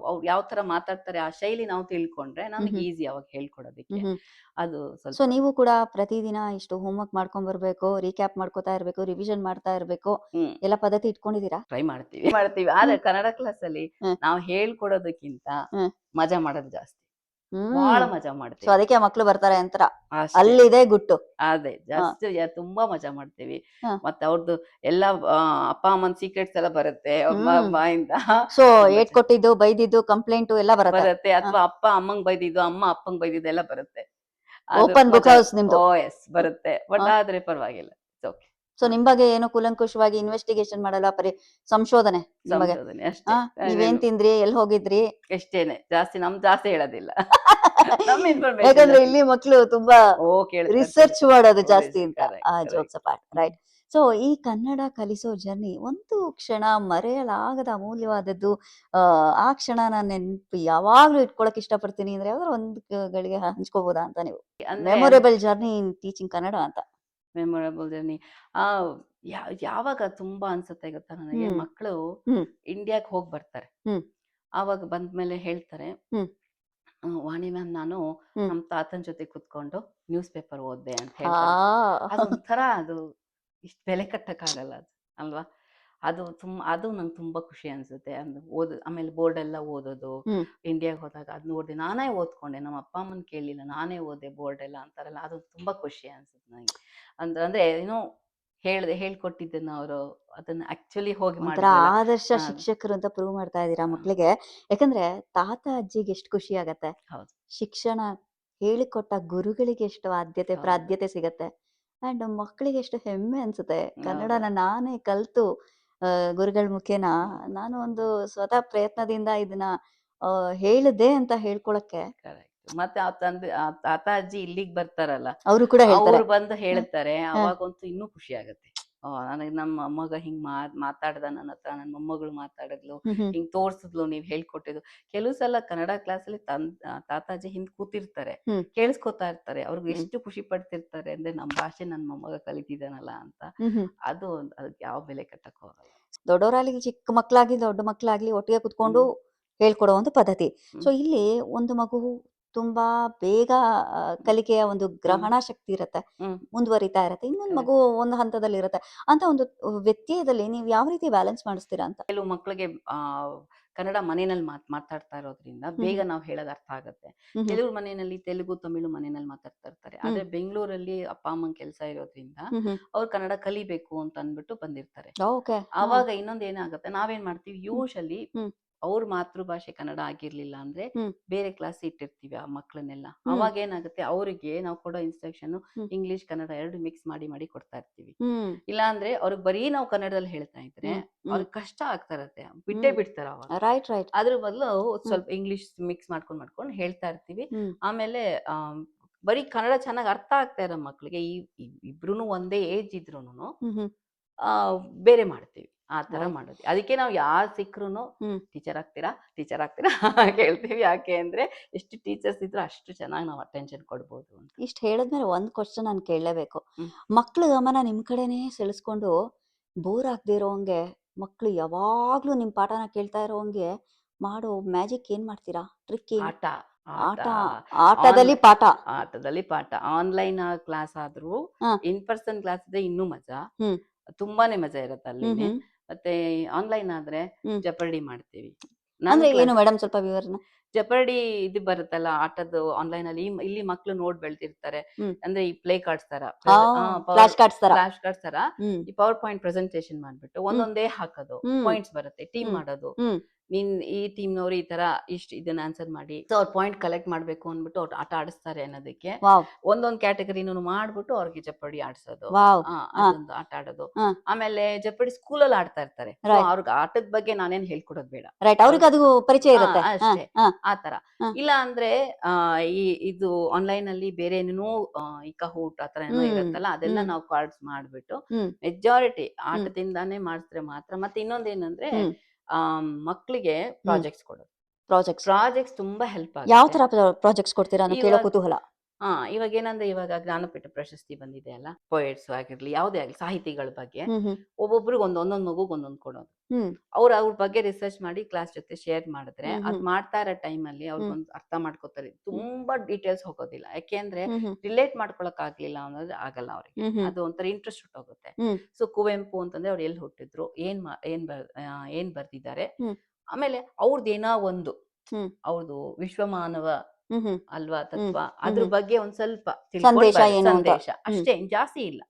ಅವ್ರು ಯಾವ ತರ ಮಾತಾಡ್ತಾರೆ ಆ ಶೈಲಿ ನಾವು ತಿಳ್ಕೊಂಡ್ರೆ ನಮಗೆ ಹ್ಮ್. ಈಸಿ ಅವಾಗ ಹೇಳ್ಕೊಡೋದಿಕ್ಕೆ. ಹ್ಮ್. ಅದು ಸೊ ಸ್ವಲ್ಪ ನೀವು ಕೂಡ ಪ್ರತಿದಿನ ಇಷ್ಟು ಹೋಮ್‌ವರ್ಕ್ ಮಾಡ್ಕೊಂಡ್ ಬರ್ಬೇಕು, ರೀಕ್ಯಾಪ್ ಮಾಡ್ಕೊತಾ ಇರ್ಬೇಕು, ರಿವಿಷನ್ ಮಾಡ್ತಾ ಇರ್ಬೇಕು. ಹ್ಮ್ ಎಲ್ಲ ಪದ್ಧತಿ ಇಟ್ಕೊಂಡಿದೀರಾ? ಟ್ರೈ ಮಾಡ್ತೀವಿ ಆದ್ರೆ ಹ್ಮ್. ಕನ್ನಡ ಕ್ಲಾಸಲ್ಲಿ ಹ್ಮ್. ನಾವು ಹೇಳ್ಕೊಡೋದಕ್ಕಿಂತ ಹ್ಮ್. ಮಜಾ ಮಾಡೋದು ಜಾಸ್ತಿ, ಹ್ಮ್. ಬಹಳ ಮಜಾ ಸೊ ಮಾಡ್ತೀವಿ ಅದಕ್ಕೆ ಮಕ್ಳು ಬರ್ತಾರೆ ಅಂತರ. ಅಷ್ಟೇ. ಅಲ್ಲಿದೆ ಗುಟ್ಟು. ಅದೇ ಹ. ತುಂಬಾ ಮಜಾ ಮಾಡ್ತೀವಿ. ಹ. ಮತ್ತೆ ಅವ್ರದ್ದು ಎಲ್ಲ ಅಪ್ಪ ಅಮ್ಮನ ಸೀಕ್ರೆಟ್ಸ್ ಎಲ್ಲ ಬರುತ್ತೆ ಹ್ಮ್. ಬಾಯಿಂದ. ಸೊ ತುಂಬಾ ಏಟ್ ಕೊಟ್ಟಿದ್ದು, ಬೈದಿದ್ದು, ಕಂಪ್ಲೇಂಟು ಎಲ್ಲ ಬರತ್ತೆ. ಬರುತ್ತೆ, ಹ. ಅಥವಾ ಅಪ್ಪ ಅಮ್ಮಂಗ್ ಬೈದಿದ್ದು ಅಮ್ಮ ಅಪ್ಪಂಗ್ ಬೈದಿದ್ದು ಎಲ್ಲ ಬರುತ್ತೆ. ಅದು ಓಪನ್ ಬುಕ್ ಮಜಾ. ಹೌಸ್ ನಿಮ್ದು. ಓ ಎಸ್ ಬರುತ್ತೆ, ಬಟ್ ಹ. ಆದ್ರೆ ಪರವಾಗಿಲ್ಲ, ಇಟ್ಸ್ ಓಕೆ. ಸೊ ನಿಮ್ ಬಗ್ಗೆ ಏನು ಕೂಲಂಕುಷವಾಗಿ ಇನ್ವೆಸ್ಟಿಗೇಷನ್ ಮಾಡಲ್ಲ, ಸಂಶೋಧನೆ ನಿಮ್ ಬಗ್ಗೆ. ಸಂಶೋಧನೆ ಅಷ್ಟೇ. ನೀವೇನ್ ತಿಂದ್ರಿ, ಎಲ್ಲಿ ಹೋಗಿದ್ರಿ? ಎಷ್ಟೇನೆ, ಜಾಸ್ತಿ ಹೇಳೋದಿಲ್ಲ. ನಮ್ಮ ಇನ್ಫಾರ್ಮೇಶನ್ ಯಾಕಂದ್ರೆ ಜಾಸ್ತಿ. ಇಲ್ಲಿ ಮಕ್ಳು ತುಂಬಾ ಓ ಕೇಳ್ತಾರೆ ರಿಸರ್ಚ್ ಮಾಡೋದು ಜಾಸ್ತಿ ಅಂತ. Correct jokes correct. Apart, right. So ಈ ಕನ್ನಡ ಕಲಿಸೋ ಜರ್ನಿ ಒಂದು ಕ್ಷಣ ಮರೆಯಲಾಗದ ಅಮೂಲ್ಯವಾದದ್ದು. ಆ ಕ್ಷಣನ ನೆನ್ಪು ಯಾವಾಗ್ಲೂ ಇಟ್ಕೊಳಕ್ ಇಷ್ಟಪಡ್ತೀನಿ ಅಂದ್ರೆ ಯಾವ್ದಾದ್ರು ಒಂದು ಗಳಿಗೆ ಹಂಚ್ಕೋಬೋದಾ ಅಂತ ನೀವು? ಅಂದ್ರೆ memorable journey in teaching Kannada ಅಂತ. ಮೆಮೊರಬಲ್ ಜರ್ನಿ ಆ ಯಾವಾಗ ತುಂಬಾ ಅನ್ಸುತ್ತೆ ಗೊತ್ತಾ ನನಗೆ, ಹ್ಮ್. ಮಕ್ಕಳು ಹ್ಮ್. ಇಂಡಿಯಾಗ್ ಹೋಗ್ ಬರ್ತಾರೆ. ಹ್ಮ್. ಆವಾಗ ಬಂದ್ಮೇಲೆ ಹೇಳ್ತಾರೆ, ಹ್ಮ್. ವಾಣಿ ಮ್ಯಾಮ್ ನಾನು ಹ್ಮ್. ನಮ್ಮ ತಾತನ ಜೊತೆ ಕುತ್ಕೊಂಡು ನ್ಯೂಸ್ ಪೇಪರ್ ಓದ್ದೆ ಅಂತ ಆ ಹೇಳ್ತಾರೆ. ಅದೊಂಥರ, ಅದು ಇಷ್ಟು ಬೆಲೆ ಕಟ್ಟಕ್ಕಾಗಲ್ಲ ಅದು, ಅಲ್ವಾ? ಅದು ನಂಗೆ ತುಂಬಾ ಖುಷಿ ಅನ್ಸುತ್ತೆ. ಆಮೇಲೆ ಬೋರ್ಡ್ ಎಲ್ಲ ಓದೋದು. ಹ್ಮ್. ಇಂಡಿಯಾಗೆ ಹೋದಾಗ ಅದ್ ನೋಡಿದೆ, ನಾನೇ ಓದ್ಕೊಂಡೆ, ನಮ್ಮ ಅಪ್ಪ ಅಮ್ಮನ್ ಕೇಳಿಲ್ಲ, ನಾನೇ ಓದೆ ಬೋರ್ಡ್ ಎಲ್ಲ ಅಂತಾರಲ್ಲ, ಅದು ತುಂಬಾ ಖುಷಿ ಅನ್ಸುತ್ತೆ ನನಗೆ. ಅಂದ್ರೆ ಏನೋ ಹೇಳ್ಕೊಟ್ಟಿದ್ದನ್ನ ಅವರು ಅದನ್ನ ಆಕ್ಚುಲಿ ಹೋಗಿ ಒಂಥರ ಮಾಡಿದ್ರಲ್ಲ. ಆದರ್ಶ ಆ, ಶಿಕ್ಷಕರು ಅಂತ ಪ್ರೂವ್ ಮಾಡ್ತಾ ಇದ್ದೀರಾ ಆ, ಮಕ್ಳಿಗೆ. ಯಾಕಂದ್ರೆ ತಾತ ಅಜ್ಜಿಗೆ ಎಷ್ಟು ಖುಷಿ ಆಗತ್ತೆ. ಹೌದು ಶಿಕ್ಷಣ ಹೇಳಿಕೊಟ್ಟ ಗುರುಗಳಿಗೆ ಎಷ್ಟು ಆದ್ಯತೆ ಹೌದು ಪ್ರಾದ್ಯತೆ ಸಿಗತ್ತೆ. ಅಂಡ್ ಮಕ್ಕಳಿಗೆ ಎಷ್ಟು ಹೆಮ್ಮೆ ಅನ್ಸುತ್ತೆ. ಹೌದು ಕನ್ನಡನ ನಾನೇ ಕಲ್ತು ಗುರುಗಳ ಮುಖೇನ ನಾನು ಒಂದು ಸ್ವತಃ ಪ್ರಯತ್ನದಿಂದ ಇದನ್ನ ಹೇಳಿದೆ ಅಂತ ಹೇಳ್ಕೊಳಕ್ಕೆ ಕರೆಕ್ಟ್. ಮತ್ತೆ ಆ ತಾತ ಅಜ್ಜಿ ಇಲ್ಲಿಗೆ ಬರ್ತಾರಲ್ಲ, ಅವರು ಕೂಡ ಹೇಳ್ತಾರೆ. ಅವ್ರು ಬಂದು ಹ. ಹೇಳ್ತಾರೆ, ಹ. ಅವಾಗಂತೂ ಇನ್ನೂ ಖುಷಿ ಆಗತ್ತೆ. ನನಗೆ ನಮ್ಮ ಮಗ ಹಿಂಗ್ ಮಾತಾಡ್ದ ನನ್ನ ಹತ್ರ, ನನ್ನ ಮೊಮ್ಮಗಳು ಮಾತಾಡಿದ್ಲು, ಹ್ಮ್. ಹ್ಮ್. ಹಿಂಗ್ ತೋರ್ಸಿದ್ಲು, ನೀವ್ ಹೇಳ್ಕೊಟ್ಟಿದ್ದು. ಕೆಲವು ಸಲ ಕನ್ನಡ ಕ್ಲಾಸಲ್ಲಿ ತಾತಾಜಿ ಹಿಂದ್ ಕೂತಿರ್ತಾರೆ, ಹ್ಮ್. ಕೇಳಿಸ್ಕೊತಾ ಇರ್ತಾರೆ, ಅವ್ರಿಗೆ ಹ್ಮ್. ಎಷ್ಟು ಖುಷಿ ಪಡ್ತಿರ್ತಾರೆ ಅಂದ್ರೆ ನಮ್ಮ ಭಾಷೆ ನನ್ನ ಮೊಮ್ಮಗ ಕಲಿತಿದ್ದಾನಲ್ಲ ಅಂತ. ಹ್ಮ್. ಹ್ಮ್. ಅದಕ್ಕೆ ಯಾವ ಬೆಲೆ ಕಟ್ಟಕ್ ಹೋಗಲ್ಲ. ದೊಡ್ಡವರಾಗ್ಲಿ ಚಿಕ್ಕ ಮಕ್ಕಳಾಗ್ಲಿ ದೊಡ್ಡ ಮಕ್ಕಳಾಗ್ಲಿ ಒಟ್ಟಿಗೆ ಕುತ್ಕೊಂಡು ಹ್ಮ್ ಹೇಳ್ಕೊಡೋ ಒಂದು ಪದ್ಧತಿ. ಸೊ ಹ್ಮ್ ಇಲ್ಲಿ ಒಂದು ಮಗು ತುಂಬಾ ಬೇಗ ಕಲಿಕೆಯ ಒಂದು ಹ್ಮ್ ಗ್ರಹಣ ಶಕ್ತಿ ಇರತ್ತೆ, ಹ್ಮ್ ಮುಂದುವರಿತಾ ಇರತ್ತೆ. ಇನ್ನೊಂದು ಮಗು ಕರೆಕ್ಟ್. ಒಂದು ಹಂತದಲ್ಲಿ ಇರತ್ತೆ. ಅಂತ ಒಂದು ವ್ಯತ್ಯಯದಲ್ಲಿ ನೀವು ಯಾವ ರೀತಿ ಬ್ಯಾಲೆನ್ಸ್ ಮಾಡಿಸ್ತೀರಾ ಅಂತ? ಕೆಲವು ಮಕ್ಕಳಿಗೆ ಕನ್ನಡ ಮನೆಯಲ್ಲಿ ಮಾತಾಡ್ತಾ ಇರೋದ್ರಿಂದ ಹ್ಮ್. ಬೇಗ ಹ್ಮ್. ನಾವು ಹೇಳೋದು ಅರ್ಥ ಆಗುತ್ತೆ. ಹ್ಮ್. ಹ್ಮ್. ಕೆಲವ್ರ ಮನೆಯಲ್ಲಿ ತೆಲುಗು ತಮಿಳು ಮನೆಯಲ್ಲಿ ಮಾತಾಡ್ತಾ ಇರ್ತಾರೆ, ಹ್ಮ್. ಆದ್ರೆ ಬೆಂಗಳೂರಲ್ಲಿ ಅಪ್ಪ ಅಮ್ಮನ ಕೆಲಸ ಇರೋದ್ರಿಂದ ಹ್ಮ್. ಹ್ಮ್. ಅವ್ರು ಕನ್ನಡ ಕಲಿಬೇಕು ಅಂತ ಅಂದ್ಬಿಟ್ಟು ಬಂದಿರ್ತಾರೆ. ಓಕೆ. ಹಾ. ಆವಾಗ ಇನ್ನೊಂದು ಏನಾಗುತ್ತೆ, ನಾವೇನ್ ಮಾಡ್ತೀವಿ, ಹ್ಮ್. ಯೂಶಲಿ ಹ್ಮ್. ಅವ್ರ ಮಾತೃಭಾಷೆ ಕನ್ನಡ ಆಗಿರ್ಲಿಲ್ಲ ಅಂದ್ರೆ ಹ್ಮ್. ಬೇರೆ ಕ್ಲಾಸ್ ಇಟ್ಟಿರ್ತೀವಿ ಆ ಮಕ್ಕಳನ್ನೆಲ್ಲ. ಹ್ಮ್. ಅವಾಗ ಏನಾಗುತ್ತೆ, ಅವರಿಗೆ ನಾವು ಕೊಡೋ ಇನ್ಸ್ಟ್ರಕ್ಷನ್ ಹ್ಮ್. ಇಂಗ್ಲಿಷ್ ಕನ್ನಡ ಎರಡು ಮಿಕ್ಸ್ ಮಾಡಿ ಕೊಡ್ತಾ ಇರ್ತೀವಿ. ಹ್ಮ್. ಇಲ್ಲ ಅಂದ್ರೆ ಅವ್ರಿಗೆ ಬರೀ ನಾವು ಕನ್ನಡದಲ್ಲಿ ಹೇಳ್ತಾ ಇದ್ರೆ ಹ್ಮ್. ಹ್ಮ್. ಅವ್ರಿಗೆ ಕಷ್ಟ ಆಗ್ತಾ ಇರತ್ತೆ, ಹ್ಮ್. ಬಿಡ್ತಾರ ಅವಾಗ. Right, right. ಅದ್ರ ಬದಲು ಹ್ಮ್. ಸ್ವಲ್ಪ ಇಂಗ್ಲಿಷ್ ಮಿಕ್ಸ್ ಮಾಡ್ಕೊಂಡು ಹೇಳ್ತಾ ಇರ್ತೀವಿ. ಹ್ಮ್. ಆಮೇಲೆ ಬರೀ ಕನ್ನಡ ಚೆನ್ನಾಗಿ ಅರ್ಥ ಆಗ್ತಾ ಇರೋ ಮಕ್ಳಿಗೆ ಇಬ್ರು ಒಂದೇ ಏಜ್ ಇದ್ರೂನು ಹ್ಮ್. ಹ್ಮ್. ಆ ಬೇರೆ ಮಾಡ್ತೀವಿ, ಆ ತರ ರೈಟ್. ಮಾಡೋದು. ಅದಕ್ಕೆ ನಾವು ಯಾರು ಸಿಕ್ರು ಹ್ಮ್. ಟೀಚರ್ ಆಗ್ತೀರಾ ಕೇಳ್ತೀವಿ. ಯಾಕೆ ಅಂದ್ರೆ ಎಷ್ಟು ಟೀಚರ್ಸ್ ಇದ್ರು ಅಷ್ಟು ಚೆನ್ನಾಗಿ ನಾವು ಅಟೆನ್ಷನ್ ಕೊಡ್ಬೋದು ಅಂತ. ಇಷ್ಟ್ ಹೇಳಿದ್ಮೇಲೆ ಒಂದ್ ಕ್ವಶನ್ ನಾನು ಕೇಳಲೇಬೇಕು. ಹ್ಮ್. ಮಕ್ಳ ಗಮನ ನಿಮ್ ಕಡೆನೇ ಸೆಳೆಸ್ಕೊಂಡು ಬೋರ್ ಆಗದೆ ಇರೋಂಗೆ, ಮಕ್ಳು ಯಾವಾಗ್ಲೂ ನಿಮ್ ಪಾಠನ ಕೇಳ್ತಾ ಇರೋಂಗೆ ಮಾಡೋ ಮ್ಯಾಜಿಕ್ ಏನ್ ಮಾಡ್ತೀರಾ? ಟ್ರಿಕ್ ಏನು? ಆಟ ಆಟ ಆಟ. ಆಟದಲ್ಲಿ ಪಾಠ. ಆಟದಲ್ಲಿ ಪಾಠ. ಆನ್ಲೈನ್ ಕ್ಲಾಸ್ ಆದ್ರೂ ಹ. ಇನ್ ಪರ್ಸನ್ ಕ್ಲಾಸ್ ಇದ್ರೆ ಇನ್ನೂ ಮಜಾ, ಹ್ಮ್. ತುಂಬಾನೇ ಮಜಾ ಇರುತ್ತೆ ಹ್ಮ್. ಅಲ್ಲಿನೇ. ಹ್ಮ್. ಮತ್ತೆ ಆನ್ಲೈನ್ ಆದ್ರೆ ಹ್ಮ್. ಜಪರ್ಡಿ ಮಾಡ್ತೀವಿ. ನನ್ ಅಂದ್ರೆ ಏನು ಕ್ಲಾಸ್ ಮೇಡಮ್, ಸ್ವಲ್ಪ ವಿವರಣ? ಜಪರ್ಡಿ ಇದು ಬರುತ್ತಲ್ಲ ಆಟದ್ದು, ಆನ್ಲೈನ್ ಅಲ್ಲಿ ಇಲ್ಲಿ ಮಕ್ಳು ನೋಡ್ ಬೆಳ್ತಿರ್ತಾರೆ. ಹ್ಮ್. ಅಂದ್ರೆ ಈ ಪ್ಲೇ ಕಾರ್ಡ್ಸ್ ತರ, ಆ ಫ್ಲಾಶ್ ಕಾರ್ಡ್ಸ್ ತರ. ಫ್ಲಾಶ್ ಕಾರ್ಡ್ಸ್ ತರ ಹ್ಮ್. ಈ ಪವರ್ ಪಾಯಿಂಟ್ ಪ್ರೆಸೆಂಟೇಶನ್ ಮಾಡ್ಬಿಟ್ಟು ಹ್ಮ್. ಒಂದೊಂದೇ ಹಾಕೋದು, ಹ್ಮ್. ಪಾಯಿಂಟ್ಸ್ ಬರುತ್ತೆ, ಟೀಮ್ ಹ್ಮ್. ಮಾಡೋದು. ಹ್ಮ್. ಈ ಟೀಮ್ನವ್ರು ಈ ತರ ಇದನ್ನ ಆನ್ಸರ್ ಮಾಡಿ, ಸೊ ಅವ್ರ ಪಾಯಿಂಟ್ ಕಲೆಕ್ಟ್ ಮಾಡ್ಬೇಕು ಅಂದ್ಬಿಟ್ಟು ಅವ್ರು ಆಟ ಆಡಿಸ್ತಾರೆ ಅನ್ನೋದಕ್ಕೆ ವಾವ್. ಒಂದೊಂದು ಕ್ಯಾಟಗರಿನೂ ಮಾಡ್ಬಿಟ್ಟು ಅವ್ರಿಗೆ ಜಪರ್ಡಿ ಆಡ್ಸೋದು. ವಾವ್. ಹ. ಅದೊಂದು ಆಟ ಆಡೋದು. ಹ. ಆಮೇಲೆ ಜಪರ್ಡಿ ಸ್ಕೂಲಲ್ಲಿ ಆಡ್ತಾ ಇರ್ತಾರೆ, ಸೊ ರೈಟ್. ಅವ್ರಿಗೆ ಆಟದ ಬಗ್ಗೆ ನಾನೇನ್ ಹೇಳ್ಕೊಡೋದ್ ಬೇಡ, ರೈಟ್. ಅವ್ರಿಗೆ ಅದು ಪರಿಚಯ ಇರುತ್ತೆ. ಹ. ಅಷ್ಟೇ. ಹ. ಆ ತರ. ಹ. ಇಲ್ಲ ಅಂದ್ರೆ ಇದು ಆನ್ಲೈನ್ ಅಲ್ಲಿ ಬೇರೆ ಏನೇನೋ ಈ ಕಹೂಟ್ ಆತರ ಏನೋ ಹ್ಮ್. ಇರುತ್ತಲ್ಲ, ಅದೆಲ್ಲ ಹ್ಮ್. ನಾವು ಕಾರ್ಡ್ಸ್ ಮಾಡ್ಬಿಟ್ಟು ಹ್ಮ್. ಮೆಜಾರಿಟಿ ಹ್ಮ್. ಆಟದಿಂದಾನೇ ಮಾಡಿಸಿದ್ರೆ ಮಾತ್ರ. ಮತ್ತೆ ಇನ್ನೊಂದೇನಂದ್ರೆ ಹ್ಮ್. ಮಕ್ಕಳಿಗೆ ಹ್ಮ್. ಪ್ರಾಜೆಕ್ಟ್ಸ್ ಕೊಡೋದು. ಪ್ರಾಜೆಕ್ಟ್ಸ್. ಪ್ರಾಜೆಕ್ಟ್ಸ್ ತುಂಬಾ ಹೆಲ್ಪ್ ಯಾವ ಆಗುತ್ತೆ. ತರ ಪ್ರಾಜೆಕ್ಟ್ಸ್ ಕೊಡ್ತೀರಾ ಅನ್ನೋ ಕೇಳೋ ಇವಾಗ ಕುತೂಹಲ. ಇವಾಗ ಏನಂದ್ರೆ ಇವಾಗ ಜ್ಞಾನಪೀಠ ಪ್ರಶಸ್ತಿ ಬಂದಿದೆ ಅಲ್ಲ, ಪೊಯೆಟ್ಸ್ ಆಗಿರ್ಲಿ ಯಾವುದೇ ಆಗ್ಲಿ ಸಾಹಿತಿಗಳ ಬಗ್ಗೆ ಒಬ್ಬೊಬ್ರಿಗೆ ಒಂದೊಂದ್ ಮಗುಗ್ ಒಂದೊಂದ್ ಕೊಡೋದು. ಅವ್ರ ಬಗ್ಗೆ ರಿಸರ್ಚ್ ಮಾಡಿ ಕ್ಲಾಸ್ ಜೊತೆ ಶೇರ್ ಮಾಡಿದ್ರೆ ಅದ್ ಮಾಡ್ತಾ ಇರೋ ಟೈಮ್ ಅಲ್ಲಿ ಅವ್ರಿಗೊಂದು ಅರ್ಥ ಮಾಡ್ಕೋತಾರೆ. ತುಂಬಾ ಡೀಟೇಲ್ಸ್ ಹೋಗೋದಿಲ್ಲ, ಯಾಕೆಂದ್ರೆ ರಿಲೇಟ್ ಮಾಡ್ಕೊಳಕ್ ಆಗ್ಲಿಲ್ಲ ಅನ್ನೋದು ಆಗಲ್ಲ ಅವ್ರಿಗೆ, ಅದು ಒಂಥರ ಇಂಟ್ರೆಸ್ಟ್ ಹೋಗುತ್ತೆ. ಸೊ ಕುವೆಂಪು ಅಂತಂದ್ರೆ ಅವ್ರು ಎಲ್ಲಿ ಹುಟ್ಟಿದ್ರು, ಏನ್ ಬರ್ದಿದ್ದಾರೆ, ಆಮೇಲೆ ಅವ್ರದ್ದೇನೋ ಒಂದು ಅವ್ರದ್ದು ವಿಶ್ವಮಾನವ ಅಲ್ವಾ ತತ್ವ, ಅದ್ರ ಬಗ್ಗೆ ಒಂದ್ ಸ್ವಲ್ಪ ಸಂದೇಶ ಅಷ್ಟೇ, ಜಾಸ್ತಿ ಇಲ್ಲ.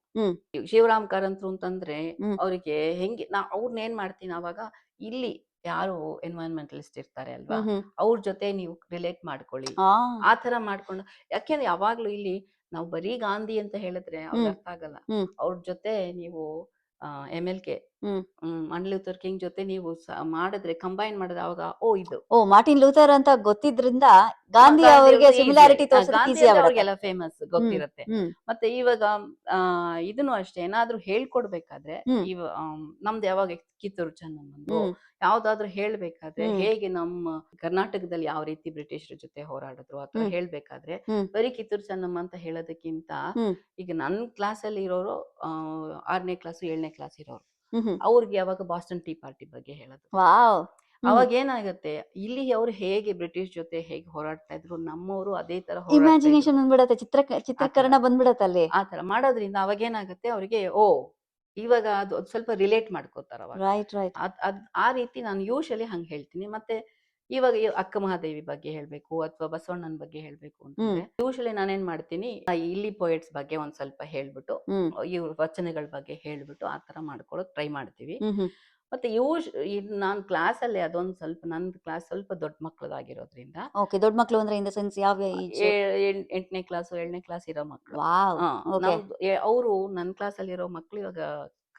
ಶಿವರಾಮ್ ಕಾರಂತರು ಅಂತಂದ್ರೆ ಅವ್ರಿಗೆ ಹೆಂಗೆ ಅವ್ರನ್ನ ಏನ್ ಮಾಡ್ತೀನಿ ಅವಾಗ, ಇಲ್ಲಿ ಯಾರು ಎನ್ವೈರನ್ಮೆಂಟಲಿಸ್ಟ್ ಇರ್ತಾರೆ ಅಲ್ವಾ, ಅವ್ರ ಜೊತೆ ನೀವು ರಿಲೇಟ್ ಮಾಡ್ಕೊಳ್ಳಿ, ಆ ತರ ಮಾಡ್ಕೊಂಡು. ಯಾಕೆಂದ್ರೆ ಯಾವಾಗ್ಲೂ ಇಲ್ಲಿ ನಾವು ಬರೀ ಗಾಂಧಿ ಅಂತ ಹೇಳಿದ್ರೆ ಅವ್ರಿಗೆ ಅರ್ಥ ಆಗಲ್ಲ. ಅವ್ರ ಜೊತೆ ನೀವು MLK ಮಾರ್ಟಿನ್ ಲೂಥರ್ ಕಿಂಗ್ ಜೊತೆ ನೀವು ಮಾಡಿದ್ರೆ, ಕಂಬೈನ್ ಮಾಡಿದ್ರೆ ಅವಾಗ ಇದು ಮಾರ್ಟಿನ್ ಲೂಥರ್ ಅಂತ ಗೊತ್ತಿದ್ರಿಂದ ಗಾಂಧಿ ಅವರಿಗೆ ಸಿಮಿಲಾರಿಟಿ ಅವ್ರಿಗೆಲ್ಲ ಫೇಮಸ್ ಗೊತ್ತಿರುತ್ತೆ. ಮತ್ತೆ ಇವಾಗ ಇದನ್ನು ಅಷ್ಟೇ, ಏನಾದ್ರೂ ಹೇಳ್ಕೊಡ್ಬೇಕಾದ್ರೆ ನಮ್ದು ಯಾವಾಗ ಕಿತ್ತೂರು ಚೆನ್ನಮ್ಮಂದು ಯಾವ್ದಾದ್ರು ಹೇಳ್ಬೇಕಾದ್ರೆ, ಹೇಗೆ ನಮ್ಮ ಕರ್ನಾಟಕದಲ್ಲಿ ಯಾವ ರೀತಿ ಬ್ರಿಟಿಷರ ಜೊತೆ ಹೋರಾಡಿದ್ರು ಅಥವಾ ಹೇಳ್ಬೇಕಾದ್ರೆ, ಬರೀ ಕಿತ್ತೂರು ಚೆನ್ನಮ್ಮ ಅಂತ ಹೇಳೋದಕ್ಕಿಂತ, ಈಗ ನನ್ನ ಕ್ಲಾಸ್ ಅಲ್ಲಿ ಇರೋರು 6ನೇ ಕ್ಲಾಸ್ 7ನೇ ಕ್ಲಾಸ್ ಇರೋರು, ಅವ್ರಿಗೆ ಯಾವಾಗ ಬಾಸ್ಟನ್ ಟೀ ಪಾರ್ಟಿ ಬಗ್ಗೆ ಹೇಳೋದು. ಅವಾಗ ಏನಾಗುತ್ತೆ, ಇಲ್ಲಿ ಅವ್ರು ಹೇಗೆ ಬ್ರಿಟಿಷ್ ಜೊತೆ ಹೇಗೆ ಹೋರಾಡ್ತಾ ಇದ್ರು, ನಮ್ಮವರು ಅದೇ ತರ ಇಮ್ಯಾಜಿನೇಷನ್ ಬಂದ್ಬಿಡತ್ತೆ, ಚಿತ್ರೀಕರಣ ಬಂದ್ಬಿಡತ್ತೆ ಅಲ್ಲಿ. ಆ ತರ ಮಾಡೋದ್ರಿಂದ ಅವಾಗ ಏನಾಗುತ್ತೆ ಅವ್ರಿಗೆ, ಇವಾಗ ಅದು ಸ್ವಲ್ಪ ರಿಲೇಟ್ ಮಾಡ್ಕೋತಾರ ಅವಾಗ. ಆ ರೀತಿ ನಾನು ಯೂಶಲಿ ಹಂಗೆ ಹೇಳ್ತೀನಿ. ಮತ್ತೆ ಇವಾಗ ಅಕ್ಕ ಮಹಾದೇವಿ ಬಗ್ಗೆ ಹೇಳ್ಬೇಕು ಅಥವಾ ಬಸವಣ್ಣನ ಬಗ್ಗೆ ಹೇಳ್ಬೇಕು ಅಂತಂದ್ರೆ, ಯೂಶಲಿ ನಾನೇನ್ ಮಾಡ್ತೀನಿ, ಇಲ್ಲಿ ಪೊಯೆಟ್ಸ್ ಬಗ್ಗೆ ಒಂದ್ ಸ್ವಲ್ಪ ಹೇಳ್ಬಿಟ್ಟು, ಇವ್ರ ವಚನಗಳ ಬಗ್ಗೆ ಹೇಳ್ಬಿಟ್ಟು ಆ ತರ ಮಾಡ್ಕೊಳಕ್ ಟ್ರೈ ಮಾಡ್ತೀವಿ. ಮತ್ತೆ ನಾನ್ ಕ್ಲಾಸ್ ಅಲ್ಲಿ ಅದೊಂದು ಸ್ವಲ್ಪ, ನಂದು ಕ್ಲಾಸ್ ಸ್ವಲ್ಪ ದೊಡ್ಡ ಮಕ್ಳದಾಗಿರೋದ್ರಿಂದ. ದೊಡ್ಡ ಮಕ್ಳು ಅಂದ್ರೆ ಇನ್ ದ ಸೆನ್ಸ್ ಯಾವ 8ನೇ ಕ್ಲಾಸ್ 7ನೇ ಕ್ಲಾಸ್ ಇರೋ ಮಕ್ಳು. ಅವರು ನನ್ನ ಕ್ಲಾಸ್ ಅಲ್ಲಿ ಇರೋ ಮಕ್ಳು ಇವಾಗ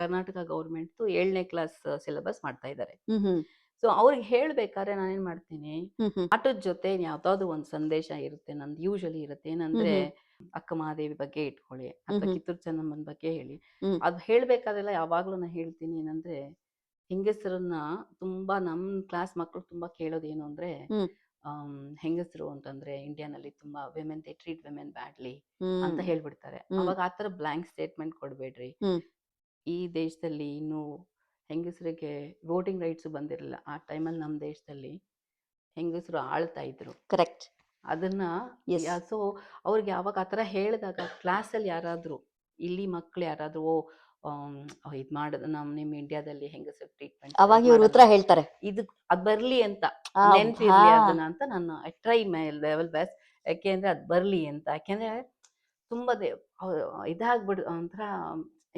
ಕರ್ನಾಟಕ ಗೌರ್ಮೆಂಟ್ 7ನೇ ಕ್ಲಾಸ್ ಸಿಲೆಬಸ್ ಮಾಡ್ತಾ ಇದ್ದಾರೆ. ಸೊ ಅವ್ರಿಗೆ ಹೇಳ್ಬೇಕಾದ್ರೆ ನಾನೇನ್ ಮಾಡ್ತೀನಿ, ಆಟದ ಜೊತೆ ಯಾವ್ದಾದ್ರು ಒಂದ್ ಸಂದೇಶ ಇರುತ್ತೆ, ನಂದು ಯೂಶಲಿ ಇರುತ್ತೆ. ಏನಂದ್ರೆ, ಅಕ್ಕ ಮಹಾದೇವಿ ಬಗ್ಗೆ ಇಟ್ಕೊಳ್ಳಿ ಅಥವಾ ಕಿತ್ತೂರು ಚೆನ್ನಮ್ಮನ ಬಗ್ಗೆ ಹೇಳಿ. ಅದು ಹೇಳ್ಬೇಕಾದ್ರೆಲ್ಲ ಯಾವಾಗ್ಲೂ ನಾನು ಹೇಳ್ತೀನಿ ಏನಂದ್ರೆ, ಹೆಂಗಸರನ್ನ ತುಂಬಾ ನಮ್ ಕ್ಲಾಸ್ ಮಕ್ಕಳು ತುಂಬಾ ಕೇಳೋದೇನು ಅಂದ್ರೆ, ಹೆಂಗಸರು ಅಂತಂದ್ರೆ ಇಂಡಿಯಾನಲ್ಲಿ ತುಂಬಾ women, they treat women badly ಅಂತ ಹೇಳ್ಬಿಡ್ತಾರೆ. ಅವಾಗ ಆತರ ಬ್ಲಾಂಕ್ ಸ್ಟೇಟ್ಮೆಂಟ್ ಕೊಡ್ಬೇಡ್ರಿ. ಈ ದೇಶದಲ್ಲಿ ಇನ್ನು ಹೆಂಗಸರಿಗೆ ವೋಟಿಂಗ್ ರೈಟ್ಸ್ ಬಂದಿರಲಿಲ್ಲ. ಆ ಟೈಮಲ್ಲಿ ನಮ್ಮ ದೇಶದಲ್ಲಿ ಹೆಂಗಸರು ಆಳ್ತಾ ಇದ್ರು. ಕರೆಕ್ಟ್. ಅದನ್ನ ಸೊ ಅವ್ರಿಗೆ ಯಾವಾಗ ಆತರ ಹೇಳಿದಾಗ ಕ್ಲಾಸಲ್ಲಿ ಯಾರಾದ್ರೂ ಇಲ್ಲಿ ಮಕ್ಳು ಯಾರಾದ್ರೂ ಇದ್ ಮಾಡೋದು, ನಿಮ್ಮ ಇಂಡಿಯಾದಲ್ಲಿ ಹೆಂಗಸರು ಟ್ರೀಟ್ಮೆಂಟ್, ಅವಾಗ ಇವ್ರು ಉತ್ತರ ಹೇಳ್ತಾರೆ, ಅದ್ ಬರ್ಲಿ ಅಂತ ನೆನ್ಪಿರ್ಲಿ ಅದನ್ನ ಅಂತ ನಾನು I try my level best. ಯಾಕೆಂದ್ರೆ ಅದ್ ಬರ್ಲಿ ಅಂತ, ಯಾಕೆಂದ್ರೆ ತುಂಬಾ ಇದಾಗ್ಬಿಡ್ ಒಂಥರ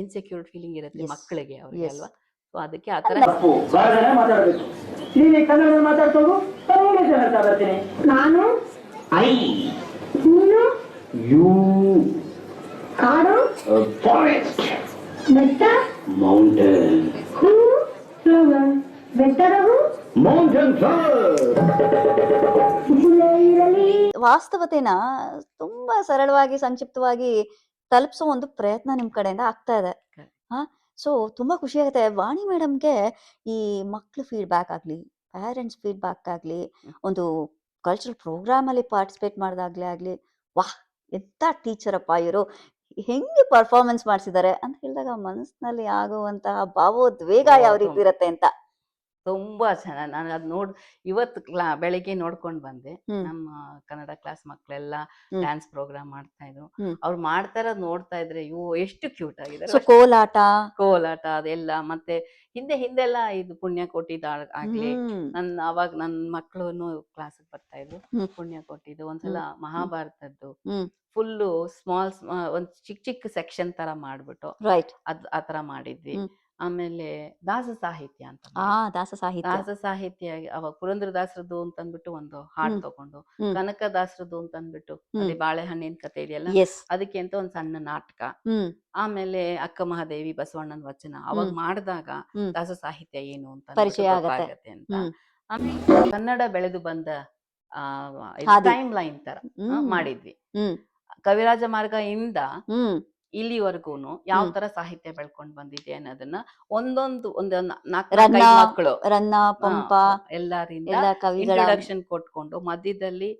ಇನ್ಸೆಕ್ಯೂರ್ ಫೀಲಿಂಗ್ ಇರುತ್ತೆ ಮಕ್ಕಳಿಗೆ, ಅವ್ರಿಗೆ ಅಲ್ವಾ. ಸೊ ಅದಕ್ಕೆ ಆತರ ಮಾತಾಡಬೇಕು. ನೀನು ಕನ್ನಡ ಮಾತಾಡ್ತೋಗು, ಇಂಗ್ಲಿಷ್ ಹೇಳ್ತಾ ಬರ್ತೀನಿ. ನಾನು ಐ, ನೀನು ಯು, ಕಾಡು ಫಾರೆಸ್ಟ್, ಬೆಟ್ಟ ಮೌಂಟೇನ್, ಹೂ ಫ್ಲವರ್, ಬೆಟ್ಟದವು ಮೌಂಟೇನ್ ಫ್ಲವರ್. ವಾಸ್ತವತೆನ ತುಂಬಾ ಸರಳವಾಗಿ ಸಂಕ್ಷಿಪ್ತವಾಗಿ ತಲುಪಿಸೋ ಒಂದು ಪ್ರಯತ್ನ ನಿಮ್ ಕಡೆಯಿಂದ ಆಗ್ತಾ ಇದೆ. ಸೊ ತುಂಬಾ ಖುಷಿ ಆಗುತ್ತೆ. ವಾಣಿ ಮೇಡಮ್ಗೆ ಈ ಮಕ್ಳು ಫೀಡ್ಬ್ಯಾಕ್ ಆಗ್ಲಿ, ಪೇರೆಂಟ್ಸ್ ಫೀಡ್ಬ್ಯಾಕ್ ಆಗ್ಲಿ, ಒಂದು ಕಲ್ಚರಲ್ ಪ್ರೋಗ್ರಾಮ್ ಅಲ್ಲಿ ಪಾರ್ಟಿಸಿಪೇಟ್ ಮಾಡಿದಾಗ್ಲೇ ಆಗ್ಲಿ, ವಾಹ್ ಎಂತ ಟೀಚರ್ ಅಪ್ಪ ಇವರು, ಹೆಂಗೆ ಪರ್ಫಾರ್ಮೆನ್ಸ್ ಮಾಡಿಸಿದ್ದಾರೆ ಅಂತ ಹೇಳಿದಾಗ ಮನಸ್ಸಿನಲ್ಲಿ ಆಗುವಂತಹ ಭಾವೋದ್ವೇಗ ಯಾವ ರೀತಿ ಇರುತ್ತೆ ಅಂತ ತುಂಬಾ ಚೆನ್ನಾಗಿ. ನಾನು ಅದ್ ಇವತ್ತು ಬೆಳಿಗ್ಗೆ ನೋಡ್ಕೊಂಡ್ ಬಂದೆ. ನಮ್ಮ ಕನ್ನಡ ಕ್ಲಾಸ್ ಮಕ್ಳೆಲ್ಲ ಡ್ಯಾನ್ಸ್ ಪ್ರೋಗ್ರಾಮ್ ಮಾಡ್ತಾ ಇದ್ರು. ಅವ್ರು ಮಾಡ್ತಾ ಇರೋದ್ ನೋಡ್ತಾ ಇದ್ರೆ ಎಷ್ಟು ಕ್ಯೂಟ್ ಆಗಿದ್ದಾರೆ. ಕೋಲಾಟ ಅದೆಲ್ಲ. ಮತ್ತೆ ಹಿಂದೆಲ್ಲ ಇದು ಪುಣ್ಯಕೋಟಿದ ಆಗ್ಲಿ, ಅವಾಗ ನನ್ ಮಕ್ಳುನು ಕ್ಲಾಸ್ ಬರ್ತಾ ಇದ್ರು. ಪುಣ್ಯಕೋಟಿದು ಒಂದ್ಸಲ ಮಹಾಭಾರತದ್ದು ಫುಲ್ಲು ಒಂದ್ ಚಿಕ್ಕ ಸೆಕ್ಷನ್ ತರ ಮಾಡ್ಬಿಟ್ಟು ಆತರ ಮಾಡಿದ್ವಿ. ಆಮೇಲೆ ದಾಸ ಸಾಹಿತ್ಯ ಅಂತ, ದಾಸ ಸಾಹಿತ್ಯ ಅವಾಗ ಪುರಂದರದಾಸರದ್ದು ಅಂತ ಅಂದ್ಬಿಟ್ಟು ಒಂದು ಹಾಡು ತಗೊಂಡು, ಕನಕದಾಸರದ್ದು ಅಂತ ಅಂದ್ಬಿಟ್ಟು ಅದೇ ಬಾಳೆಹಣ್ಣಿನ ಕತೆ ಇದೆಯಲ್ಲ, ಅದಕ್ಕೆ ಅಂತ ಒಂದ್ ಸಣ್ಣ ನಾಟಕ, ಆಮೇಲೆ ಅಕ್ಕ ಮಹಾದೇವಿ, ಬಸವಣ್ಣನ ವಚನ ಅವಾಗ ಮಾಡಿದಾಗ ದಾಸ ಸಾಹಿತ್ಯ ಏನು ಅಂತ ಗೊತ್ತಾಗತ್ತೆ ಅಂತ. ಆಮೇಲೆ ಕನ್ನಡ ಬೆಳೆದು ಬಂದ ಟೈಮ್ ಲೈನ್ ತರ ಮಾಡಿದ್ವಿ. ಕವಿರಾಜ ಮಾರ್ಗ ಇಂದ ಇಲ್ಲಿವರೆಗೂನು ಯಾವ ತರ ಸಾಹಿತ್ಯ ಬೆಳ್ಕೊಂಡ್ ಬಂದಿದೆ ಅನ್ನೋದನ್ನ ಒಂದೊಂದು 4-5 ಮಕ್ಕಳು ಎಲ್ಲರಿಂದ ಇಂಟ್ರೊಡಕ್ಷನ್ ಕೊಟ್ಕೊಂಡು, ಮಧ್ಯದಲ್ಲಿ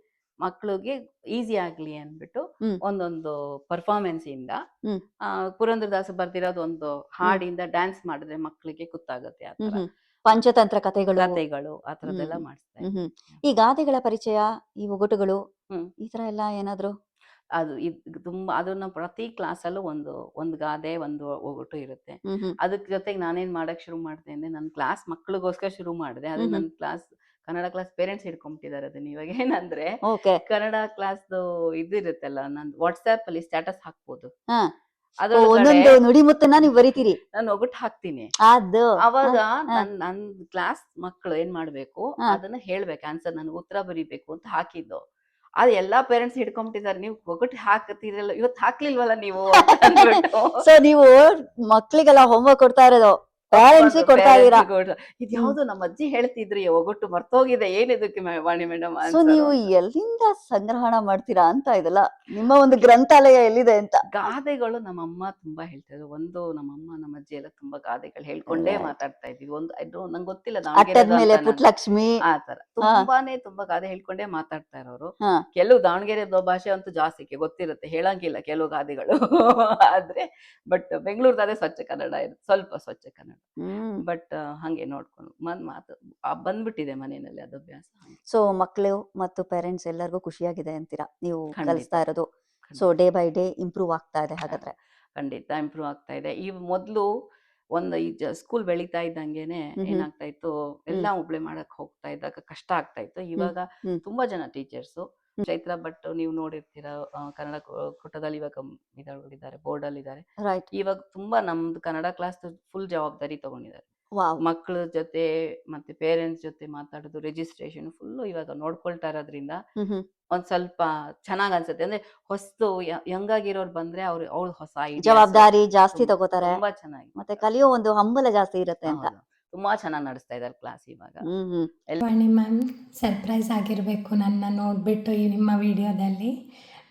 ಮಕ್ಳಿಗೆ ಈಸಿ ಆಗ್ಲಿ ಅಂದ್ಬಿಟ್ಟು ಹ್ಮ್. ಒಂದೊಂದು ಪರ್ಫಾರ್ಮೆನ್ಸ್ ಇಂದ ಹ್ಮ್. ಪುರಂದರದಾಸ ಬರ್ದಿರೋದು ಒಂದು ಹಾಡಿಂದ ಡ್ಯಾನ್ಸ್ ಮಾಡಿದ್ರೆ ಮಕ್ಳಿಗೆ ಗೊತ್ತಾಗುತ್ತೆ ಆ ತರ ಪಂಚತಂತ್ರ ಕಥೆಗಳು ಕಥೆಗಳು ಆ ತರದೆಲ್ಲ ಮಾಡಿಸ್ತಾ ಇದ್ದೆ. ಈ ಗಾದೆಗಳ ಪರಿಚಯ, ಈ ಒಗಟುಗಳು, ಹ್ಮ್. ಈ ತರ ಎಲ್ಲ ಏನಾದ್ರು? ಅದು ತುಂಬಾ ಅದನ್ನ ಪ್ರತಿ ಕ್ಲಾಸಲ್ಲೂ ಒಂದು ಗಾದೆ ಒಂದು ಒಗಟು ಇರುತ್ತೆ. ಅದ್ರ ಜೊತೆಗೆ ನಾನೇನ್ ಮಾಡಕ್ ಶುರು ಮಾಡ್ದೆ ಅಂದ್ರೆ ನನ್ನ ಕ್ಲಾಸ್ ಮಕ್ಳಿಗೋಸ್ಕರ ಶುರು ಮಾಡಿದೆ. ಅದು ನನ್ನ ಕ್ಲಾಸ್ ಕನ್ನಡ ಕ್ಲಾಸ್ ಪೇರೆಂಟ್ಸ್ ಹಿಡ್ಕೊಂಬಿಟ್ಟಿದ್ದಾರೆ ಅದನ್ನ. ಇವಾಗ ಏನಂದ್ರೆ ಕನ್ನಡ ಕ್ಲಾಸ್ದು ಇದಿರುತ್ತಲ್ಲ, ನಾನು ವಾಟ್ಸ್ಆಪ್ ಅಲ್ಲಿ ಸ್ಟೇಟಸ್ ಹಾಕ್ಬೋದು. ಒಂದೊಂದು ನುಡಿಮುತ್ತನ್ನ ನೀವು ಬರೀತೀರಿ, ನಾನು ಒಗಟು ಹಾಕ್ತೀನಿ. ಅದು ಅವಾಗ ನನ್ ಕ್ಲಾಸ್ ಮಕ್ಕಳು ಏನ್ ಮಾಡ್ಬೇಕು, ಅದನ್ನ ಹೇಳ್ಬೇಕು ಆನ್ಸರ್, ನನ್ಗೆ ಉತ್ತರ ಬರೀಬೇಕು ಅಂತ ಹಾಕಿದ್ದು. ಅದು ಎಲ್ಲಾ ಪೇರೆಂಟ್ಸ್ ಹಿಡ್ಕೊಂಬಿಟ್ಟಿದ್ದಾರೆ, ನೀವು ಒಗಟು ಹಾಕತಿರಲ್ಲ, ಇವತ್ತು ಹಾಕ್ಲಿಲ್ವಲ್ಲ ನೀವು ಅಂದ್ಬಿಟ್ಟು. ಸೊ ನೀವು ಮಕ್ಳಿಗೆಲ್ಲ ಹೋಮ್ವರ್ಕ್ ಕೊಡ್ತಾ ಇರೋದು ಪೇರೆಂಟ್ಸ್ ಕೊಡ್ತಾ ಇದೀರಾ. ಇದು ಯಾವ್ದು ನಮ್ಮ ಅಜ್ಜಿ ಹೇಳ್ತಿದ್ರಿ ಒಗಟು ಮರ್ತೋಗಿದೆ, ಏನಿದಕ್ಕೆ ವಾಣಿ ಮೇಡಮ್? ಸೊ ನೀವು ಎಲ್ಲಿಂದ ಸಂಗ್ರಹಣ ಮಾಡ್ತೀರಾ ಅಂತ ಇದೆಲ್ಲ? ನಿಮ್ಮ ಒಂದು ಗ್ರಂಥಾಲಯ ಎಲ್ಲಿದೆ ಅಂತ? ಗಾದೆಗಳು ನಮ್ಮಮ್ಮ ತುಂಬಾ ಹೇಳ್ತಿದ್ರು. ಒಂದು ನಮ್ಮಮ್ಮ ನಮ್ಮ ಅಜ್ಜಿ ಎಲ್ಲ ತುಂಬಾ ಗಾದೆಗಳು ಹೇಳ್ಕೊಂಡೇ ಮಾತಾಡ್ತಾ ಇದ್ವಿ. ನಂಗೆ ಗೊತ್ತಿಲ್ಲ, ದಾವಣಗೆರೆ ಪುಟ್ಟಲಕ್ಷ್ಮಿ ಆ ತರ ತುಂಬಾ ಗಾದೆ ಹೇಳ್ಕೊಂಡೇ ಮಾತಾಡ್ತಾ ಇರೋರು. ಕೆಲವು ದಾವಣಗೆರೆ ಭಾಷೆ ಅಂತೂ ಜಾಸ್ತಿ ಗೊತ್ತಿರುತ್ತೆ, ಹೇಳಂಗಿಲ್ಲ ಕೆಲವು ಗಾದೆಗಳು. ಆದ್ರೆ ಬಟ್ ಬೆಂಗಳೂರ್ದಾದ್ರೆ ಸ್ವಚ್ಛ ಕನ್ನಡ ಇರುತ್ತೆ, ಸ್ವಲ್ಪ ಸ್ವಚ್ಛ ಕನ್ನಡ. ಬಟ್ ಹಂಗೆ ನೋಡ್ಕೊಂಡು ಮಾತು ಬಂದ್ಬಿಟ್ಟಿದೆ ಮನೆಯಲ್ಲಿ, ಅದು ಅಭ್ಯಾಸ. ಸೊ ಮಕ್ಕಳು ಮತ್ತು ಪೇರೆಂಟ್ಸ್ ಎಲ್ಲರಿಗೂ ಖುಷಿಯಾಗಿದೆ ಅಂತೀರಾ ನೀವು ಕಲಿಸ್ತಾ ಇರೋದು? So day by day improve ಆಗ್ತಾ ಇದೆ ಹಾಗಾದ್ರೆ? ಖಂಡಿತ ಇಂಪ್ರೂವ್ ಆಗ್ತಾ ಇದೆ. ಈ ಮೊದ್ಲು ಒಂದು ಈ ಸ್ಕೂಲ್ ಬೆಳೀತಾ ಇದ್ದಂಗೆನೆ ಏನಾಗ್ತಾ ಇತ್ತು, ಎಲ್ಲ ಒಬ್ಳೆ ಮಾಡಕ್ ಹೋಗ್ತಾ ಇದ್ದಾಗ ಕಷ್ಟ ಆಗ್ತಾ ಇತ್ತು. ಇವಾಗ ತುಂಬಾ ಜನ ಟೀಚರ್ಸು, ಚೈತ್ರ ಭಟ್ ನೀವು ನೋಡಿರ್ತೀರ, ಕನ್ನಡ ಕೂಟದಲ್ಲಿ ಇವಾಗ ಇದ್ದಾರೆ, ಬೋರ್ಡ್ ಅಲ್ಲಿ ಇದ್ದಾರೆ. ಇವಾಗ ತುಂಬಾ ನಮ್ದು ಕನ್ನಡ ಕ್ಲಾಸ್ ಫುಲ್ ಜವಾಬ್ದಾರಿ ತಗೊಂಡಿದ್ದಾರೆ. ಮಕ್ಕಳ ಜೊತೆ ಮತ್ತೆ ಪೇರೆಂಟ್ಸ್ ಜೊತೆ ಮಾತಾಡೋದು, ರಿಜಿಸ್ಟ್ರೇಷನ್ ಫುಲ್ ಇವಾಗ ನೋಡ್ಕೊಳ್ತಾ ಇರೋದ್ರಿಂದ ಒಂದ್ ಸ್ವಲ್ಪ ಚೆನ್ನಾಗ್ ಅನ್ಸುತ್ತೆ. ಅಂದ್ರೆ ಹೊಸ್ತು ಯಂಗಾಗಿರೋರು ಬಂದ್ರೆ ಅವ್ರು ಹೊಸ ಜವಾಬ್ದಾರಿ ಜಾಸ್ತಿ ತಗೋತಾರೆ, ತುಂಬಾ ಚೆನ್ನಾಗಿ, ಮತ್ತೆ ಕಲಿಯೋ ಒಂದು ಹಂಬಲ ಜಾಸ್ತಿ ಇರುತ್ತೆ ಅಂತ. ತುಂಬಾ ಚೆನ್ನಾಗಿ ನಡೆಸ್ತಾ ಇದ್ದಾರೆ ಕ್ಲಾಸ್ ಇವಾಗ. ವಾಣಿ ಮ್ಯಾಮ್ ಸರ್ಪ್ರೈಸ್ ಆಗಿರಬೇಕು ನನ್ನ ನೋಡಿಬಿಟ್ಟು ಈ ನಿಮ್ಮ ವಿಡಿಯೋದಲ್ಲಿ.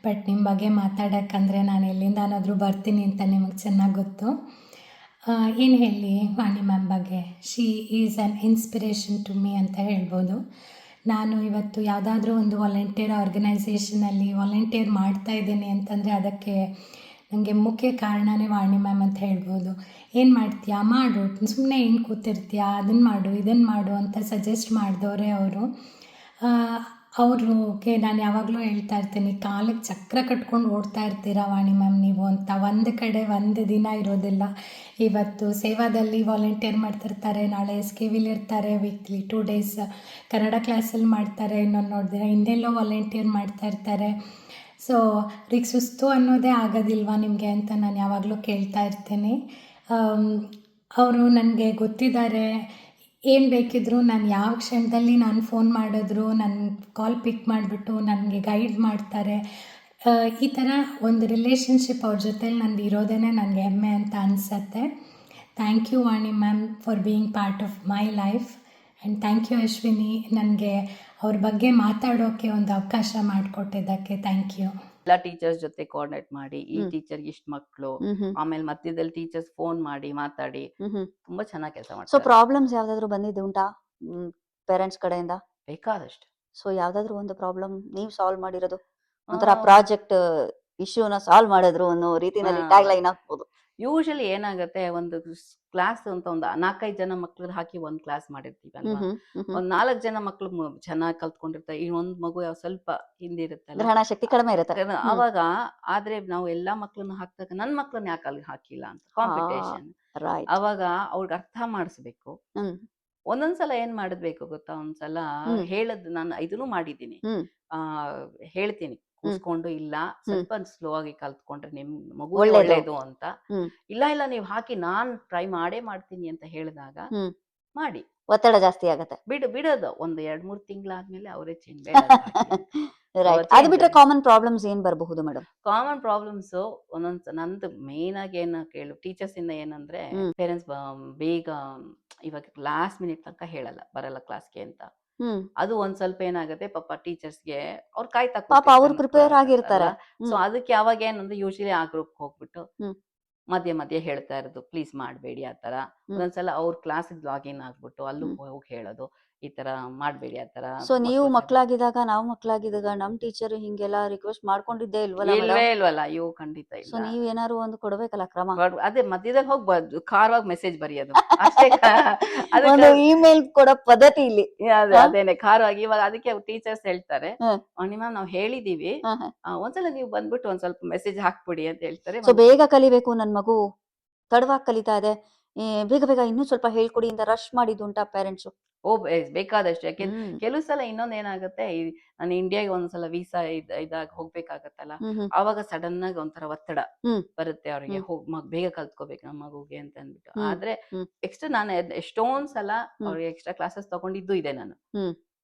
ಬಟ್ ನಿಮ್ಮ ಬಗ್ಗೆ ಮಾತಾಡೋಕ್ಕಂದರೆ ನಾನು ಎಲ್ಲಿಂದನಾದರೂ ಬರ್ತೀನಿ ಅಂತ ನಿಮಗೆ ಚೆನ್ನಾಗಿ ಗೊತ್ತು. ಏನು ಹೇಳಿ ವಾಣಿ ಮ್ಯಾಮ್ ಬಗ್ಗೆ? She is an inspiration to me ಅಂತ ಹೇಳ್ಬೋದು. ನಾನು ಇವತ್ತು ಯಾವುದಾದ್ರೂ ಒಂದು ವಾಲಂಟಿಯರ್ ಆರ್ಗನೈಸೇಷನಲ್ಲಿ ವಾಲಂಟಿಯರ್ ಮಾಡ್ತಾ ಇದ್ದೀನಿ ಅಂತಂದರೆ ಅದಕ್ಕೆ ನನಗೆ ಮುಖ್ಯ ಕಾರಣವೇ ವಾಣಿ ಮ್ಯಾಮ್ ಅಂತ ಹೇಳ್ಬೋದು. ಏನು ಮಾಡ್ತೀಯಾ ಮಾಡು, ಸುಮ್ಮನೆ ಏನು ಕೂತಿರ್ತೀಯಾ, ಅದನ್ನು ಮಾಡು ಇದನ್ನು ಮಾಡು ಅಂತ ಸಜೆಸ್ಟ್ ಮಾಡಿದವರೇ ಅವರು. ಅವ್ರಿಗೆ ನಾನು ಯಾವಾಗಲೂ ಹೇಳ್ತಾ ಇರ್ತೀನಿ, ಕಾಲಕ್ಕೆ ಚಕ್ರ ಕಟ್ಕೊಂಡು ಓಡ್ತಾ ಇರ್ತೀರಾ ವಾಣಿ ಮ್ಯಾಮ್ ನೀವು ಅಂತ. ಒಂದು ಕಡೆ ಒಂದು ದಿನ ಇರೋದಿಲ್ಲ. ಇವತ್ತು ಸೇವಾದಲ್ಲಿ ವಾಲಂಟಿಯರ್ ಮಾಡ್ತಿರ್ತಾರೆ, ನಾಳೆ SKVಲಿ ಇರ್ತಾರೆ, ವೀಕ್ಲಿ 2 days ಕನ್ನಡ ಕ್ಲಾಸಲ್ಲಿ ಮಾಡ್ತಾರೆ, ಇನ್ನೊಂದು ನೋಡಿದ್ರೆ ಇನ್ನೆಲ್ಲೋ ವಾಲಂಟಿಯರ್ ಮಾಡ್ತಾ ಇರ್ತಾರೆ. ಸೊ ಅವ್ರಿಗೆ ಸುಸ್ತು ಅನ್ನೋದೇ ಆಗೋದಿಲ್ವಾ ನಿಮಗೆ ಅಂತ ನಾನು ಯಾವಾಗಲೂ ಕೇಳ್ತಾ ಇರ್ತೀನಿ. ಅವರು ನನಗೆ ಗೊತ್ತಿದ್ದಾರೆ, ಏನು ಬೇಕಿದ್ದರೂ ನಾನು ಯಾವ ಕ್ಷಣದಲ್ಲಿ ನಾನು ಫೋನ್ ಮಾಡಿದ್ರು ನನ್ನ ಕಾಲ್ ಪಿಕ್ ಮಾಡಿಬಿಟ್ಟು ನನಗೆ ಗೈಡ್ ಮಾಡ್ತಾರೆ. ಈ ಥರ ಒಂದು ರಿಲೇಷನ್ಶಿಪ್ ಅವ್ರ ಜೊತೆಲಿ ನಂದು ಇರೋದೇ ನನಗೆ ಹೆಮ್ಮೆ ಅಂತ ಅನಿಸತ್ತೆ. Thank you Vani ma'am for being part of my life. And thank you Ashwini, ನನಗೆ ಅವ್ರ ಬಗ್ಗೆ ಮಾತಾಡೋಕ್ಕೆ ಒಂದು ಅವಕಾಶ ಮಾಡಿಕೊಟ್ಟಿದ್ದಕ್ಕೆ ಥ್ಯಾಂಕ್ ಯು. ಎಲ್ಲ ಟೀಚರ್ಸ್ ಜೊತೆ ಕೋಆರ್ಡಿನೇಟ್ ಮಾಡಿ, ಈ ಟೀಚರ್ಗೆ ಇಷ್ಟು ಮಕ್ಕಳು, ಆಮೇಲೆ ಮಧ್ಯದಲ್ಲಿ ಟೀಚರ್ಸ್ ಫೋನ್ ಮಾಡಿ ಮಾತಾಡಿ ತುಂಬಾ ಚೆನ್ನಾಗಿ ಕೆಲಸ ಮಾಡ್ತಾರೆ. ಸೊ ಪ್ರಾಬ್ಲಮ್ಸ್ ಯಾವ್ದಾದ್ರು ಬಂದಿದ್ದು ಉಂಟಾ ಪೇರೆಂಟ್ಸ್ ಕಡೆಯಿಂದ? ಬೇಕಾದಷ್ಟು. ಸೊ ಯಾವ್ದಾದ್ರು ಒಂದು ಪ್ರಾಬ್ಲಮ್ ನೀವು ಸಾಲ್ವ್ ಮಾಡಿರೋದು, ಒಂಥರ ಪ್ರಾಜೆಕ್ಟ್ ಇಶ್ಯೂನ ಸಾಲ್ವ್ ಮಾಡಿದ್ರು ಅನ್ನೋ ರೀತಿಯಲ್ಲಿ ಟ್ಯಾಗ್ ಲೈನ್ ಹಾಕ್ಬೋದು. ಯೂಶಲಿ ಏನಾಗುತ್ತೆ, ಒಂದು ಕ್ಲಾಸ್ ಅಂತ ಒಂದು 4-5 ಜನ ಮಕ್ಳು ಹಾಕಿ ಒಂದ್ ಕ್ಲಾಸ್ ಮಾಡಿರ್ತೀವಿ ಅಲ್ವಾ, ಒಂದ್ 4 ಜನ ಮಕ್ಳು ಚೆನ್ನಾಗಿ ಕಲ್ತ್ಕೊಂಡಿರ್ತಾರೆ, ಇನ್ನೊಂದ್ ಮಗು ಸ್ವಲ್ಪ ಹಿಂದಿರುತ್ತಲ್ಲ, ಗ್ರಹಣ ಶಕ್ತಿ ಕಡಿಮೆ ಇರುತ್ತೆ ಅವಾಗ. ಆದ್ರೆ ನಾವು ಎಲ್ಲಾ ಮಕ್ಳನ್ನ ಹಾಕ್ದಾಗ ನನ್ ಮಕ್ಳನ್ನ ಯಾಕೆ ಅಲ್ಲಿ ಹಾಕಿಲ್ಲ ಅಂತ ಕಾಂಪಿಟೇಷನ್. ಅವಾಗ ಅವ್ರಿಗೆ ಅರ್ಥ ಮಾಡಿಸ್ಬೇಕು. ಒಂದೊಂದ್ಸಲ ಏನ್ ಮಾಡಿದ್ಬೇಕು ಗೊತ್ತಾ, ಒಂದ್ಸಲ ಹೇಳದ್ ನಾನು ಇದನ್ನು ಮಾಡಿದ್ದೀನಿ, ಹೇಳ್ತೀನಿ ಕೂಸ್ಕೊಂಡು, ಇಲ್ಲ ಸ್ವಲ್ಪ ಸ್ಲೋ ಆಗಿ ಕಲ್ತ್ಕೊಂಡ್ರೆ ನಿಮ್ ಮಗು ಒಳ್ಳೇದು ಅಂತ. ಇಲ್ಲ ನೀವ್ ಹಾಕಿ ನಾನ್ ಟ್ರೈ ಮಾಡೇ ಮಾಡ್ತೀನಿ ಅಂತ ಹೇಳಿದಾಗ ಮಾಡಿ, ಒತ್ತಡ ಜಾಸ್ತಿ ಆಗತ್ತೆ, ಬಿಡೋದು. ಒಂದು 2-3 ತಿಂಗಳಾದ್ಮೇಲೆ ಅವರೇ ಚೇಂಜ್. ಅದು ಬಿಟ್ರೆ ಕಾಮನ್ ಪ್ರಾಬ್ಲಮ್ಸ್ ಏನ್ ಬರಬಹುದು ಮೇಡಮ್? ಕಾಮನ್ ಪ್ರಾಬ್ಲಮ್ಸ್ ನಂದು ಮೇನ್ ಆಗಿ ಏನ ಕೇಳು ಟೀಚರ್ಸ್ ಇಂದ ಏನಂದ್ರೆ, ಪೇರೆಂಟ್ಸ್ ಬೇಗ ಇವಾಗ ಲಾಸ್ಟ್ ಮಿನಿಟ್ ತನಕ ಹೇಳಲ್ಲ, ಬರಲ್ಲ ಕ್ಲಾಸ್ಗೆ ಅಂತ. ಅದು ಒಂದ್ ಸ್ವಲ್ಪ ಏನಾಗುತ್ತೆ ಪಾಪ ಟೀಚರ್ಸ್ಗೆ, ಅವ್ರು ಕಾಯ್ತಾ ಪಾಪ ಅವ್ರು ಪ್ರಿಪೇರ್ ಆಗಿರ್ತಾರೆ. ಸೊ ಅದಕ್ಕೆ ಅವಾಗ ಏನಂದ್ರೆ ಯೂಶಲಿ ಆ ಗ್ರೂಪ್ ಹೋಗ್ಬಿಟ್ಟು ಮಧ್ಯೆ ಹೇಳ್ತಾ ಇರೋದು, ಪ್ಲೀಸ್ ಮಾಡಬೇಡಿ ಆ ತರ. ಒಂದೊಂದ್ಸಲ ಅವ್ರ ಕ್ಲಾಸ್ ಲಾಗಿನ್ ಆಗ್ಬಿಟ್ಟು ಅಲ್ಲೂ ಹೋಗಿ ಹೇಳೋದು. ಈ ತರ ಮಾಡ್ಬೇಡಿ ಆ ತರ ಸೊ ನೀವು ಮಕ್ಳು ಮಕ್ಕಳಾಗಿದ್ದಾಗ ನಾವು ಮಕ್ಕಳಾಗಿದ್ದಾಗ ನಮ್ ಟೀಚರ್ ಹಿಂಗೆಲ್ಲ ರಿಕ್ವೆಸ್ಟ್ ಮಾಡ್ಕೊಂಡಿದ್ದೇ ಇಲ್ವಲ್ಲ ಮೇಡಮ್? ಇಲ್ವೇ ಇಲ್ವಲ್ಲ, ಅಯ್ಯೋ ಖಂಡಿತ ಸೊ ಇಲ್ಲ. ನೀವ್ ಏನಾದ್ರು ಒಂದು ಕೊಡ್ಬೇಕಲ್ಲ ಕ್ರಮ. ಅದೇ ಮಧ್ಯದಲ್ಲಿ ಹೋಗ್ಬಾರ್ದು, ಖಾರವಾಗಿ ಮೆಸೇಜ್ ಬರೆಯೋದು ಅಷ್ಟೇ. ಅದಕ್ಕೆ ಒಂದು ಇಮೇಲ್ ಕೊಡೋ ಪದ್ಧತಿ ಇಲ್ಲಿ. ಅದೇನೆ ಖಾರವಾಗಿ. ಇವಾಗ ಅದಕ್ಕೆ ಟೀಚರ್ಸ್ ಹೇಳ್ತಾರೆ, ಹ್ಮ್. ನಿಮ್ಮ ನಾವು ಹೇಳಿದೀವಿ, ಹ, ಹ. ಒಂದ್ಸಲ ನೀವು ಬಂದ್ಬಿಟ್ಟು ಒಂದ್ ಸ್ವಲ್ಪ ಮೆಸೇಜ್ ಹಾಕ್ಬಿಡಿ ಅಂತ ಹೇಳ್ತಾರೆ. ಸೊ ಬೇಗ ಕಲಿಬೇಕು ನನ್ ಮಗು, ತಡವಾಗಿ ಕಲಿತಾ ಇದೆ, ಬೇಗ ಬೇಗ ಇನ್ನೂ ಸ್ವಲ್ಪ ಹೇಳ್ಕೊಡಿ ಅಂತ ರಶ್ ಮಾಡಿದ್ದುಂಟಾ ಪೇರೆಂಟ್ಸು? ಬೇಕಾದಷ್ಟು. ಯಾಕೆ ಹ್ಮ್ ಕೆಲವು ಸಲ ಇನ್ನೊಂದ್ ಏನಾಗುತ್ತೆ, ನಾನು ಇಂಡಿಯಾಗೆ ಒಂದ್ಸಲ ವೀಸಾ ಇದಾಗ ಹೋಗ್ಬೇಕಾಗತ್ತಲ್ಲ, ಹ್ಮ್ ಹ್ಮ್ ಆವಾಗ ಸಡನ್ ಆಗಿ ಒಂಥರ ಒತ್ತಡ ಹ್ಮ್ ಬರುತ್ತೆ ಅವ್ರಿಗೆ, ಹ್ಮ್ ಬೇಗ ಕಲ್ತ್ಕೋಬೇಕು ನಮ್ಮ ಮಗುಗೆ ಅಂತ ಅಂದ್ಬಿಟ್ಟು. ಹ್ಮ್ ಆದ್ರೆ ಹ್ಮ್ ಎಕ್ಸ್ಟ್ರಾ ನಾನು ಎಷ್ಟೊಂದ್ ಸಲ ಹ್ಮ್ ಅವ್ರಿಗೆ ಎಕ್ಸ್ಟ್ರಾ ಕ್ಲಾಸಸ್ ತಗೊಂಡಿದ್ದು ಇದೆ ನಾನು. ಹ್ಮ್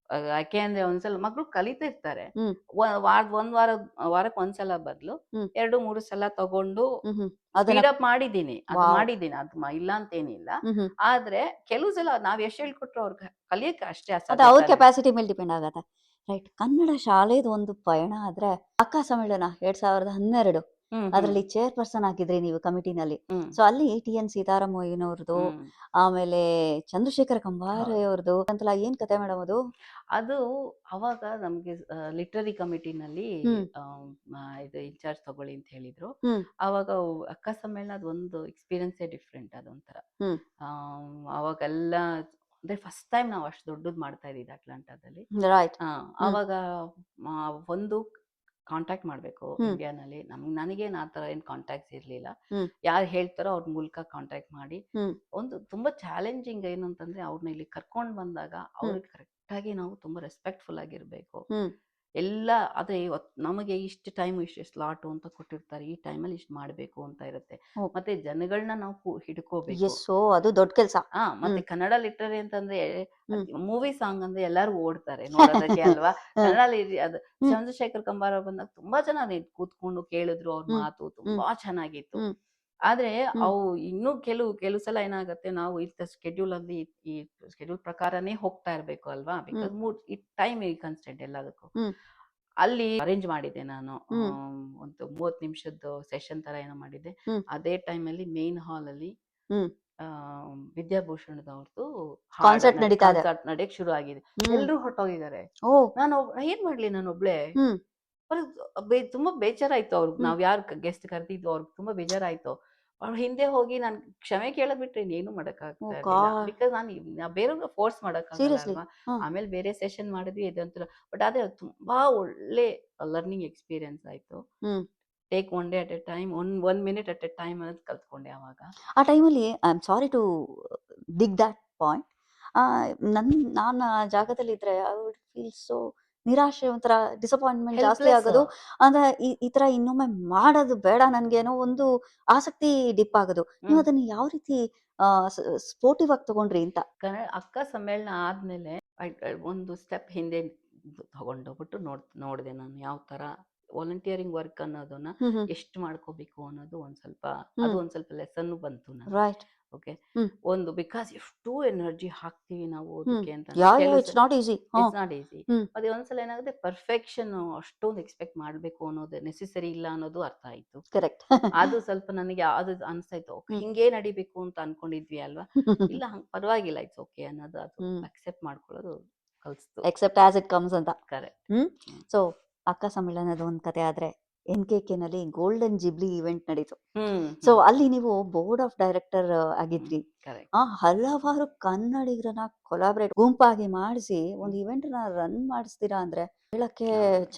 ಯಾಕೆ ಅಂದ್ರೆ ಒಂದ್ಸಲ ಮಕ್ಳು ಕಲಿತಿರ್ತಾರೆ, ಹ್ಮ್ ವಾರಕ್ಕೆ ಒಂದ್ಸಲ ಬದಲು ಹ್ಮ್ 2-3 ಸಲ ತಗೊಂಡು ಹ್ಮ್ ಅದನ್ನ ಸ್ಪೀಡ್ ಅಪ್ ಮಾಡಿದ್ದೀನಿ. ಅದು ವಾವ್. ಮಾಡಿದ್ದೀನಿ, ಅದು ಇಲ್ಲ ಅಂತೇನಿಲ್ಲ. ಹ್ಮ್ ಆದ್ರೆ ಕೆಲವು ಸಲ ನಾವ್ ಎಷ್ಟ್ ಹೇಳ್ಕೊಟ್ರು ಅವ್ರಿಗೆ ಕಲಿಯಕ್ಕೆ ಅಷ್ಟೇ ಅದು ಅಸಾಧ್ಯ ಅವ್ರ ತಾನೆ. ಕೆಪಾಸಿಟಿ ಮೇಲೆ ಡಿಪೆಂಡ್ ಆಗತ್ತೆ. ರೈಟ್. ಕನ್ನಡ ಶಾಲೆದು ಒಂದು ಪಯಣ ಆದ್ರೆ ಅಕ್ಕ ಸಮ್ಮೇಳನ 2012 ಹ್ಮ್ ಹ್ಮ್ ಅದರಲ್ಲಿ ಚೇರ್ಪರ್ಸನ್ ಆಗಿದ್ರಿ ನೀವು ಕಮಿಟಿನಲ್ಲಿ. ಹ್ಮ್ ಸೊ ಅಲ್ಲಿ ಟಿ.ಎನ್. ಸೀತಾರಾಮಯ್ಯನವ್ರದ್ದು, ಹ್ಮ್ ಆಮೇಲೆ ಚಂದ್ರಶೇಖರ ಕಂಬಾರ ಹೌದು. ಅವ್ರದ್ದು ಅಂತಲ್ಲ, ಏನ್ ಕತೆ ಮೇಡಮ್ ಅದು? ಅದು ಅವಾಗ ನಮ್ಗೆ ಲಿಟ್ರರಿ ಕಮಿಟಿನಲ್ಲಿ ಹ್ಮ್ ಇದು ಇನ್ಚಾರ್ಜ್ ತಗೊಳ್ಳಿ ಅಂತ ಹೇಳಿದ್ರು. ಹ್ಮ್ ಅವಾಗ ಅಕ್ಕ ಸಮ್ಮೇಳನದ ಒಂದು ಎಕ್ಸ್ಪೀರಿಯನ್ಸೇ ಡಿಫ್ರೆಂಟ್ ಅದೊಂಥರ. ಹ್ಮ್ ಅವಾಗೆಲ್ಲ ಅಂದ್ರೆ ಫಸ್ಟ್ ಟೈಮ್ ನಾವು ಅಷ್ಟು ದೊಡ್ಡದು ಮಾಡ್ತಾ ಇದ್ದಿದ್ದು ಅಟ್ಲಾಂಟಾದಲ್ಲಿ. ರೈಟ್. ಅವಾಗ ಒಂದು ಕಾಂಟ್ಯಾಕ್ಟ್ ಮಾಡಬೇಕು ಹ್ಮ್ ಇಂಡಿಯಾನಲ್ಲಿ. ನನಗೇನು ಆ ಥರ ಏನು ಕಾಂಟ್ಯಾಕ್ಟ್ಸ್ ಇರಲಿಲ್ಲ. ಹ್ಮ್ ಯಾರು ಹೇಳ್ತಾರೋ ಅವ್ರ ಮೂಲಕ ಕಾಂಟ್ಯಾಕ್ಟ್ ಮಾಡಿ, ಹ್ಮ್ ಒಂದು ತುಂಬಾ ಚಾಲೆಂಜಿಂಗ್ ಏನು ಅಂತಂದ್ರೆ, ಅವ್ರನ್ನ ಇಲ್ಲಿ ಕರ್ಕೊಂಡು ಬಂದಾಗ ಅವ್ರಿಗೆ ಕರೆಕ್ಟಾಗಿ ನಾವು ತುಂಬಾ ರೆಸ್ಪೆಕ್ಟ್ಫುಲ್ ಆಗಿರಬೇಕು. ಹ್ಮ್ ಎಲ್ಲ ಅದೇ ನಮಗೆ ಇಷ್ಟು ಟೈಮ್ ಇಷ್ಟು ಸ್ಲಾಟು ಅಂತ ಕೊಟ್ಟಿರ್ತಾರೆ, ಈ ಟೈಮಲ್ಲಿ ಇಷ್ಟು ಮಾಡಬೇಕು ಅಂತ ಇರುತ್ತೆ. ಓ- ಮತ್ತೆ ಜನಗಳನ್ನ ನಾವು ಹಿಡ್ಕೋಬೇಕು. ಎಸ್ಸೋ ಅದು ದೊಡ್ಡ ಕೆಲ್ಸ. ಮತ್ತೆ ಕನ್ನಡ ಲಿಟ್ರರಿ ಅಂತಂದ್ರೆ ಹ್ಮ್ ಮೂವಿ ಸಾಂಗ್ ಅಂದ್ರೆ ಎಲ್ಲರೂ ಓಡ್ತಾರೆ ನೋಡೋದಕ್ಕೆ ಅಲ್ವಾ. ಹ್ಮ್ ಕನ್ನಡ ಅದು ಹ್ಮ್ ಚಂದ್ರಶೇಖರ್ ಕಂಬಾರ ಬಂದಾಗ ತುಂಬಾ ಜನ ಕೂತ್ಕೊಂಡು ಕೇಳಿದ್ರು ಅವ್ರ ಹ್ಮ್ ಮಾತು, ಹ್ಮ್ ತುಂಬಾ ಚೆನ್ನಾಗಿತ್ತು. ಹ್ಮ್ ಆದ್ರೆ ಹ್ಮ್ ಅವು ಇನ್ನೂ ಕೆಲವು ಸಲ ಏನಾಗುತ್ತೆ, ನಾವು ಇಂಥ ಸ್ಕೆಡ್ಯೂಲ್ ಅಲ್ಲಿ ಈ ಸ್ಕೆಡ್ಯೂಲ್ ಪ್ರಕಾರನೇ ಹೋಗ್ತಾ ಇರ್ಬೇಕು ಅಲ್ವಾ, ಹ್ಮ್ ಬಿಕಾಸ್ ಈ ಟೈಮ್ ಕನ್ಸ್ಟೆಂಟ್ ಎಲ್ಲದಕ್ಕೂ. ಹ್ಮ್ ಅಲ್ಲಿ ಅರೇಂಜ್ ಮಾಡಿದ್ದೆ ನಾನು, ಹ್ಮ್ ಒಂದು 30 ನಿಮಿಷದ ಸೆಷನ್ ತರ ಏನೋ ಮಾಡಿದ್ದೆ. ಹ್ಮ್ ಅದೇ ಟೈಮಲ್ಲಿ ಮೇನ್ ಹಾಲ್ ಅಲ್ಲಿ ಹ್ಮ್ ವಿದ್ಯಾಭೂಷಣದವ್ರದ್ದು ಕಾನ್ಸರ್ಟ್ ನಡೀತಾ ಇದೆ. ಕಾನ್ಸರ್ಟ್ ನಡೆಯಕ್ ಶುರು ಆಗಿದೆ. ಹ್ಮ್ ಎಲ್ರು ಹೊರಟೋಗಿದ್ದಾರೆ. ಓ ನಾನು ಏನ್ ಮಾಡ್ಲಿ ನಾನೊಬ್ಳೆ. ಹ್ಮ್ ತುಂಬಾ ಬೇಜಾರಾಯ್ತು. ಅವ್ರಿಗೆ ಹ್ಮ್ ನಾವ್ ಯಾರು ಗೆಸ್ಟ್ ಕರೆದಿದ್ದು ಅವ್ರಿಗೆ ತುಂಬಾ ಬೇಜಾರಾಯ್ತು. ಅವ್ರ ಹಿಂದೆ ಹೋಗಿ ನಾನು ಕ್ಷಮೆ ಕೇಳೋದ್ ಬಿಟ್ರೆ ಇನ್ನೇನು ಮಾಡಕ್ ಓ ಆಗ್ತಾ ಇರ್ಲಿಲ್ಲ. ಗಾಡ್. ಬಿಕಾಸ್ ನಾನು ಬೇರೆಯವ್ರನ್ನ ಫೋರ್ಸ್ ಮಾಡಕ್ ಆಗಲ್ಲ ಸೀರಿಯಸ್ಲಿ. ಅಲ್ವಾ. ಹಾ ಆಮೇಲೆ ಬೇರೆ ಸೆಷನ್ ಮಾಡಿದ್ವಿ ಇದಂತರ. ಬಟ್ ಅದೇ ತುಂಬಾ ಒಳ್ಳೆ ಲರ್ನಿಂಗ್ ಎಕ್ಸ್ಪೀರಿಯನ್ಸ್ ಆಯ್ತು. Hmm take one day at a time, one minute at a time ಅನ್ನೋದು ಕಲ್ತ್ಕೊಂಡೆ ಅವಾಗ. ಆ ಟೈಮಲ್ಲಿ I am sorry to dig that point. ನಾನು ಆ ಜಾಗದಲ್ಲಿ ಇದ್ರೆ ಐ ವುಡ್ ಫೀಲ್ ಸೋ ನಿರಾಶೆ, ಒಂಥರ ಡಿಸಪಾಯಿಂಟ್ಮೆಂಟ್ ಜಾಸ್ತಿ ಹೆಲ್ಪ್ಲೆಸ್. ಆಗೋದು. ಅಂದ್ರೆ ಈ ತರ ಇನ್ನೊಮ್ಮೆ ಮಾಡೋದು ಬೇಡ ನನ್ಗೆ ಅನ್ನೋ ಒಂದು ಆಸಕ್ತಿ ಡಿಪ್ ಆಗೋದು. ನೀವು ಹ್ಮ್ ಅದನ್ನ ಯಾವ ರೀತಿ ಸ್ಪೋರ್ಟಿವ್ ಆಗಿ ತಗೊಂಡ್ರಿ ಅಂತ? ಅಕ್ಕ ಸಮ್ಮೇಳನ ಆದ್ಮೇಲೆ ಒಂದು ಸ್ಟೆಪ್ ಹಿಂದೆ ತಗೊಂಡೋಗ್ಬಿಟ್ಟು ನೋಡಿದೆ ನಾನು ಯಾವ ತರ ವಾಲಂಟಿಯರಿಂಗ್ ವರ್ಕ್ ಅನ್ನೋದನ್ನ ಹ್ಮ್ ಹ್ಮ್ ಎಷ್ಟು ಮಾಡ್ಕೋಬೇಕು ಅನ್ನೋದು ಅದು ಹ್ಮ್ ಒಂದ್ ಸ್ವಲ್ಪ ಲೆಸನ್ ಬಂತು ನನಗೆ. ರೈಟ್. ಓಕೆ. ಹ್ಮ್ ಒಂದು ಬಿಕಾಸ್ ಎಷ್ಟು ಎನರ್ಜಿ ಹಾಕ್ತಿವಿ ನಾವು ಹ್ಮ್ ಅದಕ್ಕೆ ಅಂತ. Yeah it's not easy. It's not easy. Hmm ಮತ್ತೆ ಒಂದ್ಸಲ ಏನಾಗುತ್ತೆ, ಪರ್ಫೆಕ್ಷನ್ ಅಷ್ಟೊಂದು ಎಕ್ಸ್ಪೆಕ್ಟ್ ಮಾಡ್ಬೇಕು ಅನ್ನೋದು ನೆಸೆಸರಿ ಇಲ್ಲ ಅನ್ನೋದು ಅರ್ಥ ಆಯ್ತು. ಕರೆಕ್ಟ್. ಅದು ಸ್ವಲ್ಪ ನನಗೆ ಅದು ಅನ್ಸ್ತಾ ಇತ್ತು, ಹಿಂಗೇ ನಡಿಬೇಕು ಅಂತ ಅನ್ಕೊಂಡಿದ್ವಿ ಅಲ್ವಾ. ಇಲ್ಲ ಹಂಗ್ ಪರವಾಗಿಲ್ಲ, ಇಟ್ಸ್ ಓಕೆ ಅನ್ನೋದು, ಅದು ಹ್ಮ್ ಅಕ್ಸೆಪ್ಟ್ ಮಾಡ್ಕೊಳ್ಳೋದು ಕಲಿಸ್ತು. ಎಕ್ಸೆಪ್ಟ್ ಆಸ್ ಇಟ್ ಕಮ್ಸ್ ಅಂತ. ಕರೆಕ್ಟ್. ಹ್ಮ್ ಸೊ ಅಕ್ಕ ಸಮ್ಮೇಳನದ ಒಂದು ಕತೆ ಆದ್ರೆ NKK ನಲ್ಲಿ ಗೋಲ್ಡನ್ ಜಿಬ್ಲಿ ಇವೆಂಟ್ ನಡೀತು. ಸೊ ಅಲ್ಲಿ ನೀವು ಬೋರ್ಡ್ ಆಫ್ ಡೈರೆಕ್ಟರ್ ಆಗಿದ್ರಿ. ಕರೆಕ್ಟ್. ಹಲವಾರು ಕನ್ನಡಿಗರನ್ನ ಕೊಲಾಬ್ರೇಟ್ ಗುಂಪಾಗಿ ಮಾಡಿಸಿ ಒಂದು ಇವೆಂಟ್ ನ ರನ್ ಮಾಡಿಸ್ತೀರಾ ಅಂದ್ರೆ ಹೇಳಕ್ಕೆ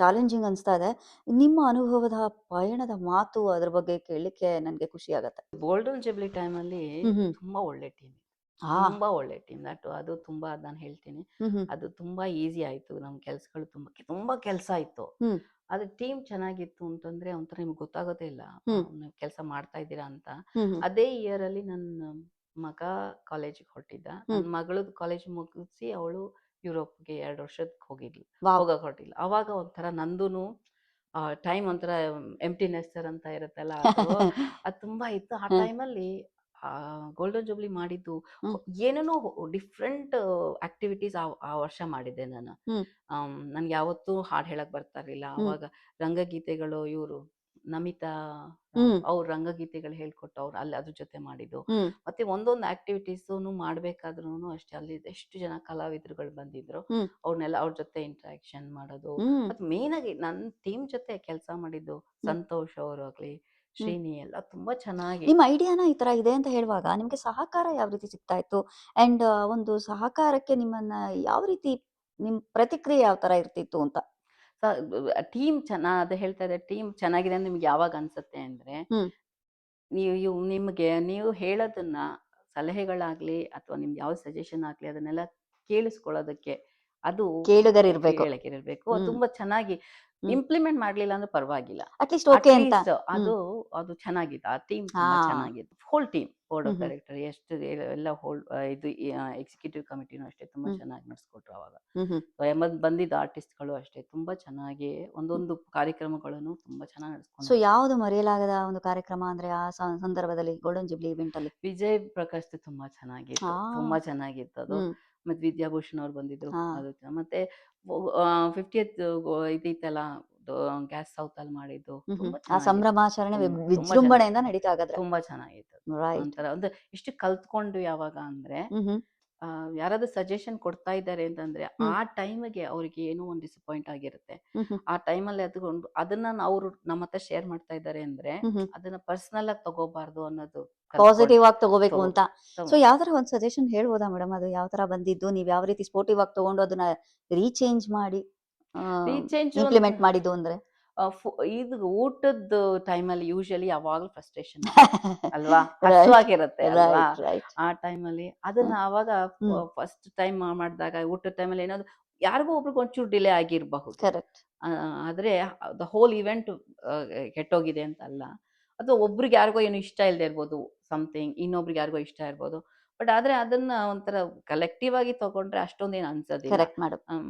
ಚಾಲೆಂಜಿಂಗ್ ಅನ್ಸ್ತಾ ಇದೆ. ನಿಮ್ಮ ಅನುಭವದ ಪಯಣದ ಮಾತು ಅದ್ರ ಬಗ್ಗೆ ಕೇಳಲಿಕ್ಕೆ ನನ್ಗೆ ಖುಷಿ ಆಗತ್ತೆ. ಗೋಲ್ಡನ್ ಜುಬ್ಲಿ ಟೈಮ್ ಅಲ್ಲಿ ಹ್ಮ್ ಹ್ಮ್ ತುಂಬಾ ಒಳ್ಳೆ ಟೀಮ್, ಹಾ ತುಂಬಾ ಒಳ್ಳೆ ಟೀಮ್. ಅದು ತುಂಬಾ ನಾನು ಹೇಳ್ತೀನಿ, ಹ್ಮ್ ಹ್ಮ್ ಅದು ತುಂಬಾ ಈಸಿ ಆಯ್ತು. ನಮ್ ಕೆಲ್ಸಗಳು ತುಂಬಾ ಕೆಲಸ ಇತ್ತು. ಹ್ಮ್ ಅದ್ರ ಟೀಮ್ ಚೆನ್ನಾಗಿತ್ತು ಅಂತಂದ್ರೆ ಒಂಥರ ನಿಮ್ಗೆ ಗೊತ್ತಾಗೋದೇ ಇಲ್ಲ ಹ್ಮ್ ನೀವು ಕೆಲಸ ಮಾಡ್ತಾ ಇದ್ದೀರಾ ಅಂತ. ಹ್ಮ್ ಹ್ಮ್ ಅದೇ ಇಯರ್ ಅಲ್ಲಿ ನನ್ನ ಮಗ ಕಾಲೇಜಿಗೆ ಹೊರಟಿದ್ದ. ನನ್ನ ಮಗಳದ್ದು ಕಾಲೇಜ್ ಮುಗಿಸಿ ಅವಳು ಯುರೋಪ್ಗೆ 2 ವರ್ಷಕ್ಕೆ ವಾವ್. ಹೋಗಕ್ ಹೊರಟಿಲ್ಲ. ಅವಾಗ ಒಂಥರ ನಂದೂನು ಟೈಮ್ ಒಂಥರ ಎಂಪ್ಟಿನೆಸ್ಸರ್ ಅಂತ ಇರುತ್ತಲ್ಲ, ಅದು ತುಂಬಾ ಇತ್ತು. ಆ ಟೈಮಲ್ಲಿ ಗೋಲ್ಡನ್ ಜುಬ್ಲಿ ಮಾಡಿದ್ದು ಹ್ಮ್ ಏನೇನೋ ಡಿಫ್ರೆಂಟ್ ಆಕ್ಟಿವಿಟೀಸ್ ಆ ವರ್ಷ ಮಾಡಿದ್ದೆ ನಾನು. ಹ್ಮ್ ನನ್ಗೆ ಯಾವತ್ತೂ ಹಾಡು ಹೇಳಕ್ ಬರ್ತಾ ಇರ್ಲಿಲ್ಲ. ಹ್ಮ್ ಅವಾಗ ರಂಗಗೀತೆಗಳು ಇವರು ನಮಿತಾ ಹ್ಮ್ ಅವ್ರ ರಂಗಗೀತೆಗಳು ಹೇಳ್ಕೊಟ್ಟು ಅವ್ರು ಅಲ್ಲಿ ಅದ್ರ ಜೊತೆ ಮಾಡಿದ್ದು. ಹ್ಮ್ ಮತ್ತೆ ಒಂದೊಂದು ಆಕ್ಟಿವಿಟೀಸು ಮಾಡ್ಬೇಕಾದ್ರೂ ಅಷ್ಟೇ, ಅಲ್ಲಿ ಎಷ್ಟು ಜನ ಕಲಾವಿದರುಗಳು ಬಂದಿದ್ರು, ಹ್ಮ್ ಅವ್ರನ್ನೆಲ್ಲ ಅವ್ರ ಜೊತೆ ಇಂಟ್ರಾಕ್ಷನ್ ಮಾಡೋದು. ಹ್ಮ್ ಮತ್ತೆ ಮೇನ್ ಆಗಿ ನನ್ನ ಟೀಮ್ ಜೊತೆ ಕೆಲಸ ಮಾಡಿದ್ದು ಹ್ಮ್ ಸಂತೋಷ್ ಅವರು ಆಗ್ಲಿ, ಹ್ಮ್ ಶ್ರೀನಿ ಎಲ್ಲ ತುಂಬಾ ಚೆನ್ನಾಗಿ. ನಿಮ್ಮ ಐಡಿಯಾನ ಈ ತರ ಇದೆ ಅಂತ ಹೇಳುವಾಗ ನಿಮ್ಗೆ ಸಹಕಾರ ಯಾವ ರೀತಿ ಸಿಗ್ತಾ ಇತ್ತು? ಅಂಡ್ ಒಂದು ಸಹಕಾರಕ್ಕೆ ನಿಮ್ಮನ್ನ ಯಾವ ರೀತಿ ನಿಮ್ ಪ್ರತಿಕ್ರಿಯೆ ಯಾವ ತರ ಇರ್ತಿತ್ತು ಅಂತ? ಟೀಮ್ ಅದೇ ಹೇಳ್ತಾ ಇದ್ದೆ, ಟೀಮ್ ಚೆನ್ನಾಗಿದೆ ಅಂತ ನಿಮ್ಗೆ ಯಾವಾಗ ಅನ್ಸುತ್ತೆ ಅಂದ್ರೆ, ಹ್ಮ್ ನಿಮಗೆ ನೀವು ಹೇಳೋದನ್ನ ಸಲಹೆಗಳಾಗ್ಲಿ ಅಥವಾ ನಿಮ್ದು ಯಾವ ಸಜೆಷನ್ ಆಗ್ಲಿ ಅದನ್ನೆಲ್ಲ ಕೇಳಿಸ್ಕೊಳ್ಳೋದಕ್ಕೆ ಅದು ಕೇಳುಗರಿರ್ಬೇಕು. ಕೇಳಕ್ಕಿರ್ಬೇಕು. ಅದು ಹ್ಮ್ ತುಂಬಾ ಚೆನ್ನಾಗಿ ಹ್ಮ್ ಇಂಪ್ಲಿಮೆಂಟ್ ಮಾಡ್ಲಿಲ್ಲ ಅಂದ್ರೆ ಪರವಾಗಿಲ್ಲ, ಅಟ್ಲೀಸ್ಟ್ ಓಕೆ ಅಂತ. ಅಟ್ಲೀಸ್ಟ್ ಹ್ಮ್ ಅದು ಚೆನ್ನಾಗಿತ್ತು. ಆ ಟೀಮ್ ಹಾ ತುಂಬಾ ಚೆನ್ನಾಗಿತ್ತು. Whole team, board of hmm hmm director ಎಷ್ಟು ಎಲ್ಲ ಹೋಲ್ ಇದು ಎಕ್ಸಿಕ್ಯೂಟಿವ್ ಕಮಿಟಿನೂ ಅಷ್ಟೇ ತುಂಬಾ ಹ್ಮ್ ಚೆನ್ನಾಗಿ ನಡೆಸ್ಕೊಟ್ರು ಅವಾಗ. ಹ್ಮ್ ಹ್ಮ್ ಬಂದಿದ್ದ ಆರ್ಟಿಸ್ಟ್ಗಳು ಅಷ್ಟೇ ತುಂಬಾ ಚೆನ್ನಾಗಿ ಹ್ಮ್. ಒಂದೊಂದು ಕಾರ್ಯಕ್ರಮಗಳನ್ನು ತುಂಬಾ ಚೆನ್ನಾಗಿ ನಡೆಸ್ಕೊಂಡು ಸೊ ಯಾವುದು ಮರೆಯಲಾಗದ ಒಂದು ಕಾರ್ಯಕ್ರಮ ಅಂದ್ರೆ ಆ ಸಂದರ್ಭದಲ್ಲಿ ಗೋಲ್ಡನ್ ಜುಬ್ಲಿ ಇವೆಂಟ್ ಅಲ್ಲಿ? ವಿಜಯ್ ಪ್ರಕಾಶ್ ತುಂಬಾ ಹಾ ಚೆನ್ನಾಗಿತ್ತು, ತುಂಬಾ ಚೆನ್ನಾಗಿತ್ತು ಅದು. ಹ್ಮ್ ಮತ್ತೆ ವಿದ್ಯಾಭೂಷಣ್ ಅವ್ರು ಬಂದಿದ್ರು, ಹಾ ಅದು ಮತ್ತೆ 50th ಇದಿತ್ತಲ್ಲ, ಗ್ಯಾಸ್ ಸೌತ್ ಅಲ್ಲಿ ಮಾಡಿದ್ದು ಹ್ಮ್ ತುಂಬಾ ಆ ಚೆನ್ನಾಗಿತ್ತು. ಸಂಭ್ರಮಾಚರಣೆ ತುಂಬಾ ಚೆನ್ನಾಗಿ, ವಿಜೃಂಭಣೆಯಿಂದ ನಡೀತಾ ಹಾಗಾದ್ರೆ. ತುಂಬಾ ಚೆನ್ನಾಗಿತ್ತು. ರೈಟ್. ಒಂಥರ ಒಂದು ಇಷ್ಟು ಕಲ್ತ್ಕೊಂಡು ಯಾವಾಗ ಅಂದ್ರೆ, ಹ್ಮ್ ಯಾರಾದ್ರೂ ಸಜೆಷನ್ ಕೊಡ್ತಾ ಇದ್ದಾರೆ ಅಂತಂದ್ರೆ ಹ್ಮ್ ಆ ಟೈಮಿಗೆ ಅವ್ರಿಗೆ ಏನೋ ಒಂದು ಡಿಸಪಾಯಿಂಟ್ ಆಗಿರುತ್ತೆ. ಹ್ಮ್ ಆ ಟೈಮಲ್ಲಿ ಅದನ್ನ ಅವರು ನಮ್ಮ ಹತ್ರ ಶೇರ್ ಮಾಡ್ತಾ ಇದ್ದಾರೆ ಅಂದ್ರೆ ಹ್ಮ್ ಅದನ್ನ ಪರ್ಸನಲ್ ಆಗಿ ತಗೋಬಾರ್ದು ಅನ್ನೋದು ಪಾಸಿಟಿವ್ ಆಗಿ ತಗೋಬೇಕು ತಗೋ ಅಂತ. ಸೊ ಯಾವ ತರ ಒಂದು ಸಜೆಷನ್ ಹೇಳ್ಬೋದಾ ಮೇಡಮ್? ಅದು ಯಾವ ತರ ಬಂದಿದ್ದು, ನೀವ್ ಯಾವ ರೀತಿ ಸ್ಪೋರ್ಟಿವ್ ಆಗಿ ತಗೊಂಡು ಅದನ್ನ ರೀಚೇಂಜ್ ಮಾಡಿ ರೀಚೇಂಜ್ ಅಂತ ಇಂಪ್ಲಿಮೆಂಟ್ ಮಾಡಿದ್ದು ಅಂದ್ರೆ? ಇದು ಊಟದ ಟೈಮಲ್ಲಿ ಯೂಶಲಿ ಯಾವಾಗ್ಲೂ ಫ್ರಸ್ಟ್ರೇಷನ್ ಅಲ್ವಾ, ರೈಟ್ ಹಸುವಾಗಿರುತ್ತೆ ಅಲ್ವಾ. Right right. ಆ ಟೈಮಲ್ಲಿ ಅದನ್ನ ಅವಾಗ ಹ್ಮ್ ಫಸ್ಟ್ ಟೈಮ್ ಮಾಡಿದಾಗ ಊಟದ ಟೈಮಲ್ಲಿ ಏನಾದ್ರು ಯಾರಿಗೋ ಒಬ್ರಿಗೆ ಒಂಚೂರು ಡಿಲೇ ಆಗಿರಬಹುದು. ಕರೆಕ್ಟ್. ಆದ್ರೆ ದ ಹೋಲ್ ಇವೆಂಟ್ ಕೆಟ್ಟೋಗಿದೆ ಅಂತ ಅಲ್ಲ, ಅಥವಾ ಒಬ್ರಿಗೆ ಯಾರಿಗೋ ಏನು ಇಷ್ಟ ಇಲ್ಲದೆ ಇರ್ಬೋದು, ಸಮಥಿಂಗ್ ಇನ್ನೊಬ್ರಿಗೆ ಯಾರಿಗೋ ಇಷ್ಟ ಇರ್ಬೋದು. ಬಟ್ ಆದ್ರೆ ಅದನ್ನ ಒಂಥರ ಕಲೆಕ್ಟಿವ್ ಆಗಿ ತಗೊಂಡ್ರೆ ಅಷ್ಟೊಂದೇನು ಅನ್ಸೋದಿಲ್ಲ. Correct madam.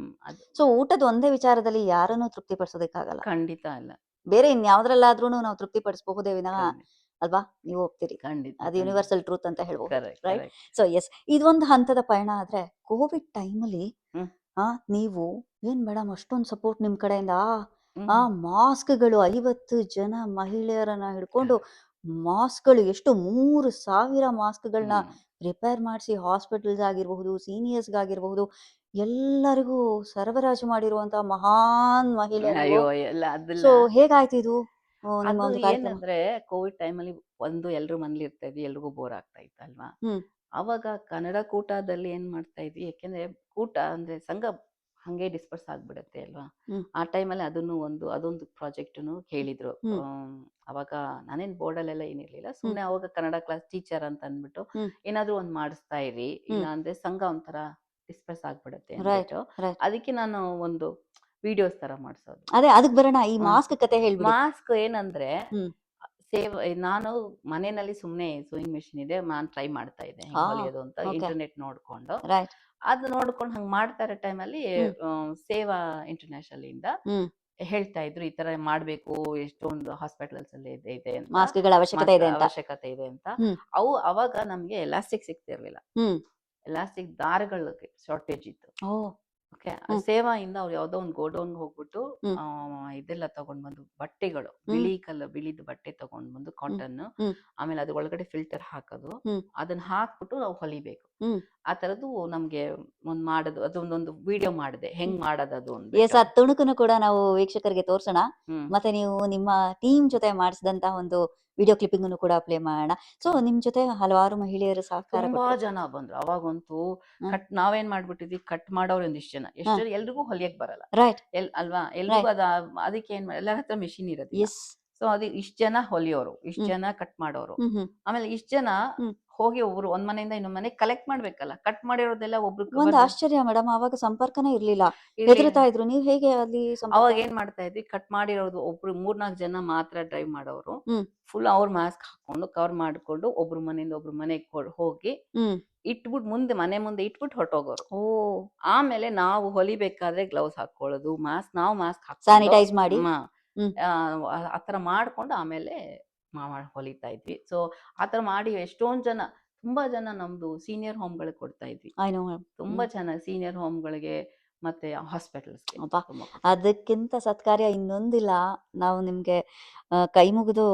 ಅದು ಸೊ ಊಟದ ಒಂದೇ ವಿಚಾರದಲ್ಲಿ ಯಾರನ್ನೂ ತೃಪ್ತಿಪಡಿಸೋದಕ್ಕಾಗಲ್ಲ. ಖಂಡಿತ ಅಲ್ಲ. ಬೇರೆ ಇನ್ಯಾವ್ದ್ರಲ್ಲಾದ್ರೂ ನಾವು ತೃಪ್ತಿಪಡಿಸಬಹುದೇ ವಿನಃ, ಖಂಡಿತ ಅಲ್ವಾ? ನೀವು ಒಪ್ತೀರಿ. ಖಂಡಿತ ಅದು ಖಂಡಿತ. ಯೂನಿವರ್ಸಲ್ ಟ್ರೂತ್ ಅಂತ ಹೇಳ್ಬಹುದು. Correct right. Correct. So yes, ಇದೊಂದು ಹಂತದ ಪಯಣ. ಆದ್ರೆ ಕೋವಿಡ್ ಟೈಮಲ್ಲಿ ಹ್ಮ್ ನೀವು ಏನ್ ಮೇಡಮ್ ಅಷ್ಟೊಂದು ಸಪೋರ್ಟ್ ನಿಮ್ ಕಡೆಯಿಂದ? ಹ್ಮ್ ಮಾಸ್ಕ್ಗಳು 50 ಜನ ಮಹಿಳೆಯರನ್ನ ಹಿಡ್ಕೊಂಡು ಮಾಸ್ಕ್ಗಳು ಎಷ್ಟು 3,000 ಮಾಸ್ಕ್ಗಳನ್ನ ಹ್ಮ್ ರಿಪೇರ್ ಮಾಡಿಸಿ ಹಾಸ್ಪಿಟಲ್ಸ್ ಆಗಿರಬಹುದು, ಸೀನಿಯರ್ಸ್ ಆಗಿರಬಹುದು, ಎಲ್ಲರಿಗೂ ಸರಬರಾಜು ಮಾಡಿರುವಂತಹ ಮಹಾನ್ ಮಹಿಳೆ ನೀವು. ಅಯ್ಯೋ ಎಲ್ಲ ಅದೆಲ್ಲ ಸೊ ಹೇಗಾಯ್ತು ಇದು ನಿಮ್ಮ ಅದು ಒಂದು ಕಾರ್ಯಕ್ರಮ? ಏನಂದ್ರೆ ಕೋವಿಡ್ ಟೈಮಲ್ಲಿ ಎಲ್ರು ಮನೇಲಿ ಇರ್ತಾ ಇದ್ವಿ, ಎಲ್ರಿಗೂ ಬೋರ್ ಆಗ್ತಾ ಇತ್ತಲ್ವಾ. ಹ್ಮ್ ಅವಾಗ ಕನ್ನಡ ಕೂಟದಲ್ಲಿ ಏನ್ ಮಾಡ್ತಾ ಇದ್ವಿ, ಯಾಕೆಂದ್ರೆ ಕೂಟ ಅಂದ್ರೆ ಸಂಘ ಹಂಗೆ ಡಿಸ್ಪರ್ಸ್ ಆಗ್ಬಿಡತ್ತೆ ಅಲ್ವಾ. ಹ್ಮ್ ಆ ಟೈಮಲ್ಲಿ ಅದೊಂದು ಪ್ರಾಜೆಕ್ಟ್ನು ಹೇಳಿದ್ರು. ಹ್ಮ್ ಅವಾಗ ನಾನೇನ್ ಬೋರ್ಡಲ್ಲೆಲ್ಲ ಏನಿರ್ಲಿಲ್ಲ, ಹ್ಮ್ ಸುಮ್ಮನೆ ಅವಾಗ ಕನ್ನಡ ಕ್ಲಾಸ್ ಟೀಚರ್ ಅಂತ ಅಂದ್ಬಿಟ್ಟು ಹ್ಮ್ ಏನಾದ್ರು ಒಂದು ಮಾಡಿಸ್ತಾ ಇರಿ, ಇಲ್ಲ ಹ್ಮ್ ಅಂದ್ರೆ ಸಂಘ ಒಂಥರ ಡಿಸ್ಪರ್ಸ್ ಆಗ್ಬಿಡತ್ತೆ ರೈಟ್ ಅಂದ್ಬಿಟ್ಟು ರೈಟ್. ಅದಕ್ಕೆ ನಾನು ಒಂದು ವಿಡಿಯೋಸ್ ತರ ಮಾಡಿಸೋದು. ಅದೇ ಅದಕ್ಕೆ ಬರೋಣ. ಈ ಮಾಸ್ಕ್ ಕತೆ ಹೇಳ್ಬಿಡಿ. ಮಾಸ್ಕ್ ಏನಂದ್ರೆ, ಹ್ಮ್ ನಾನು ಮನೆಯಲ್ಲಿ ಸುಮ್ಮನೆ ಸೂಯಿಂಗ್ ಮೆಷಿನ್ ಇದೆ, ನಾನು ಟ್ರೈ ಮಾಡ್ತಾ ಇದ್ದೆ ಹಾ ಹೆಂಗ್ ಹೊಲಿಯೋದು ಅಂತ ಓಕೆ ಇಂಟರ್ನೆಟ್ ನೋಡ್ಕೊಂಡು. ರೈಟ್. ಅದು ನೋಡ್ಕೊಂಡು ಹಂಗೆ ಮಾಡ್ತಾ ಇರೋ ಟೈಮಲ್ಲಿ ಸೇವಾ ಇಂಟರ್ನ್ಯಾಷನಲ್ ಇಂದ ಹ್ಮ್ ಹೇಳ್ತಾ ಇದ್ರು, ಈ ತರ ಮಾಡ್ಬೇಕು, ಎಷ್ಟೊಂದು ಹಾಸ್ಪಿಟಲ್ಸ್ ಅಲ್ಲಿ ಇದೆ ಅಂತ, ಮಾಸ್ಕ್ಗಳ ಅವಶ್ಯಕತೆ ಇದೆ ಅಂತ. ಅವಶ್ಯಕತೆ ಇದೆ ಅಂತ. ಹ್ಮ್ ಅವಾಗ ನಮ್ಗೆ ಎಲಾಸ್ಟಿಕ್ ಸಿಗ್ತಿರ್ಲಿಲ್ಲ, ಹ್ಮ್ ಎಲಾಸ್ಟಿಕ್ ದಾರಗಳಿಗೆ ಶಾರ್ಟೇಜ್ ಇತ್ತು. ಓ ಓಕೆ, ಹ್ಮ್ ಸೇವಾಯಿಂದ ಅವ್ರು ಯಾವ್ದೋ ಒಂದು ಗೋಡೌನ್ಗೆ ಹೋಗ್ಬಿಟ್ಟು ಹ್ಮ್ ಇದೆಲ್ಲ ತಗೊಂಡ್ ಬಂದು ಬಟ್ಟೆಗಳು, ಹ್ಮ್ ಬಿಳಿದ್ ಬಟ್ಟೆ ತಗೊಂಡ್ ಬಂದು ಹ್ಮ್ ಕಾಟನ್, ಹ್ಮ್ ಆಮೇಲೆ ಅದ್ರ ಒಳಗಡೆ ಫಿಲ್ಟರ್ ಹಾಕೋದು, ಹ್ಮ್ ಅದನ್ನ ಹಾಕ್ಬಿಟ್ಟು ನಾವು ಹೊಲಿಬೇಕು. ಹ್ಮ್ ಆ ತರದ್ದು ನಮ್ಗೆ ಮಾಡೋದು, ಅದೊಂದೊಂದು ವಿಡಿಯೋ ಮಾಡಿದೆ ಹೆಂಗ್ ಮಾಡೋದು ಅದು ಎಸ್, ಅಂದ್ಬಿಟ್ಟು. ಆ ತುಣುಕನ್ನು ಕೂಡ ನಾವು ವೀಕ್ಷಕರಿಗೆ ತೋರ್ಸೋಣ. ಹ್ಮ್ ಮತ್ತೆ ನೀವು ನಿಮ್ಮ ಟೀಮ್ ಜೊತೆ ಮಾಡಿಸಿದಂತಹ ಒಂದು ವಿಡಿಯೋ ಕ್ಲಿಪ್ಪಿಂಗ್ ಅನ್ನು ಕೂಡ ಪ್ಲೇ ಮಾಡೋಣ. ಸೊ ನಿಮ್ ಜೊತೆ ಹಲವಾರು ಮಹಿಳೆಯರು ಸಹಕಾರ ತುಂಬಾ ಕೊಟ್ಟರು. ಜನ ಬಂದ್ರು ಅವಾಗಂತೂ. ಹ್ಮ್ ನಾವೇನ್ ಮಾಡ್ಬಿಟ್ಟಿದ್ವಿ, ಕಟ್ ಮಾಡೋರು ಒಂದಿಷ್ಟು ಜನ, ಎಲ್ರಿಗೂ ಹೊಲಿಯಕ್ ಬರಲ್ಲ ರೈಟ್ ಅಲ್ವಾ, ಎಲ್ರಿಗೂ ರೈಟ್. ಅದಕ್ಕೆ ಎಲ್ಲರ ಹತ್ರ ಮಿಷಿನ್ ಇರೋದಿಲ್ಲ. ಎಸ್. ಸೊ ಅದು ಇಷ್ಟ ಜನ ಹೊಲಿಯೋರು, ಇಷ್ಟ ಹ್ಮ್ ಜನ ಕಟ್ ಮಾಡೋರು, ಹ್ಮ್ ಆಮೇಲೆ ಇಷ್ಟ ಜನ ಹ್ಮ್ ಹೋಗಿ ಒಬ್ರು ಒಂದ್ ಮನೆಯಿಂದ ಇನ್ನೊಂದ್ ಮನೆ ಕಲೆಕ್ಟ್ ಮಾಡ್ಬೇಕಲ್ಲ, ಕಟ್ ಮಾಡಿರೋದೆಲ್ಲ ಒಬ್ರು ಒಂದು ಆಶ್ಚರ್ಯ ಮೇಡಮ್, ಅವಾಗ ಸಂಪರ್ಕನೇ ಇರ್ಲಿಲ್ಲ, ಇರ್ಲಿ. ಹೆದರ್ತಾ ಇದ್ರು. ನೀವ್ ಹೇಗೆ ಅಲ್ಲಿ ಸಂಪರ್ಕ? ಅವಾಗ ಏನ್ ಮಾಡ್ತಾ ಇದ್ವಿ, ಕಟ್ ಮಾಡಿರೋದು ಒಬ್ರು 3-4 ಜನ ಮಾತ್ರ ಡ್ರೈವ್ ಮಾಡೋರು, ಹ್ಮ್ ಫುಲ್ ಅವ್ರ ಮಾಸ್ಕ್ ಹಾಕೊಂಡು ಕವರ್ ಮಾಡ್ಕೊಂಡು ಒಬ್ರು ಮನೆಯಿಂದ ಒಬ್ರು ಮನೆಗೆ ಹೋಗಿ ಹ್ಮ್ ಇಟ್ಬಿಟ್ಟು ಮನೆ ಮುಂದೆ ಇಟ್ಬಿಟ್ಟು ಹೊರಟೋಗೋರು. ಓ ಆಮೇಲೆ ನಾವು ಹೊಲಿಬೇಕಾದ್ರೆ ಗ್ಲೌಸ್ ಹಾಕೊಳ್ಳೋದು, ನಾವು ಮಾಸ್ಕ್ ಹಾಕೊಂಡು ಸ್ಯಾನಿಟೈಸ್ ಮಾಡಿ. ಹ್ಮ್ ಆತರ ಮಾಡ್ಕೊಂಡು ಆಮೇಲೆ ಹೊಲಿತಾ ಇದ್ವಿ. ಸೊ ಆತರ ಮಾಡಿ ಎಷ್ಟೊಂದ್ ಜನ, ತುಂಬಾ ಜನ ನಮ್ದು ಸೀನಿಯರ್ ಹೋಮ್ಗಳಿಗೆ ಕೊಡ್ತಾ ಇದ್ವಿ. I know. ತುಂಬಾ ಚೆನ್ನಾಗಿ ಸೀನಿಯರ್ ಹೋಮ್ಗಳಿಗೆ ಮತ್ತೆ ಹಾಸ್ಪಿಟಲ್ಸ್ಗೆ ಅಬ್ಬಾ, ತುಂಬಾ ಅದಕ್ಕಿಂತ ಸತ್ಕಾರ್ಯ ಇನ್ನೊಂದಿಲ್ಲ. ನಾವು ನಿಮ್ಗೆ ಕೈ ಮುಗಿದು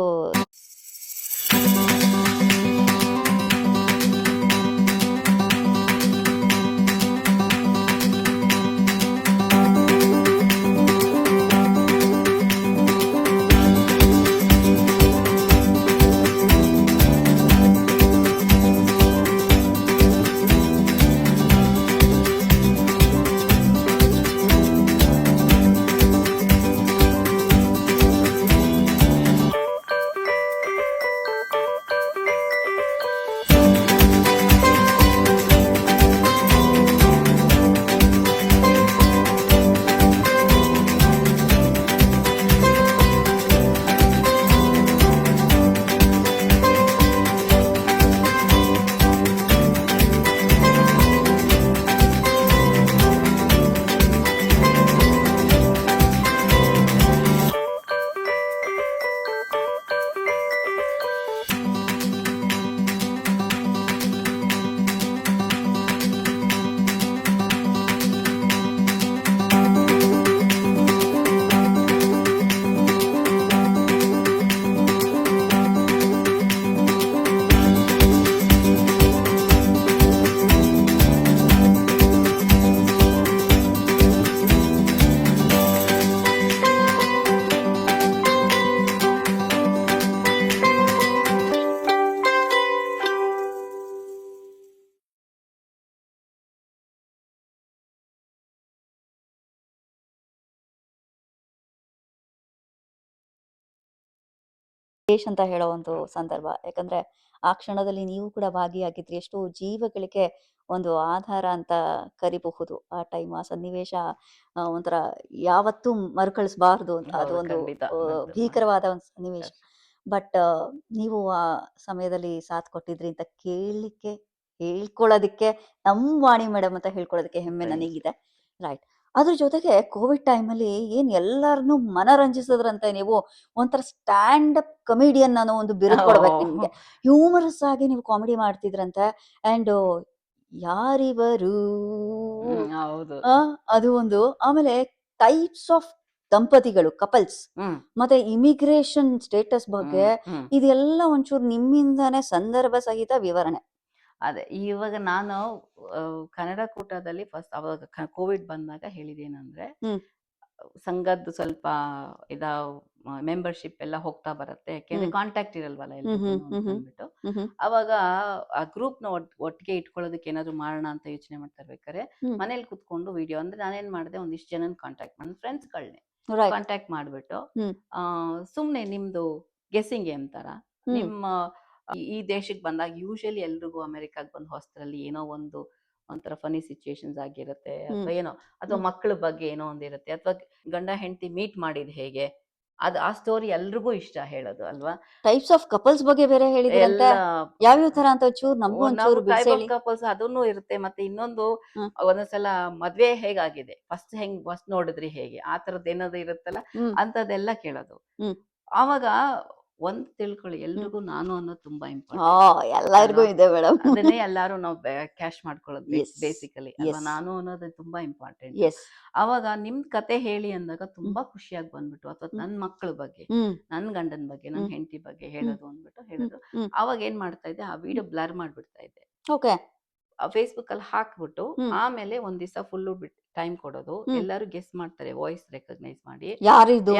ದೇಶ್ ಅಂತ ಹೇಳೋ ಒಂದು ಸಂದರ್ಭ. ಯಾಕಂದ್ರೆ ಆ ಕ್ಷಣದಲ್ಲಿ ನೀವು ಕೂಡ ಭಾಗಿಯಾಗಿದ್ರಿ. ಎಷ್ಟೋ ಜೀವಗಳಿಗೆ ಒಂದು ಆಧಾರ ಅಂತ ಕರಿಬಹುದು. ಆ ಟೈಮ್, ಆ ಸನ್ನಿವೇಶ ಒಂಥರ ಯಾವತ್ತೂ ಮರುಕಳಿಸಬಾರ್ದು ಅಂತ. ಅದು ಹೌದು, ಒಂದು ಖಂಡಿತ ಭೀಕರವಾದ ಒಂದು ಸನ್ನಿವೇಶ. Yes. ಬಟ್ ನೀವು ಆ ಸಮಯದಲ್ಲಿ ಸಾಥ್ ಕೊಟ್ಟಿದ್ರಿ ಅಂತ ಕೇಳಲಿಕ್ಕೆ, ಹೇಳ್ಕೊಳ್ಳೋದಕ್ಕೆ, ನಮ್ಮ ವಾಣಿ ಮೇಡಮ್ ಅಂತ ಹೇಳ್ಕೊಳ್ಳೋದಕ್ಕೆ ಹೆಮ್ಮೆ Thanks. ನನಗಿದೆ. ರೈಟ್. ಅದ್ರ ಜೊತೆಗೆ ಕೋವಿಡ್ ಟೈಮಲ್ಲಿ ಏನ್ ಎಲ್ಲರನ್ನೂ ಮನರಂಜಿಸಿದ್ರಂತೆ ನೀವು. ಒಂಥರ ಸ್ಟ್ಯಾಂಡ್ ಅಪ್ ಕಮಿಡಿಯನ್ ಅನ್ನೋ ಒಂದು ಬಿರುದು ಕೊಡ್ಬೇಕು ನಿಮ್ಗೆ. ಹ್ಯೂಮರಸ್ ಆಗಿ ನೀವು ಕಾಮಿಡಿ ಮಾಡ್ತಿದ್ರಂತೆ. ಅಂಡ್ ಯಾರಿವರು ಹೌದು. ಅದು ಒಂದು. ಆಮೇಲೆ ಟೈಪ್ಸ್ ಆಫ್ ದಂಪತಿಗಳು, ಕಪಲ್ಸ್, ಮತ್ತೆ ಇಮಿಗ್ರೇಷನ್ ಸ್ಟೇಟಸ್ ಬಗ್ಗೆ ಇದೆಲ್ಲ ಒಂಚೂರು ನಿಮ್ಮಿಂದಾನೇ ಸಂದರ್ಭ ಸಹಿತ ವಿವರಣೆ. ಅದೇ ಇವಾಗ ನಾನು ಕನ್ನಡ ಕೂಟದಲ್ಲಿ ಫಸ್ಟ್ ಅವಾಗ ಕೋವಿಡ್ ಬಂದಾಗ ಹೇಳಿದೇನಂದ್ರೆ, ಸಂಘದ್ದು ಸ್ವಲ್ಪ ಇದ ಮೆಂಬರ್ಶಿಪ್ ಎಲ್ಲ ಹೋಗ್ತಾ ಬರುತ್ತೆ, ಯಾಕೆಂದ್ರೆ ಕಾಂಟ್ಯಾಕ್ಟ್ ಇರಲ್ವಲ್ಲ ಎಲ್ರಿಗೂ ಅಂತ ಅಂದ್ಬಿಟ್ಟು ಅವಾಗ ಆ ಗ್ರೂಪ್ ನ ಒಟ್ಟಿಗೆ ಇಟ್ಕೊಳ್ಳೋದಕ್ಕೆ ಏನಾದ್ರು ಮಾಡೋಣ ಅಂತ ಯೋಚನೆ ಮಾಡ್ತಾ ಇರ್ಬೇಕಾದ್ರೆ ಮನೇಲಿ ಕುತ್ಕೊಂಡು ವಿಡಿಯೋ, ಅಂದ್ರೆ ನಾನೇನ್ ಮಾಡಿದೆ, ಒಂದಿಷ್ಟು ಜನನ್ ಕಾಂಟ್ಯಾಕ್ಟ್ ಮಾಡಿ ಫ್ರೆಂಡ್ಸ್ಗಳನ್ನೇ ಕಾಂಟ್ಯಾಕ್ಟ್ ಮಾಡ್ಬಿಟ್ಟು ಸುಮ್ನೆ ನಿಮ್ದು ಗೆಸ್ಸಿಂಗ್ ಗೇಮ್ ತರ, ನಿಮ್ಮ ಈ ದೇಶಕ್ಕೆ ಬಂದಾಗ ಯೂಶಲಿ ಎಲ್ರಿಗೂ ಅಮೆರಿಕಾಗ್ ಬಂದು ಹೊಸದ್ರಲ್ಲಿ ಏನೋ ಒಂಥರ ಫನಿ ಸಿಚುಯೇಷನ್ಸ್ ಆಗಿರುತ್ತೆ, ಅಥವಾ ಏನೋ, ಅಥವಾ ಮಕ್ಕಳ ಬಗ್ಗೆ ಏನೋ ಒಂದಿರುತ್ತೆ, ಅಥವಾ ಗಂಡ ಹೆಂಡತಿ ಮೀಟ್ ಮಾಡಿದ್ ಹೇಗೆ, ಆ ಸ್ಟೋರಿ ಎಲ್ರಿಗೂ ಇಷ್ಟ ಹೇಳೋದು ಅಲ್ವಾ. ಟೈಪ್ಸ್ ಆಫ್ ಕಪಲ್ಸ್ ಬಗ್ಗೆ ಬೇರೆ ಹೇಳಿದ್ರಂತೆ. ಯಾವ್ಯಾವ ತರ ಅಂತ ಚೂರು ನಮಗೂ ಒಂಚೂರು ಬಿಡಿಸಿ. ಕಪಲ್ಸ್ ಅದನ್ನು ಇರುತ್ತೆ. ಮತ್ತೆ ಇನ್ನೊಂದು, ಒಂದೊಂದ್ಸಲ ಮದ್ವೆ ಹೇಗಾಗಿದೆ, ಫಸ್ಟ್ ನೋಡಿದ್ರಿ ಹೇಗೆ, ಆ ತರದ್ ಏನಾದ್ರು ಇರುತ್ತಲ್ಲ ಅಂತದೆಲ್ಲ ಕೇಳೋದು. ಆವಾಗ ಒಂದ್ ತಿಳ್ಕೊಳ್ಳಿ, ಎಲ್ರಿಗೂ ನಾನು ಅನ್ನೋದು ತುಂಬಾ ಇಂಪಾರ್ಟೆಂಟ್. ಎಲ್ಲರಿಗೂ ಇದೆ ಮೇಡಮ್. ಅದನ್ನೇ ಎಲ್ಲಾರು ನಾವು ಕ್ಯಾಶ್ ಮಾಡ್ಕೊಳ್ಳೋದು ಬೇಸಿಕಲಿ ಅಲ್ವಾ. ನಾನು ಅನ್ನೋದು ತುಂಬಾ ಇಂಪಾರ್ಟೆಂಟ್. ಅವಾಗ ನಿಮ್ ಕತೆ ಹೇಳಿ ಅಂದಾಗ ತುಂಬಾ ಖುಷಿಯಾಗಿ ಬಂದ್ಬಿಟ್ಟು, ಅಥವಾ ನನ್ ಮಕ್ಕಳ ಬಗ್ಗೆ, ನನ್ ಗಂಡನ ಬಗ್ಗೆ, ನನ್ ಹೆಂಡತಿ ಬಗ್ಗೆ ಹೇಳೋದು ಅಂದ್ಬಿಟ್ಟು ಹೇಳಿದ್ರು. ಅವಾಗ ಏನ್ ಮಾಡ್ತಾ ಇದ್ದೆ, ಆ ವಿಡಿಯೋ ಬ್ಲರ್ ಮಾಡ್ಬಿಡ್ತಾ ಇದ್ದೆ, ಫೇಸ್ಬುಕ್ ಅಲ್ಲಿ ಹಾಕ್ಬಿಟ್ಟು, ಆಮೇಲೆ ಒಂದ್ ದಿವಸ ಫುಲ್ ಟೈಮ್ ಕೊಡೋದು, ಎಲ್ಲರೂ ಗೆಸ್ ಮಾಡ್ತಾರೆ, ವಾಯ್ಸ್ ರೆಕಗ್ನೈಸ್ ಮಾಡಿ ಯಾರಿದು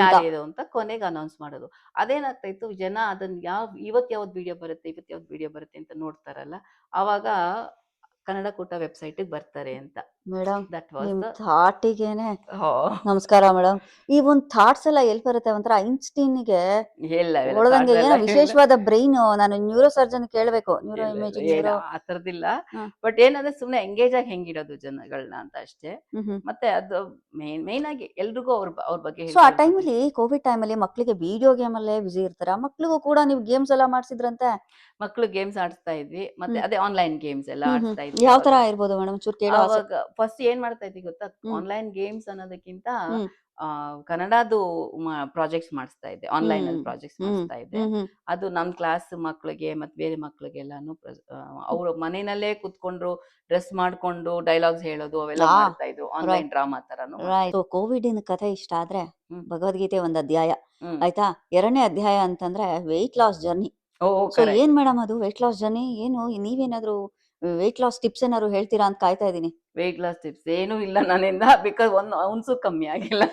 ಅಂತ, ಕೊನೆಗೆ ಅನೌನ್ಸ್ ಮಾಡೋದು. ಅದೇನಾಗ್ತಾ ಇತ್ತು, ಜನ ಅದನ್ನ ಇವತ್ ಯಾವ್ದು ವಿಡಿಯೋ ಬರುತ್ತೆ ಅಂತ ನೋಡ್ತಾರಲ್ಲ, ಅವಾಗ ಕನ್ನಡ ಕೂಟ ವೆಬ್ಸೈಟ್ ಬರ್ತಾರೆ ಅಂತ. ಮೇಡಮ್, ನಿಮ್ ಥಾಟಿಗೇನೆ ನಮಸ್ಕಾರ ಮೇಡಮ್. ಈ ಒಂದ್ ಥಾಟ್ಸ್ ಎಲ್ಲ ಎಲ್ಲಿ ಬರುತ್ತೆ, ಒಂಥರ ಐನ್ಸ್ಟೀನ್ಗೆ ಒಳದಂಗೆ ಏನೋ ವಿಶೇಷವಾದ ಬ್ರೈನ್. ನಾನು ನ್ಯೂರೋ ಸರ್ಜನ್ ಕೇಳ್ಬೇಕು, ನ್ಯೂರೋ ಇಮೇಜಿಂಗ್ ಆ ತರದಿಲ್ಲ. ಬಟ್ ಏನಂದ್ರೆ ಸುಮ್ನೆ ಎಂಗೇಜ್ ಆಗಿ ಹೆಂಗಿಡೋದು ಜನಗಳನ್ನ ಅಂತ ಅಷ್ಟೇ. ಮತ್ತೆ ಅದು ಮೇನ್ ಆಗಿ ಎಲ್ರಿಗೂ ಅವ್ರ ಬಗ್ಗೆ. ಸೊ ಆ ಟೈಮಲ್ಲಿ, ಕೋವಿಡ್ ಟೈಮಲ್ಲಿ ಮಕ್ಳಿಗೆ ವಿಡಿಯೋ ಗೇಮ್ ಅಲ್ಲೇ ಬಿಸಿ ಇರ್ತಾರೆ. ಮಕ್ಳಿಗೂ ಕೂಡ ನೀವು ಗೇಮ್ಸ್ ಎಲ್ಲ ಮಾಡ್ಸಿದ್ರಂತೆ. ಮಕ್ಳು ಗೇಮ್ಸ್ ಆಡಿಸ್ತಾ ಇದ್ವಿ, ಮತ್ತೆ ಅದೇ ಆನ್ಲೈನ್ ಗೇಮ್ಸ್ ಎಲ್ಲ ಆಡಿಸ್ತಾ ಇದ್ವಿ. ಯಾವ ತರ ಇರ್ಬೋದು ಮೇಡಮ್, ಚೂರು ಕೇಳೋ. ಅವಾಗ ಫಸ್ಟ್ ಏನ್ ಮಾಡ್ತಾ ಇದ್ವಿ ಗೊತ್ತಾ, ಆನ್ಲೈನ್ ಗೇಮ್ಸ್ ಅನ್ನೋದಕ್ಕಿಂತ ಕನ್ನಡದು ಪ್ರಾಜೆಕ್ಟ್ಸ್ ಮಾಡಿಸ್ತಾ ಇದ್ದೆ, ಆನ್ಲೈನ್ ಅಲ್ಲಿ ಪ್ರಾಜೆಕ್ಟ್ಸ್ ಹ್ಮ್ ಮಾಡಿಸ್ತಾ ಇದ್ದೆ. ಹ್ಮ್ ಹ್ಮ್ ಅದು ನಮ್ ಕ್ಲಾಸ್ ಮಕ್ಳಿಗೆ ಮತ್ತೆ ಬೇರೆ ಮಕ್ಳಿಗೆಲ್ಲಾನು ಅವ್ರ ಮನೆಯಲ್ಲೇ ಕುತ್ಕೊಂಡ್ರು ಡ್ರೆಸ್ ಮಾಡ್ಕೊಂಡು ಡೈಲಾಗ್ಸ್ ಹೇಳೋದು ಅವೆಲ್ಲ ಆ ಮಾಡ್ತಾ ಇದ್ರು, ಆನ್ಲೈನ್ ರೈಟ್ ಡ್ರಾಮಾ ತರಾನು ಮಾಡ್ತಾ ರೈಟ್. ಕೋವಿಡಿನ ಕಥೆ ಇಷ್ಟ ಆದ್ರೆ ಹ್ಮ್ ಭಗವದ್ಗೀತೆ ಒಂದು ಅಧ್ಯಾಯ ಹ್ಮ್ ಆಯ್ತಾ. 2ನೇ ಅಧ್ಯಾಯ ಅಂತಂದ್ರೆ ವೆಯ್ಟ್ ಲಾಸ್ ಜರ್ನಿ. ಓ ಸೊ ಕರೆಕ್ಟ್. ಏನ್ ಮೇಡಮ್ ಅದು ವೆಯ್ಟ್ ಲಾಸ್ ಜರ್ನಿ? ಏನು ನೀವೇನಾದ್ರು ವೆಯ್ಟ್ ಲಾಸ್ ಟಿಪ್ಸ್ ಏನಾದ್ರು ಹೇಳ್ತೀರಾ ಅಂತ ಕಾಯ್ತಾ ಇದೀನಿ. ವೆಯ್ಟ್ ಲಾಸ್ ಟಿಪ್ಸ್ ಏನೂ ಇಲ್ಲ ನನ್ನಿಂದ, ಬಿಕಾಸ್ ಒಂದು ಔನ್ಸು ಕಮ್ಮಿ ಆಗಿಲ್ಲ.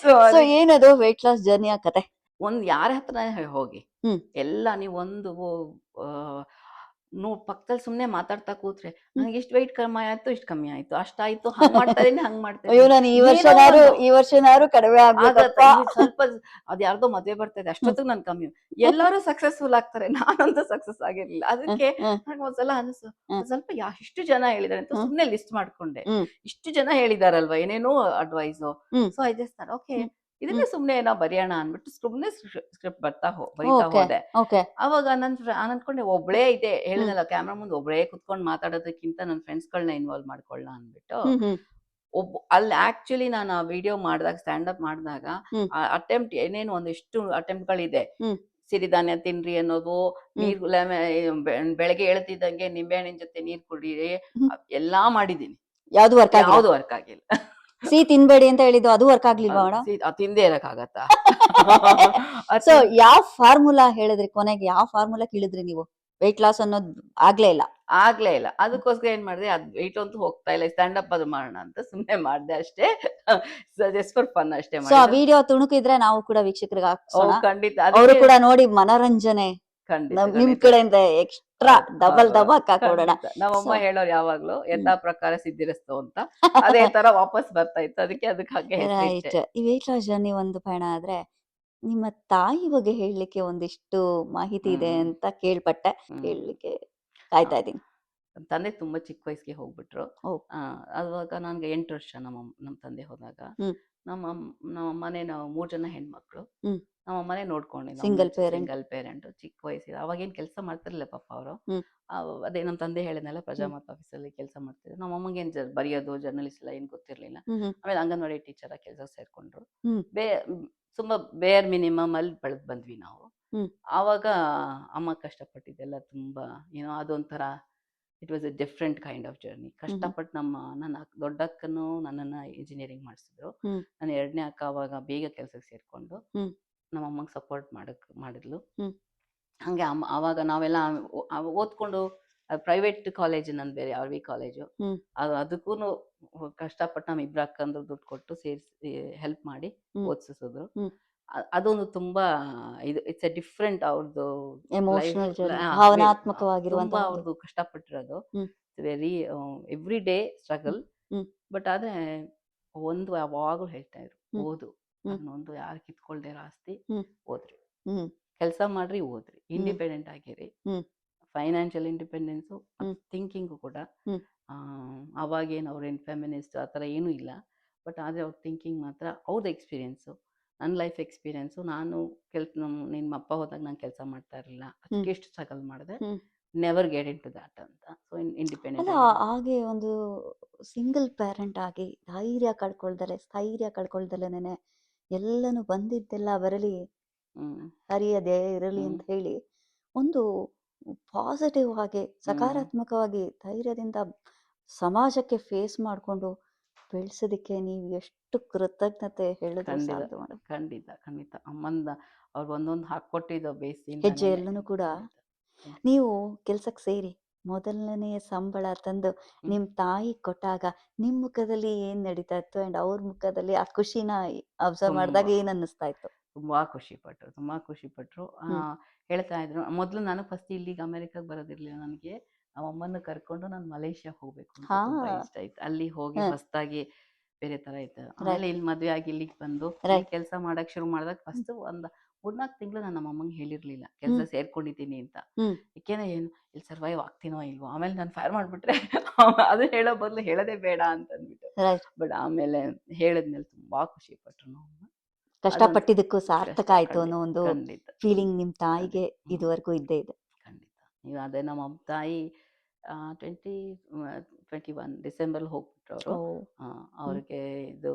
ಸೊ ಸೊ ಅದಕ್ಕೆ ಏನದು ವೆಯ್ಟ್ ಲಾಸ್ ಜರ್ನಿಯ ಕತೆ? ಒಂದ್ ಯಾರ ಹತ್ರ ಹೋಗಿ ಹ್ಮ್ ಎಲ್ಲ ನೀವು ಒಂದು ಪಕ್ಕದಲ್ಲಿ ಸುಮ್ನೆ ಮಾತಾಡ್ತಾ ಕೂತ್ರೆ ಹ್ಮ್ ನನಗೆ ಇಷ್ಟು ವೆಯ್ಟ್ ಕಮ್ಮಿ ಆಯ್ತು, ಇಷ್ಟು ಕಮ್ಮಿ ಆಯ್ತು, ಅಷ್ಟಾಯ್ತು, ಹಂಗ್ ಮಾಡ್ತಾ ಇದೀನಿ, ಹಂಗ್ ಮಾಡ್ತಾ ಅಯ್ಯೋ ಇದೀನಿ, ನಾನು ಏನೋ ಒಂದು ಈ ವರ್ಷನಾರು ಕಡಿಮೆ ಆಗ್ಬೇಕಪ್ಪ. ಆಗತ್ತೆ. ಈ ಸ್ವಲ್ಪ ಅದ್ ಯಾರ್ದೋ ಮದ್ವೆ ಬರ್ತಾ ಇದೆ, ಅಷ್ಟೊತ್ತಿಗೆ ನನ್ ಕಮ್ಮಿ. ಎಲ್ಲರೂ ಸಕ್ಸಸ್ಫುಲ್ ಆಗ್ತಾರೆ, ನಾನಂತೂ ಸಕ್ಸಸ್ ಆಗಿರ್ಲಿಲ್ಲ. ಅದಕ್ಕೆ ನಂಗೆ ಒಂದ್ಸಲ ಅನ್ಸು, ಒಂದ್ ಸ್ವಲ್ಪ ಇಷ್ಟು ಜನ ಹೇಳಿದಾರೆ ಅಂತ ಸುಮ್ನೆ ಲಿಸ್ಟ್ ಮಾಡ್ಕೊಂಡೆ. ಇಷ್ಟು ಜನ ಹೇಳಿದಾರಲ್ವಾ ಏನೇನೋ advice. So I just okay ಇದನ್ನೇ ಸುಮ್ನೆ ಏನೋ ಬರೆಯೋಣ ಅನ್ಬಿಟ್ಟು ಸುಮ್ನೆ ಸ್ಕ್ರಿಪ್ಟ್ ಬರಿತಾ ಓಕೆ ಹೋದೆ. ಓಕೆ ಅವಾಗ ನಾನ್ ಅನ್ಕೊಂಡೆ ಒಬ್ಳೇ ಇದೆ, ಹೇಳಿದ್ನಲ್ಲ ಕ್ಯಾಮ್ರಾ ಮುಂದೆ ಒಬ್ಳೇ ಕುತ್ಕೊಂಡು ಮಾತಾಡೋದಕ್ಕಿಂತ ನನ್ನ ಫ್ರೆಂಡ್ಸ್ಗಳನ್ನ ಇನ್ವಾಲ್ವ್ ಮಾಡ್ಕೊಳ್ಳೋಣ ಅಂದ್ಬಿಟ್ಟು ಹ್ಮ್ ಅಲ್ಲಿ ಆಕ್ಚುಲಿ ನಾನು ಆ ವಿಡಿಯೋ ಮಾಡಿದಾಗ, ಸ್ಟ್ಯಾಂಡ್ ಅಪ್ ಮಾಡಿದಾಗ ಹ್ಮ್ ಅಟೆಂಪ್ಟ್ ಏನೇನು ಒಂದಿಷ್ಟು ಅಟೆಂಪ್ಟ್ಗಳಿದೆ. ಹ್ಮ್ ಸಿರಿಧಾನ್ಯ ತಿನ್ರಿ ಅನ್ನೋದು, ಹ್ಮ್ ನೀರ್ ಬೆಳಗ್ಗೆ ಹೇಳ್ತಿದ್ದಂಗೆ ನಿಂಬೆಹಣ್ಣಿನ ಜೊತೆ ನೀರ್ ಕುಡೀರಿ, ಹ್ಮ್ ಎಲ್ಲಾ ಮಾಡಿದೀನಿ, ಯಾವ್ದು ವರ್ಕ್ ಆಗಿಲ್ಲ. ಯಾವ್ದು ವರ್ಕ್ ಆಗಿಲ್ಲ. ಸಿಹಿ ತಿನ್ಬೇಡಿ ಅಂತ ಹೇಳಿದ್ದು ಅದು ವರ್ಕ್ ಆಗ್ಲಿಲ್ವಾ ಮೇಡಮ್? ತಿಂದೇ ಇರಕ್ಕಾಗತ್ತಾ? ಸೊ ಯಾವ ಫಾರ್ಮುಲಾ ಹೇಳಿದ್ರಿ ಕೊನೆಗೆ? ಯಾವ ಫಾರ್ಮುಲಾ ಕೇಳಿದ್ರಿ ನೀವು? ವೆಯ್ಟ್ ಲಾಸ್ ಅನ್ನೋದು ಆಗ್ಲೇ ಇಲ್ಲ. ಆಗ್ಲೇ ಇಲ್ಲ. ಅದಕ್ಕೋಸ್ಕರ ಏನ್ ಮಾಡಿದೆ, ಅದ್ ವೆಯ್ಟ್ ಅಂತೂ ಹೋಗ್ತಾ ಇಲ್ಲ, ಸ್ಟ್ಯಾಂಡ್ ಅಪ್ ಅದು ಮಾಡೋಣ ಅಂತ ಸುಮ್ನೆ ಮಾಡ್ದೆ ಅಷ್ಟೇ. ಜಸ್ಟ್ ಫಾರ್ ಫನ್ ಅಷ್ಟೇ ಸೊ ಆ ಮಾಡಿದ್ದು. ವಿಡಿಯೋ ತುಣುಕಿದ್ರೆ ನಾವು ಕೂಡ ವೀಕ್ಷಕರಿಗೆ ಓ ಹಾಕ್ಸೋಣ, ಖಂಡಿತ, ಅವರು ಅದಕ್ಕೆ ಕೂಡ ನೋಡಿ ಮನರಂಜನೆ ಖಂಡಿತ ನಿಮ್ ಖಂಡಿತ. ಕಡೆಯಿಂದ ಎಕ್ಸ್ಟ್ರಾ ಹೌದು ಡಬಲ್ ಹೌದು ಧಮಾಕ್ ಹಾಕೊಡೋಣ. ಖಂಡಿತ. ನಮ್ಮಮ್ಮ ಸೊ ಹೇಳೋರು ಯಾವಾಗ್ಲೂ ಯಥಾ ಪ್ರಕಾರ ಸಿದ್ಧಿರಸ್ತು ಅಂತ. ಅದೇ ತರ ವಾಪಸ್ ಬರ್ತಾ ಇತ್ತು, ಅದಕ್ಕೆ ಅದಕ್ಕೆ ಹಾಗೆ ಹೆಸರಿಟ್ಟೆ. ರೈಟ್. ಈ ವೆಯ್ಟ್ ಲಾಸ್ ಜರ್ನಿ ಒಂದು ಪಯಣ ಆದ್ರೆ ನಿಮ್ಮ ತಾಯಿ ಬಗ್ಗೆ ಹೇಳಲಿಕ್ಕೆ ಒಂದಿಷ್ಟು ಮಾಹಿತಿ ಇದೆ ಹ್ಮ್ ಅಂತ ಕೇಳ್ಪಟ್ಟೆ. ಹ್ಮ್ ಕೇಳಲಿಕ್ಕೆ ಆ, ಕಾಯ್ತಾ ಇದ್ದೀನಿ. ನಮ್ ತಂದೆ ತುಂಬಾ ಚಿಕ್ಕ ವಯಸ್ಸಿಗೆ ಹೋಗ್ಬಿಟ್ರು. ಓ ಅವಾಗ ನನ್ಗೆ 8 ವರ್ಷ ನಮ್ಮ ತಂದೆ ಹೋದಾಗ. ಹ್ಮ್ ನಮ್ಮಮ್ಮನೆ ನಾವು 3 ಜನ ಹೆಣ್ಮಕ್ಳು. ಹ್ಮ್ ನಮ್ಮಮ್ಮನೆ ನೋಡ್ಕೊಂಡಿದ್ದು, ಸಿಂಗಲ್ ಪೇರೆಂಟ್. ಸಿಂಗಲ್ ಪೇರೆಂಟ್, ಚಿಕ್ಕ ವಯಸ್ಸಿಗೆ ಅವಾಗೇನ್ ಕೆಲಸ ಮಾಡ್ತಿರ್ಲಿಲ್ಲ ಪಾಪ ಅವರು. ಹ್ಮ್ ಅದೇ ನಮ್ಮ ತಂದೆ ಹೇಳಿದ್ನಲ್ಲ, ಹ್ಮ್ ಪ್ರಜಾಮಾತ ಆಫೀಸಲ್ಲಿ ಕೆಲಸ ಮಾಡ್ತಿದ್ರು. ನಮ್ಮಮ್ಮಂಗೆ ಏನ್ ಬರೆಯೋದು ಜರ್ನಲಿಸ್ಟ್ ಎಲ್ಲ ಏನ್ ಗೊತ್ತಿರ್ಲಿಲ್ಲ. ಹ್ಮ್ ಹ್ಮ್ ಆಮೇಲೆ ಅಂಗನವಾಡಿ ಟೀಚರ್ ಕೆಲಸ ಸೇರ್ಕೊಂಡ್ರು. ಹ್ಮ್ ಬೇ ತುಂಬಾ ಬೇರ್ ಮಿನಿಮಮ್ ಅಲ್ಲಿ ಬೆಳೆದ್ ಬಂದ್ವಿ ನಾವು. ಹ್ಮ್ ಆವಾಗ ಅಮ್ಮ ಕಷ್ಟಪಟ್ಟಿದ್ದೆಲ್ಲ ತುಂಬಾ ಏನೋ ಅದೊಂಥರ it was a different kind of journey. Hmm ಕಷ್ಟಪಟ್ಟು ನನ್ನ ದೊಡ್ಡಕ್ಕನು ನನ್ನನ್ನ ಇಂಜಿನಿಯರಿಂಗ್ ಮಾಡಿಸಿದ್ರು. ಹ್ಮ್ ನನ್ನ 2ನೇ ಅಕ್ಕ ಅವಾಗ ಬೇಗ ಕೆಲಸಕ್ಕೆ ಸೇರ್ಕೊಂಡು ಹ್ಮ್ ನಮ್ಮಮ್ಮಂಗೆ ಸಪೋರ್ಟ್ ಮಾಡಿದ್ಲು. ಹ್ಮ್ ಹಂಗೆ ಆವಾಗ ನಾವೆಲ್ಲ ಓದ್ಕೊಂಡು ಪ್ರೈವೇಟ್ ಕಾಲೇಜ್, ನಂದು ಬೇರೆ ಆರ್ ವಿ ಕಾಲೇಜು. ಹ್ಮ್ ಅದಕ್ಕೂ ಕಷ್ಟಪಟ್ಟು ನಮ್ಮ ಇಬ್ಬರು ಅಕ್ಕಂದ್ರು ದುಡ್ಡು ಕೊಟ್ಟು ಸೇರಿಸಿ ಹೆಲ್ಪ್ ಮಾಡಿ ಹ್ಮ್ ಓದಿಸಿದ್ರು. ಹ್ಮ್ ಅದೊಂದು ತುಂಬಾ ಇಟ್ಸ್ ಎ ಡಿಫ್ರೆಂಟ್ ಅವ್ರದ್ದು ಲೈಫ್. ಎಮೋಷನಲ್ ಜರ್ನಿ, ತುಂಬಾ ಭಾವನಾತ್ಮಕವಾಗಿರುವಂತಹ ಒಂದು. ಅವ್ರದ್ದು ಕಷ್ಟಪಟ್ಟಿರೋದು. Hmm very every day hmm struggle. Hmm but ಆದ್ರೆ ಒಂದು ಯಾವಾಗಲೂ ಹೇಳ್ತಾ ಇದ್ರು, ಹ್ಮ್ ಓದು, ಹ್ಮ್ ಅದನ್ನೊಂದು ಯಾರು ಕಿತ್ಕೊಳ್ದೇ ಇರೋ ಆಸ್ತಿ, ಹ್ಮ್ ಓದ್ರಿ, ಹ್ಮ್ ಕೆಲಸ ಮಾಡ್ರಿ, ಓದ್ರಿ, ಹ್ಮ್ ಇಂಡಿಪೆಂಡೆಂಟ್ ಆಗಿರಿ. ಹ್ಮ್ ಫೈನಾನ್ಷಿಯಲ್ ಇಂಡಿಪೆಂಡೆನ್ಸು ಹ್ಮ್ ಥಿಂಕಿಂಗು ಕೂಡ. ಹ್ಮ್ ಅವಾಗೇನು ಅವ್ರೇನು ಫೆಮಿನಿಸ್ಟ್ ಆ ಥರ ಏನೂ ಇಲ್ಲ. ಬಟ್ ಆದರೆ ಅವ್ರ ಥಿಂಕಿಂಗ್ ಮಾತ್ರ, ಅವ್ರದ್ದು ಎಕ್ಸ್ಪೀರಿಯೆನ್ಸು, ನನ್ನ ಲೈಫ್ ಎಕ್ಸ್ಪೀರಿಯೆನ್ಸು. ನಾನು ನಿಮ್ಮ ಅಪ್ಪ ಹೋದಾಗ ನಾನು ಕೆಲಸ ಮಾಡ್ತಾ ಇರಲಿಲ್ಲ, ಹ್ಮ್ ಅದಕ್ಕೆಷ್ಟು ಸ್ಟ್ರಗಲ್ ಮಾಡಿದೆ, hmm never get into that ಅಂತ. ಸೊ ಇಂಡಿಪೆಂಡೆಂಟ್ ಅಲ್ಲ, ಆಗಿ. ಹಾಗೆ ಒಂದು ಸಿಂಗಲ್ ಪೇರೆಂಟ್ ಆಗಿ ಸ್ಥೈರ್ಯ ಕಳ್ಕೊಳ್ದಲೇನೆ ಎಲ್ಲನೂ ಬಂದಿದ್ದೆಲ್ಲ ಬರಲಿ, ಹ್ಮ್ ಹರಿಯದೆ ಇರಲಿ ಹ್ಮ್ ಅಂತ ಹೇಳಿ ಒಂದು ಪಾಸಿಟಿವ್ ಆಗಿ ಹ್ಮ್ ಸಕಾರಾತ್ಮಕವಾಗಿ ಧೈರ್ಯದಿಂದ ಸಮಾಜಕ್ಕೆ ಫೇಸ್ ಮಾಡಿಕೊಂಡು ಬೆಳೆಸೋದಕ್ಕೆ ನೀವು ಎಷ್ಟು ಕೃತಜ್ಞತೆ ಹೇಳಿದ್ರು ಖಂಡಿತ ಸಾಲದು ಮೇಡಮ್. ಖಂಡಿತ ಖಂಡಿತ. ಅಮ್ಮಂದ ಅವ್ರು ಒಂದೊಂದು ಹಾಕ್ಕೊಟ್ಟಿದ್ದು ಹೆಜ್ಜೆ ಬೇಸಿಂದಾನೇ. ಎಲ್ಲನೂ ಕೂಡ ಖಂಡಿತ ಖಂಡಿತ. ನೀವು ಕೆಲ್ಸಕ್ಕೆ ಸೇರಿ ಮೊದಲನೆಯ ಸಂಬಳ ತಂದು ಹ್ಮ್ ನಿಮ್ ತಾಯಿ ಕೊಟ್ಟಾಗ ನಿಮ್ ಮುಖದಲ್ಲಿ ಏನ್ ನಡೀತಾ ಇತ್ತು ಅಂಡ್ ಅವ್ರ ಮುಖದಲ್ಲಿ ಆ ಖುಷಿನ ಅಬ್ಸರ್ವ್ ಮಾಡಿದಾಗ ತುಂಬಾ ಏನ್ ಅನ್ನಿಸ್ತಾ ಇತ್ತು? ತುಂಬಾ ಖುಷಿ ಪಟ್ರು, ತುಂಬಾ ಖುಷಿ ಪಟ್ರು. ಹ್ಮ್ ಹೇಳ್ತಾ ಇದ್ರು, ಮೊದಲು ನಾನು ಫಸ್ಟ್ ಇಲ್ಲಿಗೆ ಅಮೆರಿಕಾಗೆ ಬರೋದಿರ್ಲಿಲ್ಲ, ನನಗೆ ನಮ್ಮಮ್ಮನ ಕರ್ಕೊಂಡು ನಾನು ಮಲೇಷ್ಯಾ ಹೋಗ್ಬೇಕು ಅಂತ ಹಾ ತುಂಬಾ ಇಷ್ಟ ಇತ್ತು. ಅಲ್ಲಿ ಹೋಗಿ ಹ್ಮ್ ಹೊಸ್ದಾಗಿ ಬೇರೆ ತರ ಇತ್ತು. ಆಮೇಲೆ ರೈಟ್ ಇಲ್ಲಿ ಮದುವೆ ಆಗಿ ಇಲ್ಲಿಗೆ ಬಂದು ಇಲ್ಲಿ ರೈಟ್ ಕೆಲಸ ಮಾಡಕ್ ಶುರು ಮಾಡಿದಾಗ ಫಸ್ಟ್ ಒಂದು 3-4 ತಿಂಗಳು ನಾನು ನಮ್ಮಮ್ಮಂಗೆ ಹೇಳಿರ್ಲಿಲ್ಲ ಕೆಲಸ ಹ್ಮ್ ಸೇರ್ಕೊಂಡಿದ್ದೀನಿ ಅಂತ. ಹ್ಮ್ ಏಕೆಂದ್ರೆ ಏನು ಇಲ್ಲಿ ಸರ್ವೈವ್ ಆಗ್ತೀನೋ ಇಲ್ವೋ, ಆಮೇಲೆ ನಾನು ಫೈರ್ ಮಾಡ್ಬಿಟ್ರೆ ಅದು ಹೇಳೋ ಬದಲು ಹೇಳೋದೇ ಬೇಡ ಅಂತ ಅಂದ್ಬಿಟ್ಟು. ರೈಟ್. ಬಟ್ ಆಮೇಲೆ ಹೇಳಿದ್ಮೇಲೆ ತುಂಬಾ ಖುಷಿ ಪಟ್ರು ನಮ್ಮಮ್ಮ. ಅದೊಂದು ಕಷ್ಟಪಟ್ಟಿದ್ದಕ್ಕೂ ಸಾರ್ಥಕ ಕಷ್ಟ ಆಯ್ತು ಖಂಡಿತ ಅನ್ನೋ ಒಂದು ಖಂಡಿತ ಫೀಲಿಂಗ್ ನಿಮ್ ತಾಯಿಗೆ ಖಂಡಿತ. ಹ್ಮ್ ಇದುವರೆಗೂ ಇದ್ದೇ ಇದೆ. ಖಂಡಿತ. ನೀವು ಅದೇ ನಮ್ಮ ತಾಯಿ 21 ಡಿಸೆಂಬರ್ ಹೋಗ್ಬಿಟ್ರು ಅವರು. ಓ ಹ್ಮ್ ಅವ್ರಿಗೆ ಇದು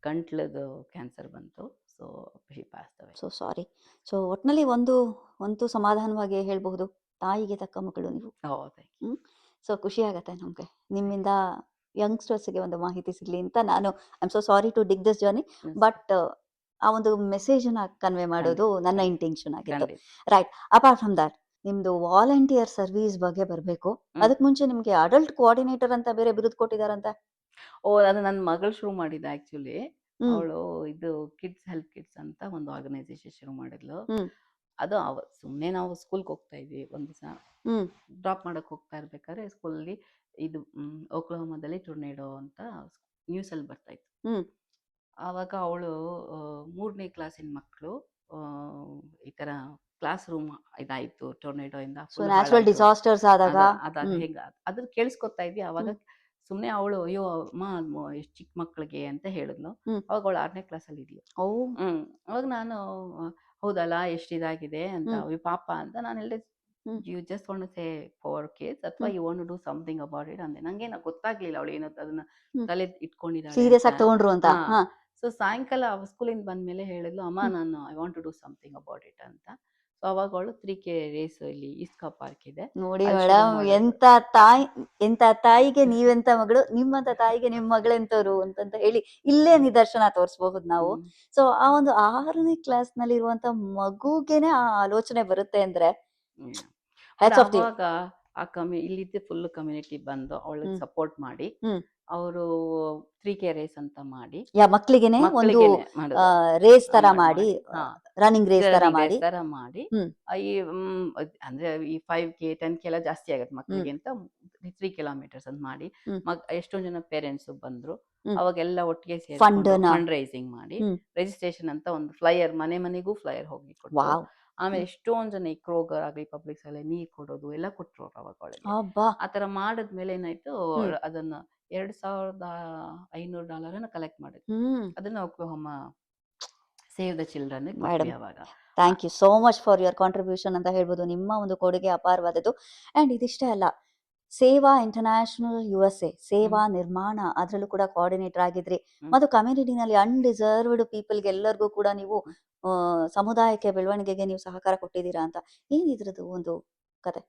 ಗಂಟ್ಲದು ಕ್ಯಾನ್ಸರ್ ಬಂತು. So she passed away. So sorry. So ಒಟ್ಟಿನಲ್ಲಿ ಒಂದು ಸಮಾಧಾನವಾಗಿ ಹೇಳ್ಬಹುದು, ತಾಯಿಗೆ ತಕ್ಕ ಮಗಳು ನೀವು. ಸೊ ಖುಷಿ ಆಗತ್ತೆ ನಮಗೆ ನಿಮ್ಮಿಂದ ಯಂಗ್ಸ್ಟರ್ಸ್ಗೆ ಒಂದು ಮಾಹಿತಿ ಸಿಗಲಿ ಅಂತ. ನಾನು I am so sorry to dig this journey, but ಆ ಒಂದು ಮೆಸೇಜನ್ನ ಕನ್ವೆ ಮಾಡೋದು ನನ್ನ ಇಂಟೆನ್ಷನ್ ಆಗಿತ್ತು. ರೈಟ್. ಅಪಾರ್ಟ್ ಫ್ರಮ್ ದಟ್, ನಿಮ್ದು ವಾಲಂಟಿಯರ್ ಸರ್ವಿಸ್ ಬಗ್ಗೆ ಬರಬೇಕು. ಅದಕ್ಕೆ ಮುಂಚೆ ನಿಮ್ಗೆ ಅಡಲ್ಟ್ ಕೋಆರ್ಡಿನೇಟರ್ ಅಂತ ಬೇರೆ ಬಿರುದು ಕೊಟ್ಟಿದಾರಂತೆ. ಅದು ನನ್ನ ಮಗಳು ಶುರು ಮಾಡಿದ ಆಕ್ಚುಲಿ. ಅವಳು ಇದು ಕಿಡ್ಸ್ ಹೆಲ್ಪ್ ಕಿಡ್ಸ್ ಅಂತ ಒಂದು ಆರ್ಗನೈಸೇಷನ್ ಶುರು ಮಾಡಿದ್ಲು. ಅದು ಸುಮ್ಮನೆ ನಾವು ಸ್ಕೂಲ್ಗೆ ಹೋಗ್ತಾ ಇದ್ವಿ. ಒಂದ್ ದಿವಸ ಡ್ರಾಪ್ ಮಾಡಕ್ ಹೋಗ್ತಾ ಇರ್ಬೇಕಾದ್ರೆ ಸ್ಕೂಲಲ್ಲಿ ಇದು ಓಕ್ಲಹೋಮಾದಲ್ಲಿ ಟೊರ್ನೇಡೋ ಅಂತ ನ್ಯೂಸ್ ಅಲ್ಲಿ ಬರ್ತಾ ಇತ್ತು. ಆವಾಗ ಅವಳು 3ನೇ ಕ್ಲಾಸಿನ ಮಕ್ಕಳು ಈ ತರ ಕ್ಲಾಸ್ ರೂಮ್ ಇದಾಯ್ತು ಟೊರ್ನೇಡೋ ಇಂದ. ನ್ಯಾಚುರಲ್ ಡಿಸಾಸ್ಟರ್ಸ್ ಆದಾಗ ಹೆಂಗ ಅದ್ರ ಕೇಳಿಸ್ಕೊತಾ ಇದ್ವಿ. ಅವಾಗ ಸುಮ್ನೆ ಅವಳು ಅಯ್ಯೋ ಅಮ್ಮ ಎಷ್ಟ್ ಚಿಕ್ಕ ಮಕ್ಳಿಗೆ ಅಂತ ಹೇಳಿದ್ಲು. ಅವಾಗ ಅವಳು 6ನೇ ಕ್ಲಾಸಲ್ಲಿ ಇದ್ಲು. ಅವಾಗ ನಾನು ಹೌದಲ್ಲ ಎಷ್ಟ್ ಇದಾಗಿದೆ ಅಂತ ಪಾಪ ಅಂತ ನಾನು ಹೇಳಿದೆ. You just want to say for kids ಅಥವಾ you want to do something about it ಅಂದೆ. ನಂಗೇನ ಗೊತ್ತಾಗ್ಲಿಲ್ಲ ಅವಳು ಏನೋ ಅದನ್ನ ತಲೆ ಇಟ್ಕೊಂಡಿದ್ದಾಳೆ. ಸೀರಿಯಸ್ ಆಗಿ ತಗೊಂಡ್ರು ಅಂತ. ಸೊ ಸಾಯಂಕಾಲ ಸ್ಕೂಲಿಂದ ಬಂದ್ಮೇಲೆ ಹೇಳಿದ್ಲು, ಅಮ್ಮ ನಾನು I want to do something about it ಅಂತ. ಸೊ ಅವಾಗ ಅವಳು 3K ರೇಸ್ ಇಲ್ಲಿ ಈಸ್ಕಾ ಪಾರ್ಕ್ ಇದೆ. ನೋಡಿ ಮೇಡಮ್, ಎಂತ ತಾಯಿಗೆ ನೀವೆಂತ ಮಗಳು, ನಿಮ್ಮಂತ ತಾಯಿಗೆ ನಿಮ್ ಮಗಳೆಂತವ್ರು ಅಂತಂತ ಹೇಳಿ ಇಲ್ಲೇ ನಿದರ್ಶನ ತೋರಿಸಬಹುದು ನಾವು. ಸೊ ಆ ಒಂದು 6ನೇ ಕ್ಲಾಸ್ ನಲ್ಲಿ ಇರುವಂತ ಮಗುಗೆನೆ ಆ ಆಲೋಚನೆ ಬರುತ್ತೆ ಅಂದ್ರೆ ಅವಾಗ ಇಲ್ಲಿದ್ದ ಫುಲ್ ಕಮ್ಯುನಿಟಿ ಬಂದು ಅವಳಿಗೆ ಸಪೋರ್ಟ್ ಮಾಡಿ ಅವರು 3K ರೇಸ್ ಅಂತ ಮಾಡಿ ಮಕ್ಕಳಿಗೆನೆ ಒಂದು ರೇಸ್ ತರ ಮಾಡಿ, ರನ್ನಿಂಗ್ ರೇಸ್ ತರ ಮಾಡಿ ಈ ಅಂದ್ರೆ ಈ 5K 10K ಎಲ್ಲ ಜಾಸ್ತಿ ಆಗತ್ತೆ ಮಕ್ಕಳಿಗೆ ಅಂತ 3 ಕಿಲೋಮೀಟರ್ಸ್ ಅಂತ ಮಾಡಿ ಎಷ್ಟೊಂದ್ ಜನ ಪೇರೆಂಟ್ಸ್ ಬಂದ್ರು. ಅವಾಗೆಲ್ಲ ಒಟ್ಟಿಗೆ ಸೇರಿ ಫಂಡ್ ರೈಸಿಂಗ್ ಮಾಡಿ ರಿಜಿಸ್ಟ್ರೇಷನ್ ಅಂತ ಒಂದು ಫ್ಲೈಯರ್ ಮನೆಗೂ ಫ್ಲೈಯರ್ ಹೋಗಿ ಕೊಟ್ಟು, ಆಮೇಲೆ ಎಷ್ಟೊಂದ್ ಜನ ಈ ಕ್ರೋಗರ್ ಆಗ್ಲಿ ಪಬ್ಲಿಕ್ಸ್ ಎಲ್ಲ ನೀರ್ ಕೊಡೋದು ಎಲ್ಲ ಕೊಟ್ರು ಅವಾಗ ಅವಳಿಗೆ. ಆತರ ಮಾಡದ್ಮೇಲೆ ಏನಾಯ್ತು, ಅದನ್ನ $2,500 ಕಲೆಕ್ಟ್ ಮಾಡಿದ್ವಿ. ಅದನ್ನ ಓಕ್ಲಹೋಮಾ ಸೇವ್ ದ ಚಿಲ್ಡ್ರನ್ ಅವಾಗ. Thank you so much for your contribution ಅಂತ ಹೇಳ್ಬೋದು. ನಿಮ್ಮ ಒಂದು ಕೊಡುಗೆ ಅಪಾರವಾದದ್ದು. ಅಂಡ್ ಇದಿಷ್ಟೇ ಅಲ್ಲ, ಸೇವಾ ಇಂಟರ್ನ್ಯಾಷನಲ್ USA ಸೇವಾ ನಿರ್ಮಾಣ ಅದರಲ್ಲೂ ಕೂಡ ಕೋಆರ್ಡಿನೇಟರ್ ಆಗಿದ್ರಿ. ಮತ್ತು ಕಮ್ಯುನಿಟಿನಲ್ಲಿ ಅನ್ಡಿಸರ್ವ್ಡ್ ಪೀಪಲ್ಗೆ ಎಲ್ಲರಿಗೂ ಕೂಡ ನೀವು ಸಮುದಾಯಕ್ಕೆ ಬೆಳವಣಿಗೆಗೆ ನೀವು ಸಹಕಾರ ಕೊಟ್ಟಿದ್ದೀರಾ ಅಂತ. ಏನಿದ್ರದ್ದು ಒಂದು ಕತೆ?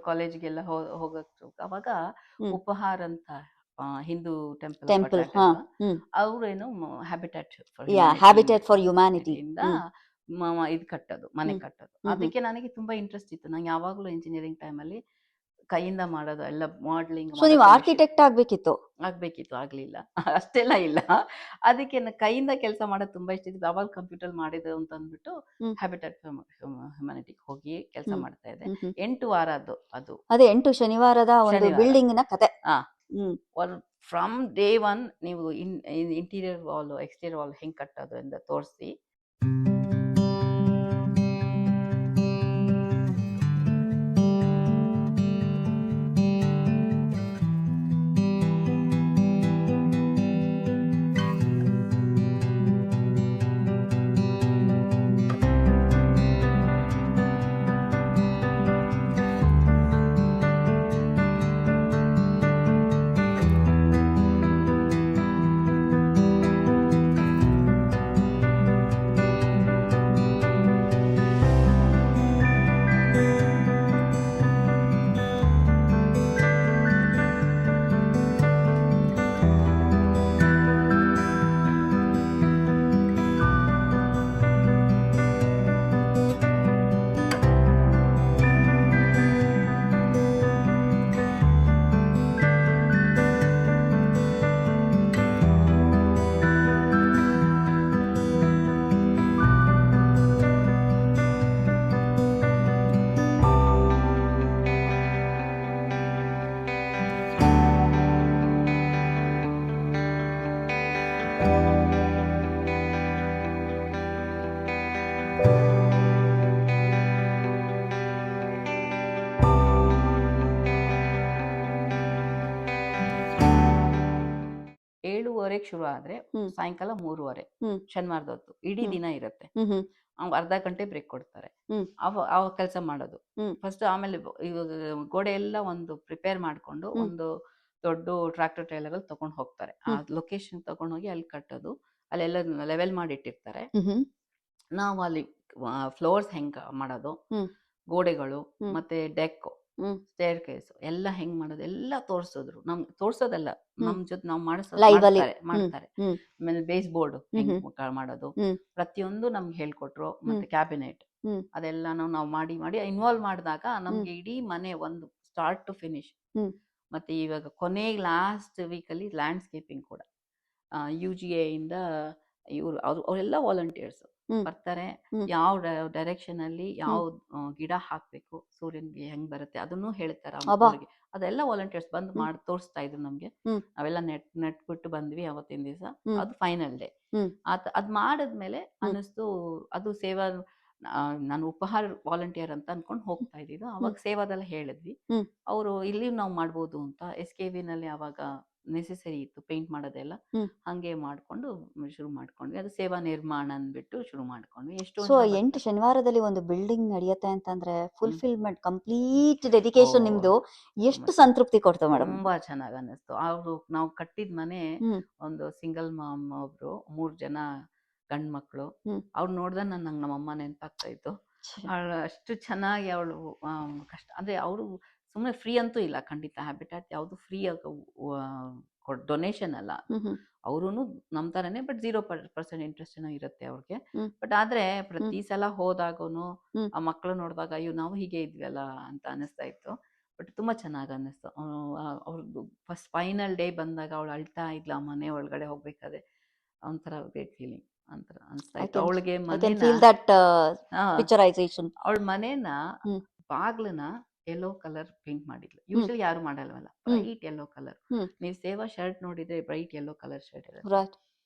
ಕಾಲೇಜ್ಗೆಲ್ಲ ಹೋಗಕ್ಕೆ ಅವಾಗ ಹ್ಮ್ ಉಪಹಾರ ಅಂತ ಹಿಂದೂ ಟೆಂಪಲ್ ಟೆಂಪಲ್ ಹಾ ಅವ್ರೇನು habitat for habitat for humanity ಇಂದ ಇದು ಕಟ್ಟೋದು, ಮನೆ ಹ್ಮ್. ಕಟ್ಟೋದು. ಹ್ಮ್. ಅದಕ್ಕೆ ನನಗೆ ತುಂಬಾ ಇಂಟ್ರೆಸ್ಟ್ ಇತ್ತು. ನಂಗೆ ಯಾವಾಗ್ಲೂ ಇಂಜಿನಿಯರಿಂಗ್ ಟೈಮಲ್ಲಿ ಕೈಯಿಂದ ಮಾಡೋದು ಎಲ್ಲ ಮಾಡ್ಲಿಂಗ್ ಸೊ ನೀವು ಆರ್ಕಿಟೆಕ್ಟ್ ಆಗ್ಬೇಕಿತ್ತು. ಆಗ್ಬೇಕಿತ್ತು, ಆಗ್ಲಿಲ್ಲ. ಅಷ್ಟೆಲ್ಲ ಇಲ್ಲ. ಅದಕ್ಕೆ ಕೈಯಿಂದ ಕೆಲಸ ಮಾಡೋದು ತುಂಬಾ ಇಷ್ಟ ಇತ್ತು. ಅವಾಗ ಕಂಪ್ಯೂಟರ್ ಮಾಡಿದ್ದು ಅಂತ ಅಂದ್ಬಿಟ್ಟು ಹ್ಮ್. ಹ್ಯಾಬಿಟೇಟ್ ಹ್ಯುಮ್ಯಾನಿಟಿಗೆ ಹೋಗಿ ಕೆಲಸ ಹ್ಮ್. ಮಾಡ್ತಾ ಇದ್ದೆ. ಹ್ಮ್. 8 ವಾರ ಅದು ಅದೇ 8 ಶನಿವಾರದ ಒಂದು ಶನಿವಾರ. ಬಿಲ್ಡಿಂಗ್ ನ ಕತೆ. ಹಾ. ಹ್ಮ್. ಫ್ರಮ್ ಡೇ ಒನ್ ನೀವು ಇಂಟೀರಿಯರ್ ವಾಲ್ ಎಕ್ಸ್ಟೀರಿಯರ್ ವಾಲ್ ಹೆಂಗ್ ಕಟ್ಟೋದು ಅಂತ ತೋರಿಸಿ ಶುರು ಆದ್ರೆ ಸಾಯಂಕಾಲ 3:30 ಶನಿವಾರದ ಹೊತ್ತು ಇಡೀ ದಿನ ಇರುತ್ತೆ. ಅರ್ಧ ಗಂಟೆ ಬ್ರೇಕ್ ಕೊಡ್ತಾರೆ. ಅವ ಕೆಲಸ ಮಾಡೋದು ಫಸ್ಟ್. ಆಮೇಲೆ ಗೋಡೆ ಎಲ್ಲ ಒಂದು ಪ್ರಿಪೇರ್ ಮಾಡ್ಕೊಂಡು ಒಂದು ದೊಡ್ಡ ಟ್ರಾಕ್ಟರ್ ಟ್ರೈಲರ್ ಅಲ್ಲಿ ತಗೊಂಡು ಹೋಗ್ತಾರೆ. ಆ ಲೊಕೇಶನ್ ತಗೊಂಡು ಹೋಗಿ ಅಲ್ಲಿ ಕಟ್ಟೋದು. ಅಲ್ಲೆಲ್ಲ ಲೆವೆಲ್ ಮಾಡಿ ಇಟ್ಟಿರ್ತಾರೆ. ನಾವು ಅಲ್ಲಿ ಫ್ಲೋರ್ಸ್ ಹೆಂಗ್ ಮಾಡೋದು, ಗೋಡೆಗಳು ಮತ್ತೆ ಡೆಕ್, ಸ್ಟೇರ್ ಕೇಸ್ ಎಲ್ಲ ಹೆಂಗ್ ಮಾಡೋದು ಎಲ್ಲ ತೋರ್ಸಿದ್ರು. ನಮ್ಗೆ ತೋರ್ಸೋದಲ್ಲ, ನಮ್ ಜೊತೆ ನಾವು ಮಾಡ್ತಾರೆ. ಆಮೇಲೆ ಬೇಸ್ ಬೋರ್ಡ್ ಹೆಂಗ್ ಮಾಡೋದು ಪ್ರತಿಯೊಂದು ನಮ್ಗೆ ಹೇಳ್ಕೊಟ್ರು. ಮತ್ತೆ ಕ್ಯಾಬಿನೆಟ್ ಅದೆಲ್ಲ ನಾವು ಮಾಡಿ ಇನ್ವಾಲ್ವ್ ಮಾಡಿದಾಗ ನಮ್ಗೆ ಇಡೀ ಮನೆ ಒಂದು ಸ್ಟಾರ್ಟ್ ಟು ಫಿನಿಶ್. ಮತ್ತೆ ಇವಾಗ ಕೊನೆಗೆ ಲಾಸ್ಟ್ ವೀಕಲ್ಲಿ ಲ್ಯಾಂಡ್ಸ್ಕೇಪಿಂಗ್ ಕೂಡ UGA ಇಂದ ಅವರೆಲ್ಲ ವಾಲಂಟಿಯರ್ಸ್ ಬರ್ತಾರೆ. ಯಾವ ಡೈರೆಕ್ಷನ್ ಅಲ್ಲಿ ಯಾವ ಗಿಡ ಹಾಕ್ಬೇಕು, ಸೂರ್ಯನ್ಗೆ ಹೆಂಗ್ ಬರುತ್ತೆ ಅದನ್ನು ಹೇಳ್ತಾರೆ ಅವ್ರಿಗೆ. ಅದೆಲ್ಲ ವಾಲಂಟಿಯರ್ಸ್ ಬಂದು ಮಾಡಿ ತೋರಿಸ್ತಾ ಇದ್ರು ನಮ್ಗೆ. ನಾವೆಲ್ಲ ನೆಟ್ಬಿಟ್ಟು ಬಂದ್ವಿ ಅವತ್ತಿನ ದಿವಸ. ಅದು ಫೈನಲ್ ಡೇ. ಅದ್ ಮಾಡಿದ್ಮೇಲೆ ಅನ್ನಿಸ್ತು ಅದು ಸೇವಾ. ನಾನು ಉಪಹಾರ ವಾಲಂಟಿಯರ್ ಅಂತ ಅನ್ಕೊಂಡು ಹೋಗ್ತಾ ಇದ್ದಿದ್ದು. ಅವಾಗ ಸೇವಾದಲ್ಲಿ ಹೇಳಿದ್ವಿ ಅವರು ಇಲ್ಲಿ ನಾವು ಮಾಡ್ಬೋದು ಅಂತ. SKV ನಲ್ಲಿ ಅವಾಗ ನೆಸೆಸರಿ ಇತ್ತು ಪೇಂಟ್ ಮಾಡೋದೆಲ್ಲ. ಹಂಗೆ ಮಾಡ್ಕೊಂಡು ಶುರು ಮಾಡ್ಕೊಂಡ್ವಿ. ಅದು ಸೇವಾ ನಿರ್ಮಾಣ ಅಂದ್ಬಿಟ್ಟು ಶುರು ಮಾಡ್ಕೊಂಡ್ವಿ. ಸೊ 8 ಶನಿವಾರದಲ್ಲಿ ಒಂದು ಬಿಲ್ಡಿಂಗ್ ನಡೆಯುತ್ತೆ ಅಂತಂದ್ರೆ ಫುಲ್ಫಿಲ್ಮೆಂಟ್, ಕಂಪ್ಲೀಟ್ ಡೆಡಿಕೇಶನ್ ನಿಮ್ದು ಎಷ್ಟು ಸಂತೃಪ್ತಿ ಕೊಡ್ತು ಮೇಡಮ್? ತುಂಬಾ ಚೆನ್ನಾಗಿ ಅನ್ನಿಸ್ತು. ನಾವು ಕಟ್ಟಿದ ಮನೆ ಒಂದು ಸಿಂಗಲ್ ಮಾಮ್, ಒಬ್ರು 3 ಜನ ಗಂಡ್ ಮಕ್ಳು. ಅವ್ರು ನೋಡಿದ್ರೆ ನಂಗೆ ನಮ್ಮಮ್ಮ ನೆನಪಾಗ್ತಾ ಇತ್ತು. ಅಷ್ಟು ಚೆನ್ನಾಗಿ ಅವಳು ಕಷ್ಟ ಅಂದ್ರೆ ಅವರು ಸುಮ್ಮನೆ ಫ್ರೀ ಅಂತೂ ಇಲ್ಲ ಖಂಡಿತ. ಹ್ಯಾಬಿಟ್ಯಾಟ್ ಯಾವುದು ಫ್ರೀ ಡೊನೇಷನ್ ಅಲ್ಲ. ಅವರು ನಮ್ ತರನೇ, ಬಟ್ 0% ಇಂಟ್ರೆಸ್ಟ್ ಏನೋ ಇರುತ್ತೆ ಅವ್ರಿಗೆ. ಬಟ್ ಆದ್ರೆ ಪ್ರತಿ ಸಲ ಹೋದಾಗನು ಆ ಮಕ್ಕಳು ನೋಡಿದಾಗ ಅಯ್ಯೋ ನಾವು ಹೀಗೆ ಇದ್ವಲ್ಲ ಅಂತ ಅನಿಸ್ತಾ ಇತ್ತು. ಬಟ್ ತುಂಬಾ ಚೆನ್ನಾಗಿ ಅನ್ನಿಸ್ತು. ಅವ್ರದ್ದು ಫಸ್ಟ್ ಫೈನಲ್ ಡೇ ಬಂದಾಗ ಅವಳು ಅಳ್ತಾ ಇದ್ಲ ಮನೆ ಒಳಗಡೆ ಹೋಗ್ಬೇಕಾದ್ರೆ. ಒಂಥರ ಗ್ರೇಟ್ ಫೀಲಿಂಗ್ ಅಂತ ಅನಿಸ್ತಾ ಇತ್ತು. ಅವಳಿಗೆ ಅವಳ ಮನೇನ ಬಾಗ್ಲನ್ನ ಯೆಲ್ಲೋ ಕಲರ್ ಪೇಂಟ್ ಮಾಡಿದ್ಲು. ಯೂಶಲಿ ಯಾರು ಮಾಡಲ್ವಲ್ಲ, ಬ್ರೈಟ್ ಯೆಲ್ಲೋ ಕಲರ್. ನೀವು ಸೇವಾ ಶರ್ಟ್ ನೋಡಿದ್ರೆ ಬ್ರೈಟ್ ಯೆಲ್ಲೋ ಕಲರ್ ಶರ್ಟ್ ಇರುತ್ತೆ.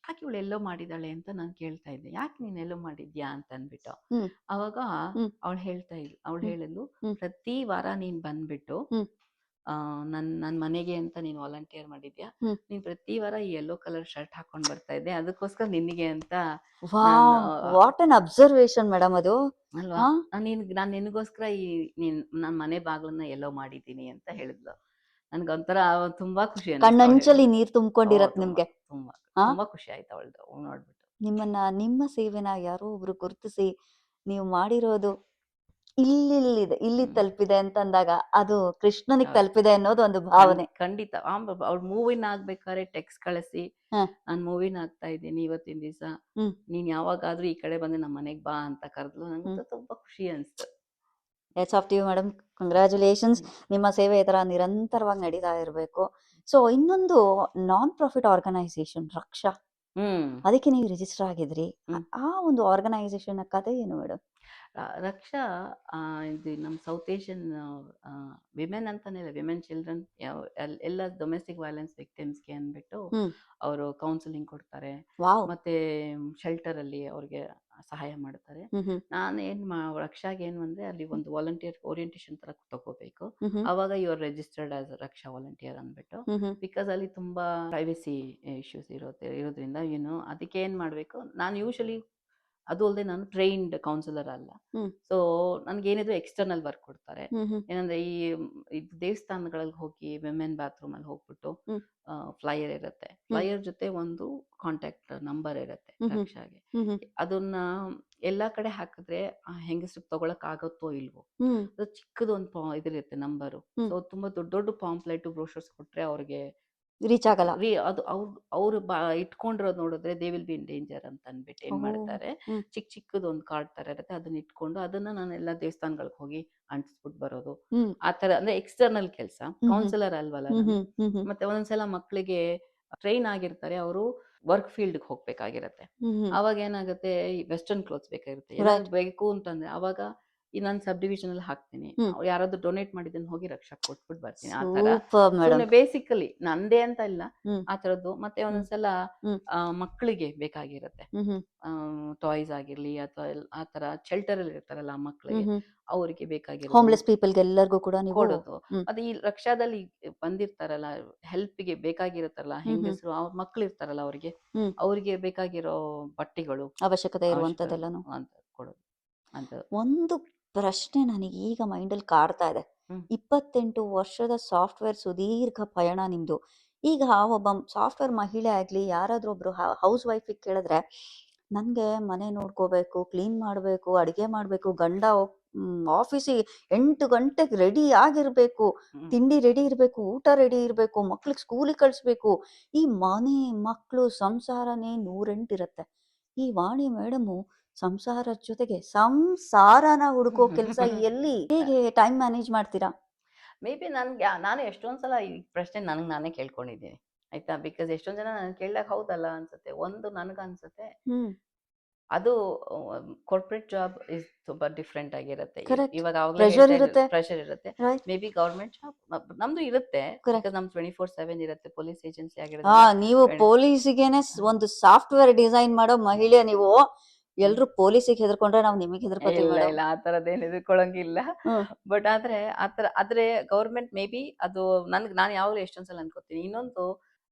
ಯಾಕೆ ಇವಳು ಎಲ್ಲೋ ಮಾಡಿದಾಳೆ ಅಂತ ನಾನು ಕೇಳ್ತಾ ಇದ್ದೆ. ಯಾಕೆ ನೀನ್ ಎಲ್ಲೋ ಮಾಡಿದ್ಯಾ ಅಂತ ಅಂದ್ಬಿಟ್ಟು. ಅವಾಗ ಅವಳು ಹೇಳಿದ್ಲು ಪ್ರತಿ ವಾರ ನೀನ್ ಬಂದ್ಬಿಟ್ಟು ನನ್ ಮನೆಗೆ ಅಂತ ನೀನ್ ವಾಲಂಟಿಯರ್ ಮಾಡಿದ್ಯಾ. ನೀನ್ ಪ್ರತಿ ವಾರ ಈ ಯೆಲ್ಲೋ ಕಲರ್ ಶರ್ಟ್ ಹಾಕೊಂಡ್ ಬರ್ತಾ ಇದ್ದೆ, ಅದಕ್ಕೋಸ್ಕರ ನಿನಗೆ ಅಂತ. ವಾಟ್ ಅನ್ ಅಬ್ಸರ್ವೇಷನ್ ಮೇಡಮ್ ಅದು ಅಲ್ವಾ? ನಾನ್ ನಿನಗೋಸ್ಕರ ನನ್ ಮನೆ ಬಾಗ್ಲನ್ನ ಎಲ್ಲೋ ಮಾಡಿದ್ದೀನಿ ಅಂತ ಹೇಳಿದ್ಲು. ನನ್ಗೊಂಥರ ತುಂಬಾ ಖುಷಿ ಆಯ್ತು. ಕಣ್ಣಂಚಲ್ಲಿ ನೀರ್ ತುಂಬಿಕೊಂಡಿರತ್ ನಿಮ್ಗೆ. ತುಂಬಾ ಖುಷಿ ಆಯ್ತು ಅವಳ್ದು ನೋಡ್ಬಿಟ್ಟು. ನಿಮ್ಮ ಸೇವೆನ ಯಾರೋ ಒಬ್ರು ಗುರುತಿಸಿ ನೀವು ಮಾಡಿರೋದು ಇಲ್ಲಿ ಹ್ಮ್. ತಲುಪಿದೆ ಅಂತಂದಾಗ ಅದು ಕೃಷ್ಣನಿಗೆ ಹೌದು. ತಲುಪಿದೆ ಅನ್ನೋದು ಒಂದು ಭಾವನೆ. ಖಂಡಿತ ಅವ್ಳು ಮೂವಿನ ಆಗ್ಬೇಕಾದ್ರೆ ಟೆಕ್ಸ್ಟ್ ಕಳಿಸಿ ಹ. ನಾನು ಮೂವಿನ ಆಗ್ತಾ ಇದ್ದೀನಿ ಇವತ್ತಿನ ದಿವಸ, ಹ್ಮ್ ನೀನ್ ಯಾವಾಗಾದ್ರೂ ಈ ಕಡೆ ಬಂದು ನಮ್ಮ ಮನೆಗ್ ಬಾ ಅಂತ ಕರೆದ್ಲು. ಹ್ಮ್ ನಂಗೆ ತುಂಬಾ ಖುಷಿ ಅನ್ಸ್ತು. Heads off to you madam, congratulations. Hmm. ನಿಮ್ಮ ಸೇವೆ ಈ ತರ ನಿರಂತರವಾಗಿ ನಡೀತಾ ಇರಬೇಕು. ಸೊ ಇನ್ನೊಂದು ನಾನ್ ಪ್ರಾಫಿಟ್ ಆರ್ಗನೈಸೇಷನ್ ರಕ್ಷಾ, ಹ್ಮ್ ಅದಕ್ಕೆ ನೀವು ರಿಜಿಸ್ಟರ್ ಆಗಿದ್ರಿ. ಹ್ಮ್. ಆ ಒಂದು ಆರ್ಗನೈಸೇಷನ್ ಕಥೆ ಏನು ಮೇಡಮ್? ರಕ್ಷಾ ಇದು ನಮ್ಮ ಸೌತ್ ಏಷ್ಯನ್ ವಿಮೆನ್ ಅಂತಾನೆ ಇಲ್ಲ, ವಿಮೆನ್ ಚಿಲ್ಡ್ರನ್ ಎಲ್ಲ ಡೊಮೆಸ್ಟಿಕ್ ವೈಲೆನ್ಸ್ ವಿಕ್ಟಿಮ್ಸ್ಗೆ ಅಂದ್ಬಿಟ್ಟು ಹ್ಮ್ ಅವರು ಕೌನ್ಸಿಲಿಂಗ್ ಕೊಡ್ತಾರೆ, ವಾವ್. ಮತ್ತೆ ಶೆಲ್ಟರ್ ಅಲ್ಲಿ ಅವ್ರಿಗೆ ಸಹಾಯ ಮಾಡ್ತಾರೆ. ಹ್ಮ್ ಹ್ಮ್ ನಾನು ರಕ್ಷಾಗೆ ಏನು ಅಂದ್ರೆ ಅಲ್ಲಿ ಒಂದು ವಾಲಂಟಿಯರ್ ಓರಿಯಂಟೇಶನ್ ತರ ತಗೋಬೇಕು. ಹ್ಮ್ ಹ್ಮ್ ಅವಾಗ you are registered as Raksha volunteer ಅಂದ್ಬಿಟ್ಟು, ಹ್ಮ್ ಹ್ಮ್ ಬಿಕಾಸ್ ಅಲ್ಲಿ ತುಂಬಾ ಪ್ರೈವಸಿ ಇಶ್ಯೂಸ್ ಇರೋದ್ರಿಂದ ಅದಕ್ಕೆ ಏನ್ ಮಾಡ್ಬೇಕು, ನಾನು ಯೂಶಲಿ ಅದು ಅಲ್ಲದೆ ನಾನು ಟ್ರೈನ್ಡ್ ಕೌನ್ಸಿಲರ್ ಅಲ್ಲ. ಹ್ಮ್ ಸೊ ನನ್ಗೇನಿದ್ರು ಎಕ್ಸ್ಟರ್ನಲ್ ವರ್ಕ್ ಕೊಡ್ತಾರೆ. ಹ್ಮ್ ಹ್ಮ್ ಏನಂದ್ರೆ ಇದು ದೇವಸ್ಥಾನಗಳಲ್ಲಿ ಹೋಗಿ ವಿಮೆನ್ ಬಾತ್ರೂಮ್ ಅಲ್ಲಿ ಹೋಗ್ಬಿಟ್ಟು ಹ್ಮ್ ಫ್ಲೈಯರ್ ಇರುತ್ತೆ, ಹ್ಮ್ ಫ್ಲೈಯರ್ ಜೊತೆ ಒಂದು ಕಾಂಟ್ಯಾಕ್ಟ್ ನಂಬರ್ ಇರುತ್ತೆ ಹ್ಮ್ ಹ್ಮ್ ರಕ್ಷಾಗೆ. ಹ್ಮ್ ಹ್ಮ್ ಅದನ್ನ ಎಲ್ಲಾ ಕಡೆ ಹಾಕಿದ್ರೆ ಆ ಹೆಂಗಸ್ರಿಗೆ ತಗೊಳಕ್ ಆಗತ್ತೋ ಇಲ್ವೋ, ಹ್ಮ್ ಅದು ಚಿಕ್ಕದು ಒಂದು ಇದಿರುತ್ತೆ ನಂಬರು. ಹ್ಮ್ ಸೊ ತುಂಬಾ ದೊಡ್ಡ ದೊಡ್ಡ ಪಾಂಪ್ಲೆಟ್ ಬ್ರೋಷರ್ಸ್ ಕೊಟ್ರೆ ಅವ್ರಿಗೆ ರೀಚ್ ಆಗಲ್ಲ. ಅದು ಅವ್ರು ಇಟ್ಕೊಂಡಿರೋದು ನೋಡಿದ್ರೆ they will be in danger ಅಂತ ಅಂದ್ಬಿಟ್ಟು ಓ. ಏನ್ ಮಾಡ್ತಾರೆ, ಹ್ಮ್ ಚಿಕ್ಕದು ಒಂದು ಕಾರ್ಡ್ ತರ ಇರುತ್ತೆ, ಅದನ್ನ ಇಟ್ಕೊಂಡು ಅದನ್ನ ನಾನು ಎಲ್ಲ ದೇವಸ್ಥಾನಗಳಿಗೆ ಹೋಗಿ ಅಂಟಿಸ್ಬಿಟ್ಟು ಬರೋದು. ಹ್ಮ್ ಆ ತರ ಅಂದ್ರೆ ಎಕ್ಸ್ಟರ್ನಲ್ ಕೆಲಸ, ಹ್ಮ್ ಕೌನ್ಸಿಲರ್ ಅಲ್ವಲ್ಲ ಹ್ಮ್ ನಾನು. ಹ್ಮ್ ಹ್ಮ್ ಹ್ಮ್ ಮತ್ತೆ ಒಂದೊಂದ್ಸಲ ಮಕ್ಕಳಿಗೆ ಟ್ರೈನ್ ಆಗಿರ್ತಾರೆ, ಅವರು ವರ್ಕ್ ಫೀಲ್ಡ್ಗೆ ಹೋಗ್ಬೇಕಾಗಿರತ್ತೆ. ಹ್ಮ್ ಹ್ಮ್ ಅವಾಗ ಏನಾಗುತ್ತೆ, ಈ ವೆಸ್ಟರ್ನ್ ಕ್ಲೋತ್ಸ್ ಬೇಕಾಗಿರುತ್ತೆ, ರೈಟ್. ಏನಾದ್ರು ಬೇಕು ಅಂತಂದ್ರೆ ಅವಾಗ ಈ ನಾನು ಸಬ್ ಡಿವಿಷನ್ ಅಲ್ಲಿ ಹಾಕ್ತೀನಿ, ಹ್ಮ್ ಯಾರಾದ್ರೂ ಡೊನೇಟ್ ಮಾಡಿದ್ದನ್ನು ಹೋಗಿ ರಕ್ಷಾ ಕೊಟ್ಬಿಟ್ಟು ಬರ್ತೀನಿ. ಆ ತರ ಸೂಪರ್ ಮೇಡಮ್. ಸುಮ್ಮನೆ ಬೇಸಿಕಲಿ ನಂದೇ ಅಂತ ಇಲ್ಲ, ಹ್ಮ್ ಆ ತರದ್ದು. ಮತ್ತೆ ಹ್ಮ್ ಒಂದೊಂದ್ಸಲ ಹ್ಮ್ ಮಕ್ಕಳಿಗೆ ಬೇಕಾಗಿರುತ್ತೆ, ಹ್ಮ್ ಹ್ಮ್ ಟಾಯ್ಸ್ ಆಗಿರ್ಲಿ ಅಥವಾ ಆ ತರ ಶೆಲ್ಟರ್ ಅಲ್ಲಿ ಇರ್ತಾರಲ್ಲ ಆ ಹ್ಮ್ ಮಕ್ಕಳಿಗೆ, ಹ್ಮ್ ಅವ್ರಿಗೆ ಬೇಕಾಗಿರೋದನ್ನ ಹೋಮ್ಲೆಸ್ ಪೀಪಲ್ಗೆ ಎಲ್ಲರಿಗೂ ಕೂಡ ನೀವು ಕೊಡೋದು. ಹ್ಮ್ ಮತ್ತೆ ಈ ರಕ್ಷಾದಲ್ಲಿ ಬಂದಿರ್ತಾರಲ್ಲ, ಹೆಲ್ಪ್ಗೆ ಬೇಕಾಗಿರುತ್ತಾರಲ್ಲ ಹ್ಮ್ ಹ್ಮ್ ಹೆಂಗಸರು, ಅವ್ರ ಮಕ್ಳು ಇರ್ತಾರಲ್ಲ ಹ್ಮ್ ಅವ್ರಿಗೆ ಬೇಕಾಗಿರೋ ಬಟ್ಟೆಗಳು ಅವಶ್ಯಕತೆ ಅವಶ್ಯಕ ಇರುವಂತದ್ದೆಲ್ಲನು. ಅಂತ ಕೊಡೋದು ಅಂತ. ಒಂದು ಪ್ರಶ್ನೆ ನನಗೆ ಈಗ ಮೈಂಡಲ್ಲಿ ಕಾಡ್ತಾ ಇದೆ. ಹ್ಮ್ 28 ವರ್ಷದ ಸಾಫ್ಟ್ವೇರ್ ಸುದೀರ್ಘ ಪಯಣ ನಿಮ್ದು. ಈಗ ಒಬ್ಬ ಸಾಫ್ಟ್ವೇರ್ ಮಹಿಳೆ ಆಗ್ಲಿ ಯಾರಾದ್ರೂ ಒಬ್ರು ಹೌಸ್ ವೈಫಿಗೆ ಕೇಳಿದ್ರೆ, ನನ್ಗೆ ಮನೆ ನೋಡ್ಕೋಬೇಕು, ಕ್ಲೀನ್ ಮಾಡ್ಬೇಕು, ಅಡಿಗೆ ಮಾಡ್ಬೇಕು, ಗಂಡ ಆಫೀಸಿಗೆ 8 ಗಂಟೆಗೆ ರೆಡಿ ಆಗಿರ್ಬೇಕು, ಹ್ಮ್ ತಿಂಡಿ ರೆಡಿ ಇರ್ಬೇಕು, ಊಟ ರೆಡಿ ಇರ್ಬೇಕು, ಮಕ್ಳಿಗೆ ಸ್ಕೂಲಿಗೆ ಕಳಿಸ್ಬೇಕು, ಈ ಮನೆ ಮಕ್ಕಳು ಸಂಸಾರನೇ 108 ಇರತ್ತೆ. ಈ ವಾಣಿ ಮೇಡಮು ಸಂಸಾರದ ಜೊತೆಗೆ ಸಂಸಾರನ ಹುಡುಕೋ ಕೆಲಸ ಎಲ್ಲಿ, ಹೇಗೆ ಟೈಮ್ ಮ್ಯಾನೇಜ್ ಮಾಡ್ತೀರಾ? ಮೇ ಬಿ ನಾನು ಎಷ್ಟೊಂದ್ ಸಲ ಈ ಪ್ರಶ್ನೆ ನಾನೇ ಕೇಳ್ಕೊಂಡಿದ್ದೀನಿ ಆಯ್ತಾ. ಬಿಕಾಸ್ ಎಷ್ಟೊಂದ್ ಜನ ನಾನು ಕೇಳಿದಾಗ ಹೌದಲ್ಲ ಅನ್ಸುತ್ತೆ. ಒಂದು ಅನ್ಸುತ್ತೆ, ಹ್ಮ್ ಅದು ಕಾರ್ಪೊರೇಟ್ ಜಾಬ್ ಇಸ್ ತುಂಬಾ ಡಿಫ್ರೆಂಟ್ ಆಗಿರುತ್ತೆ. ಕರೆಕ್ಟ್. ಇವಾಗ ಆಗ್ಲೇ ಪ್ರೆಷರ್ ಹೇಳ್ತಾ ಇರುತ್ತೆ. ಪ್ರೆಷರ್ ಇರುತ್ತೆ. Right. May be government job ನಮ್ದು ಇರುತ್ತೆ, ಕರೆಕ್ಟ್. ಬಿಕಾಸ್ ನಮ್ದು 24/7 ಇರುತ್ತೆ, ಪೊಲೀಸ್ ಏಜೆನ್ಸಿ ಹಾ, ಆಗಿರೋದ್ರಿಂದ. ನೀವು ಪೊಲೀಸಿಗೆನೆ ಒಂದು ಸಾಫ್ಟ್ವೇರ್ ಡಿಸೈನ್ ಮಾಡೋ ಮಹಿಳೆ ನೀವು. ಎಲ್ರು ಪೊಲೀಸಿಗೆ ಹೆದರ್ಕೊಂಡ್ರೆ ನಾವು ನಿಮಗೆ ಹೆದರ್ಕೋತೀವಿ ಇಲ್ಲ ಮೇಡಮ್. ಇಲ್ಲ ಆ ತರದೇನು ಹೆದರ್ಕೊಳಂಗಿಲ್ಲ. ಹ್ಮ್ ಬಟ್ ಆದ್ರೆ ಗೌರ್ಮೆಂಟ್ ಮೇ ಬಿ ಅದು ನಾನು ಯಾವಾಗಲೂ ಎಷ್ಟೊಂದ್ಸಲ ಅನ್ಕೋತೀನಿ. ಇನ್ನೊಂದು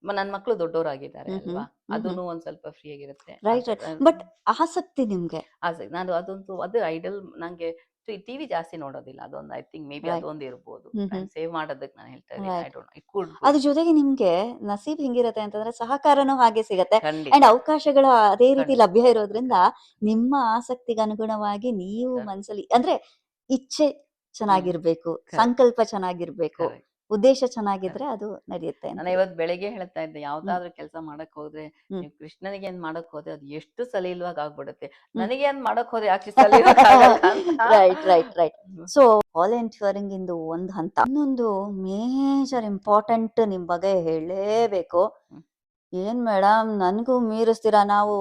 ನನ್ನ ಮಕ್ಕಳು ದೊಡ್ಡವರಾಗಿದ್ದಾರೆ ಹ್ಮ್ ಅಲ್ವಾ, ಹ್ಮ್ ಅದೂನು ಒಂದ್ ಸ್ವಲ್ಪ ಫ್ರೀ ಆಗಿರುತ್ತೆ. Right right. ಬಟ್ ಆಸಕ್ತಿ ನಿಮ್ಗೆ. ನಾನು ಅದು ಐಡಲ್. ನಂಗೆ ಟಿವಿ ಜಾಸ್ತಿ ನೋಡೋದಿಲ್ಲ, ಅದೊಂದು I think may be right. ಅದೊಂದು ಇರ್ಬೋದು. ಹ್ಮ್ ಟೈಮ್ ಸೇವ್ ಮಾಡೋದಕ್ಕೆ ನಾನು ಹೇಳ್ತಾ ಇದ್ದೀನಿ. I right. Don't know, it could ಅದ್ರ ಜೊತೆಗೆ ನಿಮ್ಗೆ ನಸೀಬ್ ಹೆಂಗಿರತ್ತೆ ಅಂತಂದ್ರೆ ಸಹಕಾರನೂ ಹಾಗೆ ಸಿಗತ್ತೆ. ಖಂಡಿತ ಅಂಡ್ ಅವಕಾಶಗಳ ಅದೇ ರೀತಿ ಖಂಡಿತ ಲಭ್ಯ ಇರೋದ್ರಿಂದ ನಿಮ್ಮ ಆಸಕ್ತಿಗೆ ಅನುಗುಣವಾಗಿ ನೀವು Correct. ಮನ್ಸಲ್ಲಿ ಅಂದ್ರೆ ಇಚ್ಛೆ ಚೆನ್ನಾಗಿರ್ಬೇಕು, Correct. ಸಂಕಲ್ಪ ಚೆನ್ನಾಗಿರ್ಬೇಕು, Correct. ಉದ್ದೇಶ ಚೆನ್ನಾಗಿದ್ರೆ ಅದು ನಡೆಯುತ್ತೆ ನಾನು ಅಂತ. ಇವತ್ತು ಬೆಳಗ್ಗೆ ಹೇಳ್ತಾ ಇದ್ದೆ, ಯಾವ್ದಾದ್ರು ಕೆಲಸ ಮಾಡಕ್ ಹೋದ್ರೆ ಹ್ಮ್. ನೀವು ಕೃಷ್ಣನಿಗೆ ಏನ್ ಮಾಡಕ್ ಹೋದ್ರೆ ಅದು ಎಷ್ಟು ಸಲೀಲವಾಗಿ ಆಗ್ಬಿಡುತ್ತೆ, ಹ್ಮ್. ನನಗೆ ಏನ್ ಮಾಡಕ್ ಹೋದ್ರೆ ಯಾಕೆ ಸಲೀಲವಾಗಿ ಆಗಲ್ಲ ಅಂತ. Right right right. So volunteering ಇಂದು ಒಂದು ಹಂತ. ಇನ್ನೊಂದು ಮೇಜರ್ ಇಂಪಾರ್ಟೆಂಟ್ ನಿಮ್ ಬಗ್ಗೆ ಹೇಳಲೇಬೇಕು. ಹ್ಮ್. ಏನ್ ಮೇಡಮ್ ನನ್ಗೂ ಮೀರಿಸ್ತೀರಾ, ನಾವು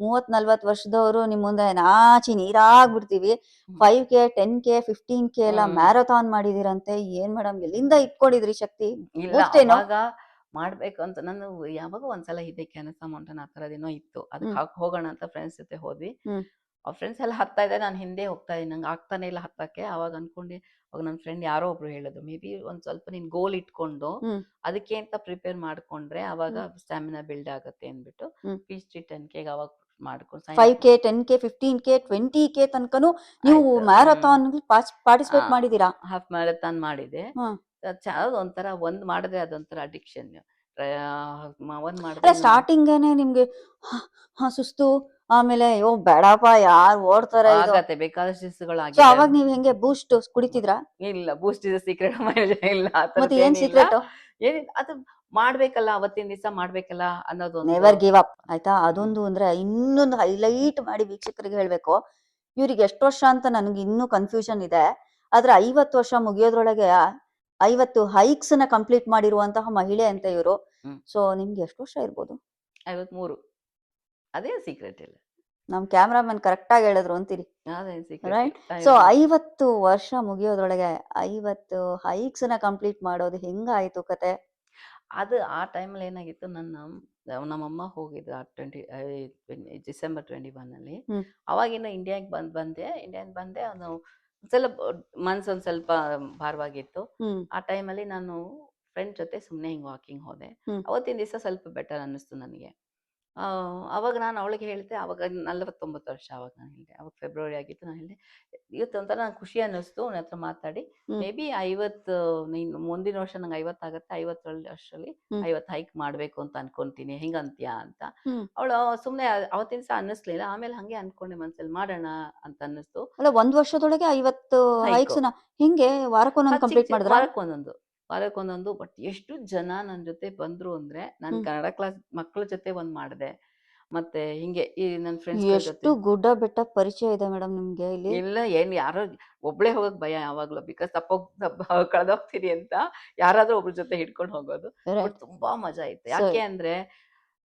30-40 ವರ್ಷದವರು ನಿಮ್ ಮುಂದೆ ನಾಚಿ ನೀರಾಗ್ಬಿಡ್ತೀವಿ. 5K 10K 15K ಎಲ್ಲ ಮ್ಯಾರಥಾನ್ ಮಾಡಿದಿರಂತೆ. ಏನ್ ಮೇಡಮ್ ಎಲ್ಲಿಂದ ಇಟ್ಕೊಂಡಿದ್ರಿ ಶಕ್ತಿ? ಇಲ್ಲ, ಅಷ್ಟೇನೋ. ಅವಾಗ ಮಾಡ್ಬೇಕು ಅಂತ ನಾನು ಯಾವಾಗ ಒಂದ್ಸಲ ಇದೆ ಕ್ಯಾನಸ್ ಮೌಂಟೇನ್ ಆ ಥರದೇನೋ ಇತ್ತು, ಅದಕ್ಕೆ ಹೋಗೋಣ ಅಂತ ಫ್ರೆಂಡ್ಸ್ ಜೊತೆ ಹೋದ್ವಿ. ಆ ಫ್ರೆಂಡ್ಸ್ ಎಲ್ಲ ಹತ್ತಾ ಇದ್ದಾರೆ, ನಾನು ಹಿಂದೆ ಹೋಗ್ತಾ ಇದ್ದೀನಿ, ನಂಗೆ ಆಗ್ತಾನೆ ಇಲ್ಲ ಹತ್ತಕ್ಕೆ. ಅವಾಗ ಅನ್ಕೊಂಡೆ, ಅವಾಗ ನನ್ನ ಫ್ರೆಂಡ್ ಯಾರೋ ಒಬ್ರು ಹೇಳಿದ್ರು, ಮೇ ಬಿ ಒಂದ್ ಸ್ವಲ್ಪ ನೀನ್ ಗೋಲ್ ಇಟ್ಕೊಂಡು ಅದಕ್ಕೆ ಅಂತ ಪ್ರಿಪೇರ್ ಮಾಡ್ಕೊಂಡ್ರೆ ಅವಾಗ ಸ್ಟಾಮಿನಾ ಬಿಲ್ಡ್ ಆಗುತ್ತೆ ಅಂದ್ಬಿಟ್ಟು PhD 10K ಅವಾಗ ಮಾಡ್ಕೊಂಡು 5K 10K 15K 20K ತನಕನು ನೀವು ಮ್ಯಾರಥಾನ್ ಪಾರ್ಟಿಸಿಪೇಟ್ ಮಾಡಿದೀರಾ? ಹಾಫ್ ಮ್ಯಾರಥಾನ್ ಮಾಡಿದೆ. ಒಂಥರ ಒಂದ್ ಮಾಡಿದ್ರೆ ಅದೊಂಥರ ಅಡಿಕ್ಷನ್. ಒಂದ್ ಮಾಡಿದ್ರೆ ಸ್ಟಾರ್ಟಿಂಗೇನೆ ನಿಮ್ಗೆ ಸುಸ್ತು ಆಮೇಲೆ ಅಯ್ಯೋ ಬೇಡಪ್ಪ ಯಾರು ಓಡ್ತಾರೆ ಇದು. ಆಗತ್ತೆ ಬೇಕಾದಷ್ಟು ದಿವಸಗಳು ಸೊ ಆಗಿದೆ. ಅವಾಗ ನೀವ್ ಹೆಂಗೆ ಬೂಸ್ಟ್ ಕುಡಿತಿದ್ರಾ? ಇಲ್ಲ ಬೂಸ್ಟ್ ಇಸ್ ಸೀಕ್ರೆಟ್ ಇಲ್ಲ ಆ ಮತ್ತೆ ಥರದ್ದು ಏನ್ ಏನಿಲ್ಲ. ಸೀಕ್ರೆಟ್? ಏನಿಲ್ಲ ಅದು ಮಾಡ್ಬೇಕಲ್ಲ ಅವತ್ತಿನ ದಿವಸ ಮಾಡ್ಬೇಕಲ್ಲ ಅನ್ನೋದೊಂದು. ನೆವರ್ ಗಿವ್ ಅಪ್ ಆಯ್ತಾ. ಅದೊಂದು ಅಂದ್ರೆ ಇನ್ನೊಂದು ಹೈಲೈಟ್ ಮಾಡಿ ವೀಕ್ಷಕರಿಗೆ ಹೇಳ್ಬೇಕು. ಇವ್ರಿಗೆ ಎಷ್ಟು ವರ್ಷ ಅಂತ ನನಗೆ ಇನ್ನೂ ಕನ್ಫ್ಯೂಷನ್ ಇದೆ. ಆದ್ರೆ 50 ವರ್ಷ ಮುಗಿಯೋದ್ರೊಳಗೆ 50 ಹೈಕ್ಸ್ ನ ಕಂಪ್ಲೀಟ್ ಮಾಡಿರುವಂತಹ ಮಹಿಳೆ ಅಂತ ಇವರು. ಹ್ಮ್. ಸೊ ನಿಮ್ಗೆ ಎಷ್ಟು ವರ್ಷ ಇರ್ಬೋದು? 53 ಅದೇ ಸೀಕ್ರೆಟ್ ಇಲ್ಲ. ನಮ್ ಕ್ಯಾಮ್ರಾಮನ್ ಕರೆಕ್ಟ್ ಆಗಿ ಹೇಳಿದ್ರು ಅಂತೀರಿ, ಅದೇನ್ ಸೀಕ್ರೆಟ್ ರೈಟ್? ಇಲ್ಲ. ಸೊ 50 ವರ್ಷ ಮುಗಿಯೋದ್ರೊಳಗೆ 50 ಹೈಕ್ಸ್ ನ ಕಂಪ್ಲೀಟ್ ಮಾಡೋದು ಹೆಂಗಾಯ್ತು ಕತೆ? ಅದು ಆ ಟೈಮಲ್ಲಿ ಏನಾಗಿತ್ತು, ನಮ್ಮಮ್ಮ ಹೋಗಿದ್ರು ಡಿಸೆಂಬರ್ 21 ಅಲ್ಲಿ. ಹ್ಮ್. ಅವಾಗಿನ ಇಂಡಿಯಾಗೆ ಬಂದೆ ಅದು ಸ್ವಲ್ಪ ಮನ್ಸು ಒಂದ್ ಸ್ವಲ್ಪ ಭಾರವಾಗಿತ್ತು. ಹ್ಮ್. ಆ ಟೈಮಲ್ಲಿ ನಾನು ಫ್ರೆಂಡ್ ಜೊತೆ ಸುಮ್ಮನೆ ಹಿಂಗೆ ವಾಕಿಂಗ್ ಹೋದೆ. ಹ್ಮ್. ಅವತ್ತಿನ ದಿವಸ ಸ್ವಲ್ಪ ಬೆಟರ್ ಅನ್ನಿಸ್ತು ನನಗೆ. ಅವಾಗ ನಾನು ಅವಳಿಗೆ ಹೇಳಿದೆ, ಅವಾಗ 49 ವರ್ಷ ಅವಾಗ ನಾನು ಹೇಳಿದೆ, ಅವಾಗ ಫೆಬ್ರವರಿ ಆಗಿತ್ತು. ನಾನು ಹೇಳಿದೆ ಇವತ್ತು ಒಂಥರ ನಂಗೆ ಖುಷಿ ಅನ್ನಿಸ್ತು ನನ್ನ ಹತ್ರ ಮಾತಾಡಿ. ಹ್ಮ್. ಮೇ ಬಿ 50 ನೀನು ಮುಂದಿನ ವರ್ಷ ನಂಗೆ 50 ಆಗುತ್ತೆ, 50 ವರ್ಷದಲ್ಲಿ ಹ್ಮ್. 50 ಹೈಕ್ ಮಾಡಬೇಕು ಅಂತ ಅನ್ಕೊಂತೀನಿ, ಹೆಂಗಂತ್ಯಾ ಅಂತ. ಹ್ಮ್. ಅವಳು ಸುಮ್ಮನೆ ಅವತ್ತಿನ ದಿವಸ ಅನ್ನಿಸ್ಲಿಲ್ಲ. ಆಮೇಲೆ ಹಂಗೆ ಅನ್ಕೊಂಡೆ ಮನ್ಸಲ್ಲಿ ಮಾಡೋಣ ಅಂತ ಅನ್ನಿಸ್ತು. ಅಲ್ಲ, 1 ವರ್ಷದೊಳಗೆ 50 ಹೈಕ್ ಹೈಕ್ಸ್ ನ ಹಿಂಗೆ ವಾರಕ್ಕೊಂದೊಂದು ಕಂಪ್ಲೀಟ್ ಮಾಡಿದ್ರಾ? ವಾರಕ್ಕೊಂದೊಂದು. ಬಟ್ ಎಷ್ಟು ಜನ ನನ್ನ ಜೊತೆ ಬಂದ್ರು ಅಂದ್ರೆ, ನಾನು ಕನ್ನಡ ಕ್ಲಾಸ್ ಮಕ್ಕಳ ಜೊತೆ ಒಂದ್ ಮಾಡಿದೆ, ಮತ್ತೆ ಹಿಂಗೆ ಈ ನನ್ನ ಫ್ರೆಂಡ್ಸ್ ಜೊತೆ. ಎಷ್ಟು ಗುಡ್ಡ ಬೆಟ್ಟ ಪರಿಚಯ ಇದೆ ಮೇಡಮ್ ನಿಮ್ಗೆ ಇಲ್ಲಿ? ಇಲ್ಲ, ಏನ್ ಯಾರೋ ಒಬ್ಳೆ ಹೋಗಕ್ ಭಯ ಯಾವಾಗ್ಲೂ, ಬಿಕಾಸ್ ಕಳೆದೋಗ್ತೀನಿ ಅಂತ ಯಾರಾದ್ರೂ ಒಬ್ರ ಜೊತೆ ಹಿಡ್ಕೊಂಡು ಹೋಗೋದು. ಬಟ್ ತುಂಬಾ ಮಜಾ ಇತ್ತು. ಯಾಕೆ ಅಂದ್ರೆ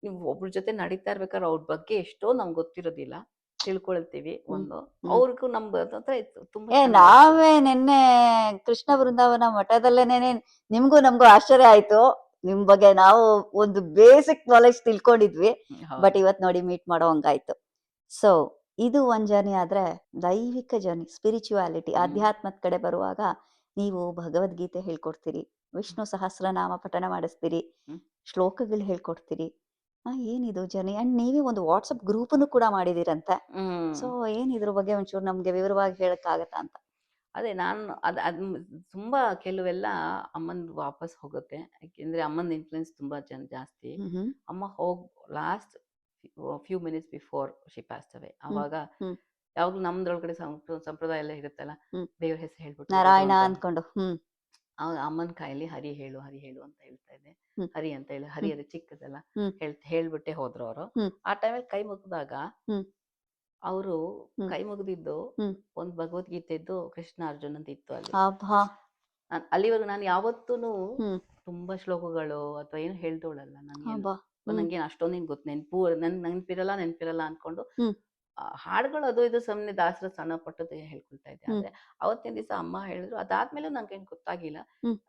ನೀವು ಒಬ್ರ ಜೊತೆ ನಡೀತಾ ಇರ್ಬೇಕಾದ್ರೆ ಅವ್ರ ಬಗ್ಗೆ ಎಷ್ಟೋ ನಮ್ಗೆ ಗೊತ್ತಿರೋದಿಲ್ಲ, ತಿಳ್ಕೊಳ್ತೀವಿ. ಒಂದು ಅವ್ರಿಗೂ ನಮ್ಗೆ ಹತ್ರ ತುಂಬಾ ನಾವೇ ನಿನ್ನೆ ಕೃಷ್ಣ ಬೃಂದಾವನ ಮಠದಲ್ಲೇನೆ ನಿಮ್ಗೂ ನಮ್ಗೂ ಆಶ್ಚರ್ಯ ಆಯ್ತು. ನಿಮ್ ಬಗ್ಗೆ ನಾವು ಒಂದು ಬೇಸಿಕ್ ನಾಲೆಜ್ ತಿಳ್ಕೊಂಡಿದ್ವಿ. ಬಟ್ ಇವತ್ ನೋಡಿ ಮೀಟ್ ಮಾಡೋ ಹಂಗಾಯ್ತು. ಸೊ ಇದು ಒಂದ್ ಜರ್ನಿ. ಆದ್ರೆ ದೈವಿಕ ಜರ್ನಿ, ಸ್ಪಿರಿಚುವಾಲಿಟಿ, ಆಧ್ಯಾತ್ಮದ ಕಡೆ ಬರುವಾಗ ನೀವು ಭಗವದ್ಗೀತೆ ಹೇಳ್ಕೊಡ್ತೀರಿ, ವಿಷ್ಣು ಸಹಸ್ರನಾಮ ಪಠಣ ಮಾಡಿಸ್ತೀರಿ, ಶ್ಲೋಕಗಳು ಹೇಳ್ಕೊಡ್ತೀರಿ. ಏನಿದು ಜರ್ನಿ? ಅಂಡ್ ನೀವೇ ಒಂದು ವಾಟ್ಸಪ್ ಗ್ರೂಪನ್ನು ಕೂಡ ಮಾಡಿದಿರಂತೆ. ಸೊ ಏನಿದ್ರ ಬಗ್ಗೆ ಒಂಚೂರು ನಮ್ಗೆ ವಿವರವಾಗಿ ಹೇಳಕ್ ಆಗತ್ತಾ ಅಂತ? ಅದೇ ನಾನು ಅದ್ ತುಂಬಾ ಕೆಲವೆಲ್ಲ ಅಮ್ಮನ್ ವಾಪಸ್ ಹೋಗುತ್ತೆ. ಯಾಕೆಂದ್ರೆ ಅಮ್ಮನ ಇನ್ಫ್ಲುಯೆನ್ಸ್ ತುಂಬಾ ಜಾಸ್ತಿ. ಅಮ್ಮ last few minutes before she passed ಅವೇ, ಅವಾಗ ಯಾವಾಗ್ಲೂ ನಮ್ದ್ರೊಳಗಡೆ ಸಂಪ್ರದಾಯ ಎಲ್ಲ ಇರುತ್ತಲ್ಲ, ದೇವ್ರ ಹೆಸರು ಹೇಳ್ಬಿಟ್ಟು ನಾರಾಯಣ ಅನ್ಕೊಂಡು ಅಮ್ಮನ ಕಾಯಲ್ಲಿ ಹರಿ ಹೇಳು ಅಂತ ಹೇಳ್ತಾ ಇದ್ದೆ. ಹರಿ ಅಂತ ಹೇಳಿ, ಹರಿ ಅದು ಚಿಕ್ಕದಲ್ಲ, ಹೇಳ್ಬಿಟ್ಟೆ ಹೋದ್ರು ಅವರು. ಆ ಟೈಮಲ್ಲಿ ಕೈ ಮುಗಿದಾಗ ಅವರು ಕೈ ಮುಗಿದಿದ್ದು ಒಂದು ಭಗವದ್ಗೀತೆದ್ದು ಕೃಷ್ಣ ಅರ್ಜುನ್ ಅಂತ ಇತ್ತು ಅಲ್ಲಿ. ಅಲ್ಲಿವರೆಗೂ ನಾನು ಯಾವತ್ತೂ ತುಂಬಾ ಶ್ಲೋಕಗಳು ಅಥವಾ ಏನು ಹೇಳ್ದೋಳಲ್ಲ. ನಂಗೆ ಅಷ್ಟೊಂದೇನು ನೆನಪಿರಲ್ಲ ಅನ್ಕೊಂಡು ಹಾಡುಗಳು ಅದು ಇದು ಸುಮ್ಮನೆ ದಾಸರ ಸಣ್ಣ ಪಟ್ಟದ್ದು ಹೇಳ್ಕೊಳ್ತಾ ಇದ್ದೆ. ಆದ್ರೆ ಅವತ್ತಿನ ದಿವಸ ಅಮ್ಮ ಹೇಳಿದ್ರು. ಅದಾದ್ಮೇಲೂ ನಂಗೆ ಏನು ಗೊತ್ತಾಗಿಲ್ಲ.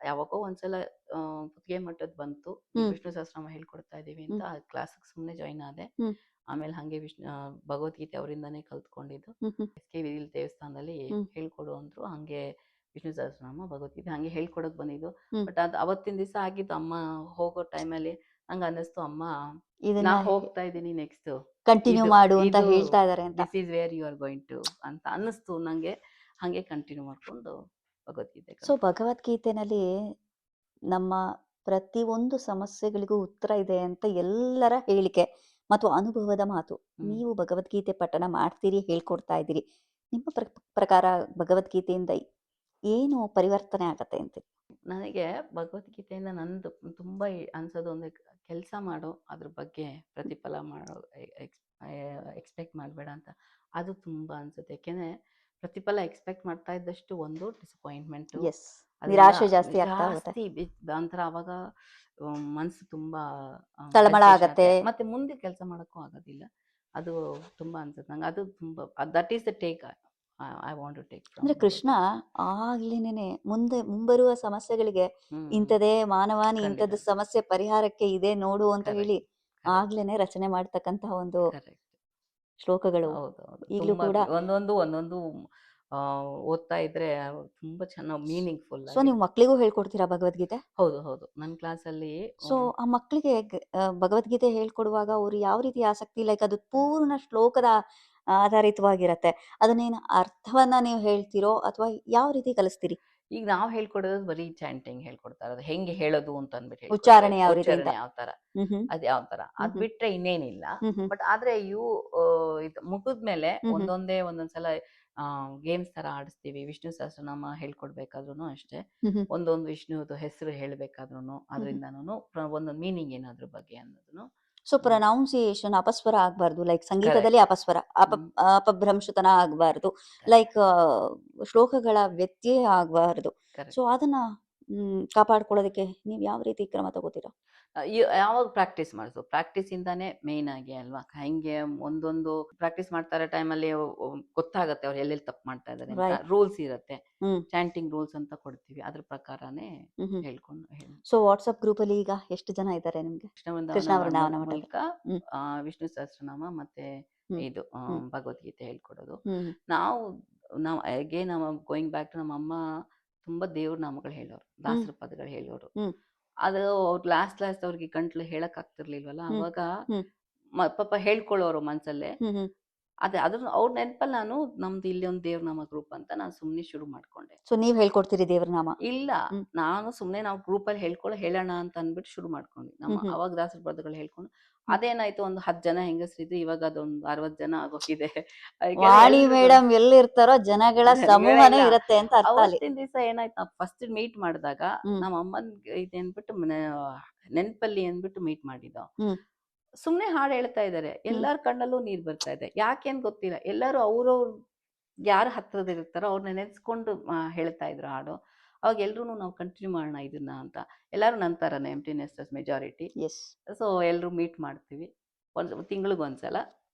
ಯಾವಾಗೋ ಒಂದ್ಸಲ ಕುತ್ತಿಗೆ ಮಠದ್ ಬಂತು, ವಿಷ್ಣು ಸಹಸ್ರನಾಮ ಹೇಳ್ಕೊಡ್ತಾ ಇದೀವಿ ಅಂತ ಕ್ಲಾಸಿಗೆ ಸುಮ್ಮನೆ ಜಾಯಿನ್ ಆದೆ. ಆಮೇಲೆ ಹಂಗೆ ಭಗವದ್ಗೀತೆ ಅವರಿಂದಾನೇ ಕಲ್ತ್ಕೊಂಡಿದ್ದು. SK ವಿದಿಲ್ ದೇವಸ್ಥಾನದಲ್ಲಿ ಹೇಳ್ಕೊಡು ಅಂದ್ರು. ಹಂಗೆ ವಿಷ್ಣು ಸಹಸ್ರನಾಮ ಭಗವದ್ಗೀತೆ ಹಂಗೆ ಹೇಳ್ಕೊಡಕ್ ಬಂದಿದ್ದು. ಬಟ್ ಅದು ಅವತ್ತಿನ ದಿವಸ ಆಗಿದ್ದು. ಅಮ್ಮ ಹೋಗೋ ಟೈಮಲ್ಲಿ ನಂಗೆ ಅನ್ನಿಸ್ತು, ಅಮ್ಮ ನಾ ಹೋಗ್ತಾ ಇದ್ದೀನಿ, ನೆಕ್ಸ್ಟ್ ಕಂಟಿನ್ಯೂ ಮಾಡು ಅಂತ ಹೇಳ್ತಾ ಇದಾರೆ ಅಂತ. This is where you are going to ಅಂತ ಅನ್ನಿಸ್ತು ನಂಗೆ. ಹಂಗೆ ಕಂಟಿನ್ಯೂ ಮಾಡ್ಕೊಂಡು ಭಗವದ್ಗೀತೆ. ಸೊ ಭಗವದ್ಗೀತೆನಲ್ಲಿ ನಮ್ಮ ಪ್ರತಿಯೊಂದು ಸಮಸ್ಯೆಗಳಿಗೂ ಉತ್ತರ ಇದೆ ಅಂತ ಎಲ್ಲರ ಹೇಳಿಕೆ ಮತ್ತು ಅನುಭವದ ಮಾತು. ನೀವು ಭಗವದ್ಗೀತೆ ಪಠಣ ಮಾಡ್ತೀರಿ, ಹೇಳ್ಕೊಡ್ತಾ ಇದ್ದೀರಿ. ನಿಮ್ಮ ಪ್ರಕಾರ ಭಗವದ್ಗೀತೆಯಿಂದ ಏನು ಪರಿವರ್ತನೆ ಆಗತ್ತೆ ಅಂತೀರಿ? ನನಗೆ ಭಗವದ್ಗೀತೆಯಿಂದ ನಂದು ತುಂಬಾ ಅನ್ಸೋದು ಅಂದ್ರೆ, ಕೆಲಸ ಮಾಡೋ ಅದ್ರ ಬಗ್ಗೆ ಪ್ರತಿಫಲ ಮಾಡೋ ಎಕ್ಸ್ಪೆಕ್ಟ್ ಮಾಡಬೇಡ ಅಂತ. ಅದು ತುಂಬಾ ಅನ್ಸುತ್ತೆ. ಯಾಕೆಂದ್ರೆ ಪ್ರತಿಫಲ ಎಕ್ಸ್ಪೆಕ್ಟ್ ಮಾಡ್ತಾ ಇದ್ದಷ್ಟು ಒಂದು ಡಿಸಪಾಯಿಂಟ್ಮೆಂಟ್, ನಿರಾಶೆ ಜಾಸ್ತಿ ಒಂಥರ ಅವಾಗ ಮನ್ಸು ತುಂಬಾ ತಳಮಳ ಆಗತ್ತೆ, ಮತ್ತೆ ಮುಂದೆ ಕೆಲಸ ಮಾಡಕ್ಕೂ ಆಗೋದಿಲ್ಲ. ಅದು ತುಂಬಾ ಅನ್ಸುತ್ತೆ ನಂಗೆ. ಅದು ತುಂಬಾ that is the take I want to take. ಅಂದ್ರೆ ಕೃಷ್ಣ ಆಗ್ಲೇನೆ ಮುಂಬರುವ ಸಮಸ್ಯೆಗಳಿಗೆ ಇಂಥದೇ ಮಾನವಾನಿ, ಇಂಥದ್ದು ಸಮಸ್ಯೆ ಪರಿಹಾರಕ್ಕೆ ಇದೆ ನೋಡು ಅಂತ ಹೇಳಿ ಆಗ್ಲೇನೆ ರಚನೆ ಮಾಡ್ತಕ್ಕಂತಹ ಒಂದು ಶ್ಲೋಕಗಳು ಈಗಲೂ ಕೂಡ ಒಂದೊಂದು ಓದ್ತಾ ಇದ್ರೆ ತುಂಬಾ ಚೆನ್ನಾಗಿ ಮೀನಿಂಗ್ಫುಲ್. ಸೊ ನೀವು ಮಕ್ಕಳಿಗೂ ಹೇಳ್ಕೊಡ್ತೀರಾ ಭಗವದ್ಗೀತೆ? ಹೌದು, ನನ್ನ ಕ್ಲಾಸಲ್ಲಿ. ಸೊ ಆ ಮಕ್ಕಳಿಗೆ ಭಗವದ್ಗೀತೆ ಹೇಳ್ಕೊಡುವಾಗ ಅವ್ರು ಯಾವ ರೀತಿ ಆಸಕ್ತಿ, ಲೈಕ್ ಅದು ಪೂರ್ಣ ಶ್ಲೋಕದ ಆಧಾರಿತವಾಗಿರತ್ತೆ, ಅದನ್ನೇನು ಅರ್ಥವನ್ನ ನೀವು ಹೇಳ್ತಿರೋ ಅಥವಾ ಯಾವ ರೀತಿ ಕಲಿಸ್ತೀರಿ? ಈಗ ನಾವು ಹೇಳ್ಕೊಡೋದು ಬರೀ ಚಾಂಟಿಂಗ್ ಹೇಳ್ಕೊಡ್ತಾರೆ, ಅದು ಹೆಂಗೆ ಹೇಳೋದು ಅಂತ ಅಂದ್ಬಿಟ್ಟು ಉಚ್ಚಾರಣೆ ಯಾವ ರೀತಿ ಅಂತ. ಉಚ್ಚಾರಣೆ ಯಾವ ತರ, ಅದ್ ಯಾವ ತರ, ಅದ್ ಬಿಟ್ರೆ ಇನ್ನೇನಿಲ್ಲ. ಬಟ್ ಆದ್ರೆ ಇದು ಮುಗಿದ್ಮೇಲೆ ಒಂದೊಂದ್ಸಲ ಗೇಮ್ಸ್ ತರ ಆಡಿಸ್ತೀವಿ. ವಿಷ್ಣು ಸಹಸ್ರನಾಮ ಹೇಳ್ಕೊಡ್ಬೇಕಾದ್ರೂ ಅಷ್ಟೇ, ಒಂದೊಂದು ವಿಷ್ಣುದು ಹೆಸರು ಹೇಳ್ಬೇಕಾದ್ರೂ ಅದರಿಂದನೂ ಒಂದೊಂದು ಮೀನಿಂಗ್ ಏನಾದ್ರ ಬಗ್ಗೆ ಅನ್ನೋದನ್ನು. ಸೊ ಪ್ರೊನೌನ್ಸಿಯೇಷನ್ ಅಪಸ್ವರ ಆಗ್ಬಾರ್ದು, ಲೈಕ್ ಸಂಗೀತದಲ್ಲಿ ಅಪಸ್ವರ ಅಪಭ್ರಂಶತನ ಆಗ್ಬಾರ್ದು, ಲೈಕ್ ಶ್ಲೋಕಗಳ ವ್ಯತ್ಯಯ ಆಗ್ಬಾರ್ದು. ಸೊ ಅದನ್ನ ಕಾಪಾಡ್ಕೊಳ್ಳೋದಕ್ಕೆ ನೀವ್ ಯಾವ ರೀತಿ ಕ್ರಮ ತಗೋತೀರಾ? ಯಾವಾಗ ಪ್ರಾಕ್ಟೀಸ್ ಮಾಡಿಸು, ಪ್ರಾಕ್ಟೀಸ್ ಇಂದಾನೆ ಮೇನ್ ಆಗಿ ಅಲ್ವಾ. ಹೆಂಗೆ ಒಂದೊಂದು ಪ್ರಾಕ್ಟೀಸ್ ಮಾಡ್ತಾರೆ ಟೈಮಲ್ಲಿ ಗೊತ್ತಾಗತ್ತೆ ಅವ್ರು ಎಲ್ಲೆಲ್ಲಿ ತಪ್ಪು ಮಾಡ್ತಾ ಇದಾರೆ ಅಂತ. ರೂಲ್ಸ್ ಇರತ್ತೆ, ಚಾಂಟಿಂಗ್ ರೂಲ್ಸ್ ಅಂತ ಕೊಡ್ತೀವಿ, ಅದ್ರ ಪ್ರಕಾರನೇ ಹೇಳ್ಕೊಂಡು. ಸೊ ವಾಟ್ಸ್ಆಪ್ ಗ್ರೂಪ್ ಅಲ್ಲಿ ಈಗ ಎಷ್ಟು ಜನ ಇದ್ದಾರೆ ನಿಮ್ಗೆ? ಕೃಷ್ಣ ವೃಂದಾವನ ಮೂಲಕ ವಿಷ್ಣು ಸಹಸ್ರನಾಮ ಮತ್ತೆ ಇದು ಭಗವದ್ಗೀತೆ ಹೇಳ್ಕೊಡೋದು. ನಾವು ಅಗೇನ್ ಗೋಯಿಂಗ್ ಬ್ಯಾಕ್ ಟು ನಮ್ಮ ಅಮ್ಮ ತುಂಬಾ ದೇವ್ರ ನಾಮಗಳು ಹೇಳೋರು, ದಾಸರ ಪದಗಳು ಹೇಳೋರು. ಅದು ಅವ್ರು ಲಾಸ್ಟ್ ಅವ್ರಿಗೆ ಗಂಟ್ಲು ಹೇಳಕ್ ಆಗ್ತಿರ್ಲಿಲ್ವಲ್ಲ, ಅವಾಗ ಪಾಪ ಹೇಳ್ಕೊಳ್ಳೋರು ಮನ್ಸಲ್ಲೇ. ಅದ್ರ ಅವ್ರ ನೆನಪಲ್ಲಿ ನಾನು ನಮ್ದು ಇಲ್ಲಿ ಒಂದು ದೇವ್ರನಾಮ ಗ್ರೂಪ್ ಅಂತ ನಾನು ಸುಮ್ನೆ ಶುರು ಮಾಡ್ಕೊಂಡೆ. ಸೊ ನೀವ್ ಹೇಳ್ಕೊಡ್ತೀರಿ ದೇವ್ರನಾಮ? ಇಲ್ಲ, ನಾನು ಸುಮ್ನೆ ನಾವು ಗ್ರೂಪ್ ಅಲ್ಲಿ ಹೇಳೋಣ ಅಂತ ಅಂದ್ಬಿಟ್ಟು ಶುರು ಮಾಡ್ಕೊಂಡ್ವಿ. ಅವಾಗ ದಾಸರ ಪದಗಳು ಹೇಳ್ಕೊಂಡು ಅದೇನಾಯ್ತು, ಒಂದು 10 ಜನ ಹೆಂಗಸ್ರಿದ್ರು, ಇವಾಗ ಅದೊಂದು 60 ಜನ ಆಗೋಗಿದೆ. ವಾಣಿ ಮೇಡಮ್ ಎಲ್ಲಿರ್ತಾರೋ ಜನಗಳ ಸಮೂಹನೇ ಇರತ್ತೆ ಅಂತ ಅರ್ಥ. ಅವತ್ತಿನ ದಿವಸ ಏನಾಯ್ತು, ಫಸ್ಟ್ ಮೀಟ್ ಮಾಡಿದಾಗ ನಮ್ಮ ಅಮ್ಮನ್ ಇದೆ ಅಂದ್ಬಿಟ್ಟು ನೆನ್ಪಲ್ಲಿ ಅಂದ್ಬಿಟ್ಟು ಮೀಟ್ ಮಾಡಿದ್ದು. ಸುಮ್ನೆ ಹಾಡು ಹೇಳ್ತಾ ಇದಾರೆ, ಎಲ್ಲಾರ ಕಣ್ಣಲ್ಲೂ ನೀರ್ ಬರ್ತಾ ಇದೆ. ಯಾಕೆನ್ ಗೊತ್ತಿಲ್ಲ, ಎಲ್ಲರೂ ಅವ್ರವ್ರ ಯಾರು ಹತ್ರದ ಇರ್ತಾರೋ ಅವ್ರನ್ನ ನೆನೆಸ್ಕೊಂಡು ಹೇಳ್ತಾ ಇದ್ರು ಹಾಡು. ಅವಾಗ ಎಲ್ರು ನಾವು ಕಂಟಿನ್ಯೂ ಮಾಡೋಣ ಇದನ್ನ ಅಂತ. ಎಲ್ಲಾರು ನಂತರನೇ ಎಂಪ್ಟಿನೆಸ್ ಮೆಜಾರಿಟಿ. ಸೊ ಎಲ್ರು ಮೀಟ್ ಮಾಡ್ತೀವಿ, ತಿಂಗಳಿಗೆ ಒಂದ್ಸಲ.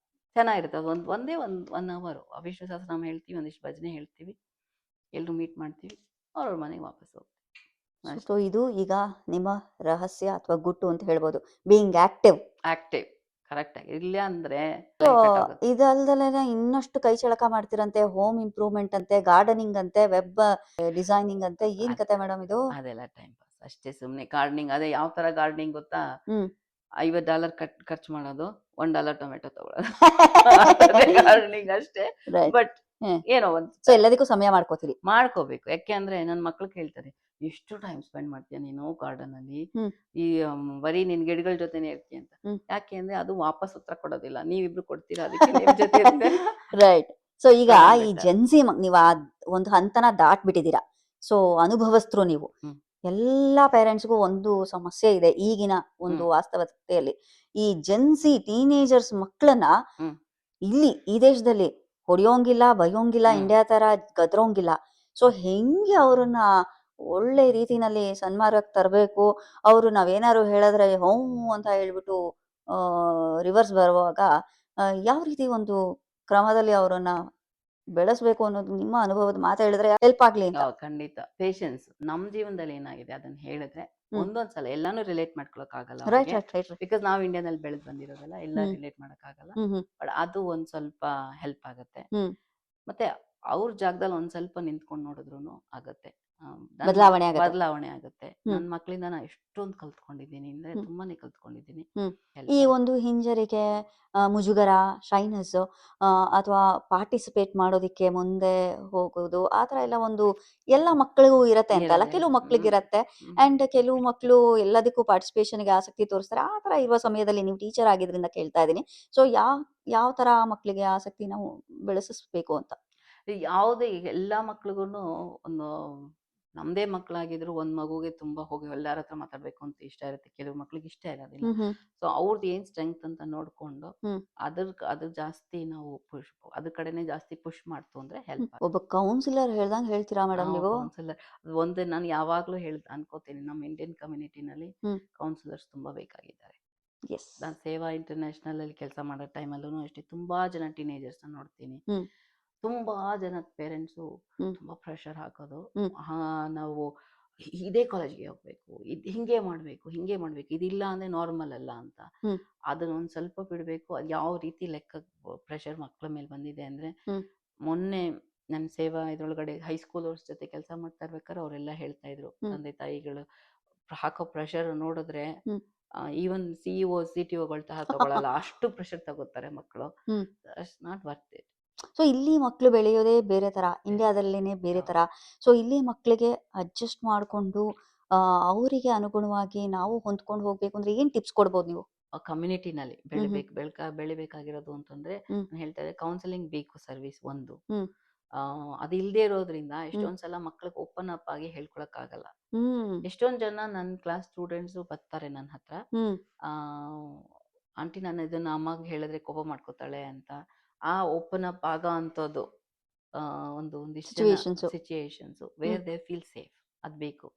ಚೆನ್ನಾಗಿರುತ್ತೆ. ಒಂದೇ 1 ಅವರ್ ವಿಷ್ಣು ಸಹಸ್ರನಾಮ ಹೇಳ್ತೀವಿ, ಒಂದಿಷ್ಟು ಭಜನೆ ಹೇಳ್ತೀವಿ, ಎಲ್ರು ಮೀಟ್ ಮಾಡ್ತೀವಿ, ಅವ್ರವ್ರ ಮನೆಗೆ ವಾಪಸ್ ಹೋಗ್ತೀವಿ. ಸೊ ಇದು ಈಗ ನಿಮ್ಮ ರಹಸ್ಯ ಅಥವಾ ಗುಟ್ಟು ಅಂತ ಹೇಳ್ಬೋದು, ಬೀಯಿಂಗ್ ಆಕ್ಟಿವ್. ಕರೆಕ್ಟ್ ಆಗಿ ಇಲ್ಲ ಅಂದ್ರೆ. ಇದಲ್ದಲೆ ಇನ್ನಷ್ಟು ಕೈ ಚಳಕ ಮಾಡ್ತಿರಂತೆ, ಹೋಮ್ ಇಂಪ್ರೂವ್ಮೆಂಟ್ ಅಂತೆ, ಗಾರ್ಡನಿಂಗ್ ಅಂತೆ, ವೆಬ್ ಡಿಸೈನಿಂಗ್ ಅಂತೆ, ಏನ್ ಕತೆ ಮೇಡಮ್ ಇದು? ಅದೆಲ್ಲ ಟೈಮ್ ಪಾಸ್ ಅಷ್ಟೇ, ಸುಮ್ನೆ ಗಾರ್ಡನಿಂಗ್. ಅದೇ ಯಾವ ತರ ಗಾರ್ಡನಿಂಗ್ ಗೊತ್ತಾ, $50 ಖರ್ಚು ಮಾಡೋದು, $1 ಟೊಮೆಟೊ ತಗೊಳ್ಳೋದು, ಗಾರ್ಡನಿಂಗ್ ಅಷ್ಟೇ. ಬಟ್ ಏನೋ ಒಂದು ಎಲ್ಲದಕ್ಕೂ ಸಮಯ ಮಾಡ್ಕೋಬೇಕು. ಯಾಕೆ ಅಂದ್ರೆ ನನ್ ಮಕ್ಳು ಕೇಳ್ತಾರೆ, ಎಷ್ಟು ಟೈಮ್ ಸ್ಪೆಂಡ್ ಮಾಡ್ತೀಯ ನೀನು ಗಾರ್ಡನ್ ಅಲ್ಲಿ, ಈ ಬರೀ ನಿನ್ ಗಿಡಗಳ ಜೊತೆನೆ ಇರ್ತೀಯ ಅಂತ. ಯಾಕೆ ಅಂದ್ರೆ ಅದು ವಾಪಸ್ ಉತ್ತರ ಕೊಡೋದಿಲ್ಲ, ನೀವಿಬ್ರು ಕೊಡ್ತೀರಾ, ಅದಕ್ಕೆ ನಿಮ್ ಜೊತೆ ರೈಟ್. ಸೊ ಈಗ ಈ ಜೆನ್ಸಿ ನೀವು ಒಂದು ಹಂತನ ದಾಟ್ಬಿಟ್ಟಿದ್ದೀರಾ, ಸೊ ಅನುಭವಸ್ಥರು ನೀವು. ಎಲ್ಲಾ ಪೇರೆಂಟ್ಸ್ಗೂ ಒಂದು ಸಮಸ್ಯೆ ಇದೆ ಈಗಿನ ಒಂದು ವಾಸ್ತವತೆಯಲ್ಲಿ, ಈ ಜೆನ್ಸಿ ಟೀನೇಜರ್ಸ್ ಮಕ್ಕಳನ್ನ ಇಲ್ಲಿ ಈ ದೇಶದಲ್ಲಿ ಹೊಡೆಯೋಂಗಿಲ್ಲ, ಬೈಯೋಂಗಿಲ್ಲ, ಇಂಡಿಯಾ ತರ ಗದ್ರೋಂಗಿಲ್ಲ. ಸೊ ಹೆಂಗೆ ಅವ್ರನ್ನ ಒಳ್ಳೆ ರೀತಿನಲ್ಲಿ ಸನ್ಮಾರ್ಗಕ್ಕೆ ತರಬೇಕು, ಅವರು ನಾವೇನಾದ್ರು ಹೇಳಿದ್ರೆ ಹ್ಞೂ ಅಂತ ಹೇಳ್ಬಿಟ್ಟು ರಿವರ್ಸ್ ಬರುವಾಗ ಯಾವ ರೀತಿ ಒಂದು ಕ್ರಮದಲ್ಲಿ ಅವರನ್ನ ಬೆಳೆಸ್ಬೇಕು ಅನ್ನೋದು ನಿಮ್ಮ ಅನುಭವದ ಮಾತು ಹೇಳಿದ್ರೆ ಹೆಲ್ಪ್ ಆಗ್ಲಿ ಅಂತ. ಖಂಡಿತ ಪೇಷನ್ಸ್. ನಮ್ ಜೀವನದಲ್ಲಿ ಏನಾಗಿದೆ ಅದನ್ನ ಹೇಳಿದ್ರೆ ಒಂದೊಂದ್ಸಲ ಎಲ್ಲಾನು ರಿಲೇಟ್ ಮಾಡ್ಕೊಳಕ್ ಆಗಲ್ಲ, ಬಿಕಾಸ್ ನಾವ್ ಇಂಡಿಯಾದಲ್ಲಿ ಬೆಳೆದ್ ಬಂದಿರೋದಲ್ಲ, ಎಲ್ಲ ರಿಲೇಟ್ ಮಾಡಕ್ ಆಗಲ್ಲ. ಬಟ್ ಅದು ಒಂದ್ ಸ್ವಲ್ಪ ಹೆಲ್ಪ್ ಆಗತ್ತೆ. ಮತ್ತೆ ಅವ್ರ ಜಾಗದಲ್ಲಿ ಒಂದ್ ಸ್ವಲ್ಪ ನಿಂತ್ಕೊಂಡ್ ನೋಡಿದ್ರು ಆಗತ್ತೆ, ಬದಲಾವಣೆ ಆಗುತ್ತೆ. ನನ್ ಮಕ್ಳಿಂದ ನಾ ಎಷ್ಟೊಂದು ಕಲ್ತ್ಕೊಂಡಿದ್ದೀನಿ ಅಂದ್ರೆ ತುಂಬಾನೇ ಕಲ್ತ್ಕೊಂಡಿದ್ದೀನಿ. ಈ ಒಂದು ಹಿಂಜರಿಕೆ, ಮುಜುಗರ, ಶೈನೆಸ್ ಅಥವಾ ಪಾರ್ಟಿಸಿಪೇಟ್ ಮಾಡೋದಿಕ್ಕೆ ಮುಂದೆ ಹೋಗೋದು, ಆತರ ಎಲ್ಲ ಒಂದು ಎಲ್ಲ ಮಕ್ಕಳಿಗೂ ಇರತ್ತೆ ಅಂತಲ್ಲ, ಕೆಲವು ಮಕ್ಳಿಗೆ ಇರತ್ತೆ. ಅಂಡ್ ಕೆಲವು ಮಕ್ಕಳು ಎಲ್ಲದಕ್ಕೂ ಪಾರ್ಟಿಸಿಪೇಷನ್ಗೆ ಆಸಕ್ತಿ ತೋರಿಸ್ತಾರೆ. ಆ ತರ ಇರುವ ಸಮಯದಲ್ಲಿ ನೀವು ಟೀಚರ್ ಆಗಿದ್ರಿಂದ ಕೇಳ್ತಾ ಇದ್ದೀನಿ, ಸೊ ಯಾವ ತರ ಮಕ್ಕಳಿಗೆ ಆಸಕ್ತಿ ನಾವು ಬೆಳೆಸಬೇಕು ಅಂತ? ಯಾವುದೇ ಎಲ್ಲಾ ಮಕ್ಳಿಗೂ ಒಂದು, ನಮ್ದೇ ಮಕ್ಳಾಗಿದ್ರು ಒಂದ್ ಮಗುಗೆ ತುಂಬಾ ಹೋಗಿ ಎಲ್ಲಾರ ಹತ್ರ ಮಾತಾಡ್ಬೇಕು ಅಂತ ಇಷ್ಟ ಇರುತ್ತೆ, ಕೆಲವು ಮಕ್ಳಿಗೆ ಇಷ್ಟ ಇರೋದಿಲ್ಲ. ಸೊ ಅವ್ರದ್ದು ಏನ್ ಸ್ಟ್ರೆಂತ್ ಅಂತ ನೋಡ್ಕೊಂಡು ಅದ್ರ ಜಾಸ್ತಿ ನಾವು ಅದ್ರ ಕಡೆನೆ ಜಾಸ್ತಿ ಪುಷ್ ಮಾಡ್ತು ಅಂದ್ರೆ ಹೆಲ್ಪ್. ಒಬ್ಬ ಕೌನ್ಸಿಲರ್ ಹೇಳ್ದಂಗೆ ಹೇಳ್ತೀರಾ ಮೇಡಮ್ ನೀವು? ಕೌನ್ಸಿಲರ್ ಒಂದು ನಾನು ಯಾವಾಗ್ಲೂ ಅನ್ಕೋತೀನಿ, ನಮ್ಮ ಇಂಡಿಯನ್ ಕಮ್ಯುನಿಟಿನಲ್ಲಿ ಕೌನ್ಸಿಲರ್ಸ್ ತುಂಬಾ ಬೇಕಾಗಿದ್ದಾರೆ. ನಾನು ಸೇವಾ ಇಂಟರ್ನ್ಯಾಷನಲ್ ಅಲ್ಲಿ ಕೆಲಸ ಮಾಡೋ ಟೈಮಲ್ಲೂ ಅಷ್ಟೇ ತುಂಬಾ ಜನ ಟೀನೇಜರ್ಸ್ ನೋಡ್ತೀನಿ. ತುಂಬಾ ಜನ ಪೇರೆಂಟ್ಸು ತುಂಬಾ ಪ್ರೆಷರ್ ಹಾಕೋದು, ನಾವು ಇದೇ ಕಾಲೇಜ್ಗೆ ಹೋಗ್ಬೇಕು, ಹಿಂಗೆ ಮಾಡ್ಬೇಕು, ಇದಿಲ್ಲ ಅಂದ್ರೆ ನಾರ್ಮಲ್ ಅಲ್ಲ ಅಂತ. ಅದನ್ನ ಒಂದ್ ಸ್ವಲ್ಪ ಬಿಡ್ಬೇಕು. ಅದ್ ಯಾವ ರೀತಿ ಲೆಕ್ಕ ಪ್ರೆಷರ್ ಮಕ್ಳ ಮೇಲೆ ಬಂದಿದೆ ಅಂದ್ರೆ, ಮೊನ್ನೆ ನನ್ನ ಸೇವಾ ಇದ್ರೊಳಗಡೆ ಹೈಸ್ಕೂಲ್ ಅವ್ರ ಜೊತೆ ಕೆಲಸ ಮಾಡ್ತಾ ಇರ್ಬೇಕಾದ್ರೆ ಅವರೆಲ್ಲ ಹೇಳ್ತಾ ಇದ್ರು, ತಂದೆ ತಾಯಿಗಳು ಹಾಕೋ ಪ್ರೆಷರ್ ನೋಡಿದ್ರೆ ಈವನ್ CEO CTOಗಳು ತಗೊಳಲ್ಲ, ಅಷ್ಟು ಪ್ರೆಷರ್ ತಗೋತಾರೆ ಮಕ್ಕಳು. Not worth it. ಸೊ ಇಲ್ಲಿ ಮಕ್ಕಳು ಬೆಳೆಯೋದೇ ಬೇರೆ ತರ, ಇಂಡಿಯಾದಲ್ಲೇನೆ ಬೇರೆ ತರ. ಸೊ ಇಲ್ಲಿ ಮಕ್ಕಳಿಗೆ ಅಡ್ಜಸ್ಟ್ ಮಾಡ್ಕೊಂಡು ಅವರಿಗೆ ಅನುಗುಣವಾಗಿ ನಾವು ಹೊಂದ್ಕೊಂಡು ಹೋಗ್ಬೇಕು ಅಂದ್ರೆ ಏನ್ ಟಿಪ್ಸ್ ಕೊಡ್ಬೋದು ನೀವು? ಕಮ್ಯುನಿಟಿನಲ್ಲಿ ಬೆಳಿಬೇಕಾಗಿರೋದು ಅಂತಂದ್ರೆ ನಾನು ಹೇಳ್ತಾ ಇದ್ದೆ, ಕೌನ್ಸಿಲಿಂಗ್ ಬೇಕು, ಸರ್ವಿಸ್ ಒಂದು. ಅದು ಇಲ್ಲದೆ ಇರೋದ್ರಿಂದ ಎಷ್ಟೊಂದ್ ಸಲ ಮಕ್ಳಿಗೆ ಓಪನ್ ಅಪ್ ಆಗಿ ಹೇಳ್ಕೊಳಕ್ ಆಗಲ್ಲ. ಎಷ್ಟೊಂದ್ ಜನ ನನ್ನ ಕ್ಲಾಸ್ ಸ್ಟೂಡೆಂಟ್ಸ್ ಬರ್ತಾರೆ ನನ್ನ ಹತ್ರ, ಆಂಟಿ ನಾನು ಇದನ್ನ ಅಮ್ಮಗೆ ಹೇಳಿದ್ರೆ ಕೋಪ ಮಾಡ್ಕೋತಾಳೆ ಅಂತ. ಆ ಓಪನ್ ಅಪ್ ಆಗೋ ಅಂತದ್ದು ಒಂದಿಷ್ಟು situations where they feel safe, ಅದ್ ಬೇಕು.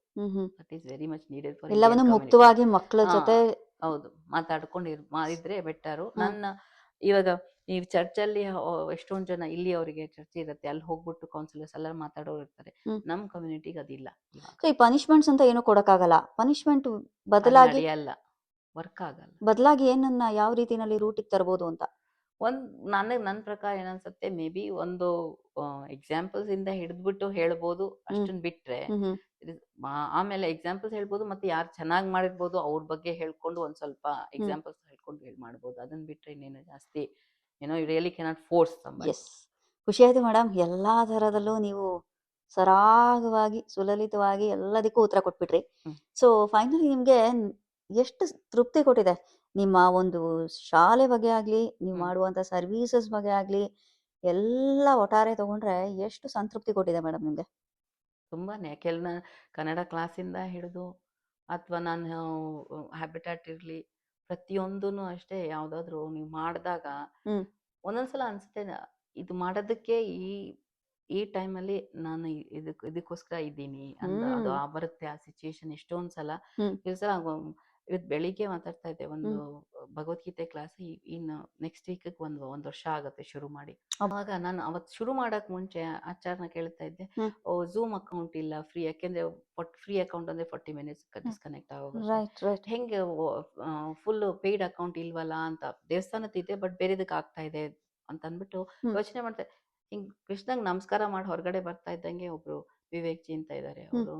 That is very much needed for ಎಲ್ಲವನ್ನು ಮುಕ್ತವಾಗಿ ಮಕ್ಕಳ ಜೊತೆ ಹೌದು ಮಾತಾಡ್ಕೊಂಡು ಮಾಡಿದ್ರೆ ಬೆಟರು. ನನ್ನ ಇವಾಗ ಈ ಚರ್ಚಲ್ಲಿ ಎಷ್ಟೊಂದ್ ಜನ ಇಲ್ಲಿ ಅವರಿಗೆ ಚರ್ಚೆ ಇರುತ್ತೆ, ಅಲ್ಲಿ ಹೋಗ್ಬಿಟ್ಟು ಕೌನ್ಸಿಲರ್ಸ್ ಎಲ್ಲ ಮಾತಾಡೋರು ಇರ್ತಾರೆ. ನಮ್ ಕಮ್ಯುನಿಟಿಗೆ ಅದಿಲ್ಲ. ಈ ಪನಿಷ್ಮೆಂಟ್ಸ್ ಅಂತ ಏನು ಕೊಡಕ್ಕಾಗಲ್ಲ, ಪನಿಷ್ಮೆಂಟ್ ಬದಲಾಗಿ ಅಲ್ಲ, ವರ್ಕ್ ಆಗಲ್ಲ. ಬದಲಾಗಿ ಏನನ್ನ ಯಾವ ರೀತಿನಲ್ಲಿ ರೂಟಿಗೆ ತರಬಹುದು ಅಂತ ನನ್ನ ಪ್ರಕಾರ ಏನನ್ಸುತ್ತೆ, ಮೇ ಬಿ ಒಂದು ಎಕ್ಸಾಂಪಲ್ಸ್ ಇಂದ ಹಿಡಿದ್ಬಿಟ್ಟು ಹೇಳ್ಬೋದು, ಅಷ್ಟನ್ ಬಿಟ್ರೆ. ಆಮೇಲೆ ಎಕ್ಸಾಂಪಲ್ಸ್ ಹೇಳ್ಬೋದು, ಮತ್ತೆ ಯಾರು ಚೆನ್ನಾಗಿ ಮಾಡಿರ್ಬೋದು ಅವ್ರ ಬಗ್ಗೆ ಹೇಳ್ಕೊಂಡು ಒಂದ್ ಸ್ವಲ್ಪ ಎಕ್ಸಾಂಪಲ್ಸ್ ಹೇಳ್ಕೊಂಡು ಮಾಡ್ಬೋದು. ಅದನ್ನ ಬಿಟ್ರೆ ಇನ್ನೇನು ಜಾಸ್ತಿ you really cannot force somebody. ಖುಷಿ ಆಯ್ತು ಮೇಡಮ್, ಎಲ್ಲಾ ತರದಲ್ಲೂ ನೀವು ಸರಾಗವಾಗಿ ಸುಲಲಿತವಾಗಿ ಎಲ್ಲದಕ್ಕೂ ಉತ್ತರ ಕೊಟ್ಬಿಟ್ರಿ. ಸೊ ಫೈನಲಿ ನಿಮ್ಗೆ ಎಷ್ಟು ತೃಪ್ತಿ ಕೊಟ್ಟಿದೆ ನಿಮ್ಮ ಒಂದು ಶಾಲೆ ಬಗ್ಗೆ ಆಗ್ಲಿ, ನೀವು ಮಾಡುವಂತ ಸರ್ವೀಸಸ್ ಬಗ್ಗೆ ಆಗ್ಲಿ, ಎಲ್ಲ ಒಟ್ಟಾರೆ ತಗೊಂಡ್ರೆ ಎಷ್ಟು ಸಂತೃಪ್ತಿ ಕೊಟ್ಟಿದೆ ಮೇಡಮ್ ನಿಮ್ಗೆ? ತುಂಬಾನೇ. ಕನ್ನಡ ಕ್ಲಾಸಿಂದ ಹಿಡಿದು ಅಥವಾ ನಾನು ಹ್ಯಾಬಿಟಾಟ್ ಇರ್ಲಿ, ಪ್ರತಿಯೊಂದೂ ಅಷ್ಟೇ. ಯಾವ್ದಾದ್ರು ನೀವು ಮಾಡಿದಾಗ ಒಂದೊಂದ್ಸಲ ಅನ್ಸುತ್ತೆ, ಇದು ಮಾಡೋದಕ್ಕೆ ಈ ಟೈಮಲ್ಲಿ ನಾನು ಇದಕ್ಕೋಸ್ಕರ ಇದ್ದೀನಿ ಅಂತ. ಅದು ಬರುತ್ತೆ ಆ ಸಿಚುಯೇಷನ್ ಎಷ್ಟೊಂದ್ ಸಲ. ಇವತ್ತು ಬೆಳಿಗ್ಗೆ ಮಾತಾಡ್ತಾ ಇದ್ದೆ, ಒಂದು ಭಗವದ್ಗೀತೆ ಕ್ಲಾಸ್ ಇನ್ನು ನೆಕ್ಸ್ಟ್ ವೀಕ್ ಒಂದ್ ವರ್ಷ ಆಗುತ್ತೆ ಶುರು ಮಾಡಿ. ಅವಾಗ ನಾನು ಅವತ್ತು ಶುರು ಮಾಡಕ್ ಮುಂಚೆ ಆಚಾರ್ಯನ ಕೇಳ್ತಾ ಇದ್ದೆ, ಝೂಮ್ ಅಕೌಂಟ್ ಇಲ್ಲ ಫ್ರೀ, ಯಾಕೆಂದ್ರೆ ಫ್ರೀ ಅಕೌಂಟ್ ಅಂದ್ರೆ 40 ಮಿನಿಟ್ಸ್ ಡಿಸ್ಕನೆಕ್ಟ್ ಆಗೋಗುತ್ತೆ. ಹೆಂಗೆ ಫುಲ್ ಪೇಯ್ಡ್ ಅಕೌಂಟ್ ಇಲ್ವಲ್ಲ ಅಂತ. ದೇವಸ್ಥಾನದಿದೆ ಬಟ್ ಬೇರೆದಕ್ಕೆ ಆಗ್ತಾ ಇದೆ ಅಂತ ಅಂದ್ಬಿಟ್ಟು ಯೋಚನೆ ಮಾಡ್ತಾ. ಹಿಂಗ್ ಕೃಷ್ಣಂಗ್ ನಮಸ್ಕಾರ ಮಾಡಿ ಹೊರಗಡೆ ಬರ್ತಾ ಇದ್ದಂಗೆ ಒಬ್ರು ವಿವೇಕ್ ಜಿ ಅಂತ ಇದಾರೆ, ಅವರು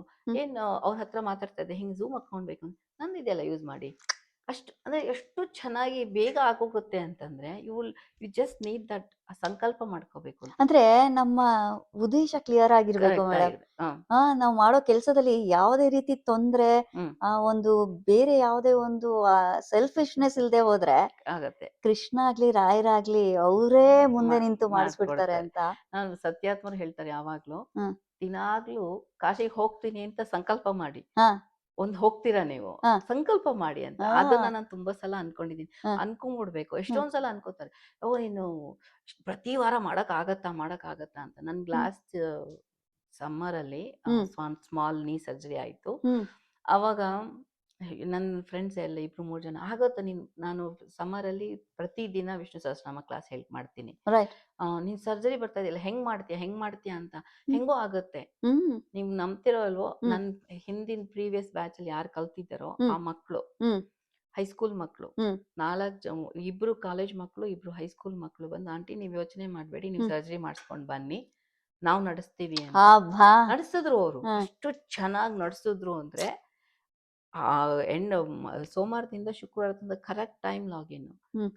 ಅವ್ರ ಹತ್ರ ಮಾತಾಡ್ತಾ ಇದ್ದೆ, ಹಿಂಗ್ ಝೂಮ್ ಅಕೌಂಟ್ ಬೇಕು, ನಂದಿದೆಯಲ್ಲ ಯೂಸ್ ಮಾಡಿ. ಅಷ್ಟು ಅಂದ್ರೆ ಎಷ್ಟು ಚೆನ್ನಾಗಿ ಬೇಗ ಆಗೋಗುತ್ತೆ ಅಂತಂದ್ರೆ, ಯು ಜಸ್ಟ್ ನೀಡ್ ದಟ್, ಸಂಕಲ್ಪ ಮಾಡ್ಕೋಬೇಕು ಅಂದ್ರೆ ನಮ್ಮ ಉದ್ದೇಶ ಕ್ಲಿಯರ್ ಆಗಿರ್ಬೇಕು ಮೇಡಮ್. ನಾವು ಮಾಡೋ ಕೆಲಸದಲ್ಲಿ ಯಾವುದೇ ರೀತಿ ತೊಂದ್ರೆ, ಒಂದು ಬೇರೆ ಯಾವುದೇ ಒಂದು ಸೆಲ್ಫಿಶ್ನೆಸ್ ಇಲ್ದೆ ಹೋದ್ರೆ ಆಗತ್ತೆ. ಕೃಷ್ಣ ಆಗ್ಲಿ ರಾಯರಾಗ್ಲಿ ಅವರೇ ಮುಂದೆ ನಿಂತು ಮಾಡಿಸ್ಬಿಡ್ತಾರೆ ಅಂತ. ನಾನು ಸತ್ಯಾತ್ಮರು ಹೇಳ್ತಾರೆ ಯಾವಾಗ್ಲೂ, ದಿನಾಗ್ಲೂ ಕಾಶಿಗೆ ಹೋಗ್ತೀನಿ ಅಂತ ಸಂಕಲ್ಪ ಮಾಡಿ. ಹೋಗ್ತೀರಾ ನೀವು, ಸಂಕಲ್ಪ ಮಾಡಿ ಅಂತ. ಅದನ್ನ ನಾನು ತುಂಬಾ ಸಲ ಅನ್ಕೊಂಡಿದೀನಿ. ಅನ್ಕೊಂಡ್ಬಿಡ್ಬೇಕು. ಎಷ್ಟೊಂದ್ ಸಲ ಅನ್ಕೋತಾರೆ, ನೀನು ಪ್ರತಿ ವಾರ ಮಾಡಕ್ ಆಗತ್ತಾ ಅಂತ. ನನ್ ಲಾಸ್ಟ್ ಸಮ್ಮರ್ ಅಲ್ಲಿ ಸ್ಮಾಲ್ ನೀ ಸರ್ಜರಿ ಆಯ್ತು. ಅವಾಗ ನನ್ನ ಫ್ರೆಂಡ್ಸ್ ಎಲ್ಲ 2-3 ಜನ, ಆಗತ್ತ ನಾನು ಸಮ್ಮರ್ ಅಲ್ಲಿ ಪ್ರತಿ ದಿನ ವಿಷ್ಣು ಸಹಸ್ರನಾಮ ಕ್ಲಾಸ್ ಹೆಲ್ಪ್ ಮಾಡ್ತೀನಿ, ನೀನ್ ಸರ್ಜರಿ ಬರ್ತಾ ಇದೆಯಲ್ಲ ಹೆಂಗ್ ಮಾಡ್ತೀಯ ಅಂತ. ಹೆಂಗೋ ಆಗತ್ತೆ, ನೀವ್ ನಂಬ್ತಿರೋ ಅಲ್ವೋ, ನನ್ ಹಿಂದಿನ ಪ್ರೀವಿಯಸ್ ಬ್ಯಾಚ್ ಅಲ್ಲಿ ಯಾರು ಕಲ್ತಿದ್ದಾರೋ ಆ ಮಕ್ಳು, ಹೈಸ್ಕೂಲ್ ಮಕ್ಳು 2 ಕಾಲೇಜ್ ಮಕ್ಳು, 2 ಹೈಸ್ಕೂಲ್ ಮಕ್ಳು ಬಂದು, ಆಂಟಿ ನೀವ್ ಯೋಚನೆ ಮಾಡ್ಬೇಡಿ, ನೀವ್ ಸರ್ಜರಿ ಮಾಡಿಸ್ಕೊಂಡ್ ಬನ್ನಿ, ನಾವ್ ನಡೆಸ್ತೀವಿ ಅಂತ ನಡೆಸಿದ್ರು. ಅವರು ಅಷ್ಟು ಚೆನ್ನಾಗಿ ನಡೆಸಿದ್ರು ಅಂದ್ರೆ, ಸೋಮವಾರದಿಂದ ಶುಕ್ರವಾರದಿಂದ correct time login,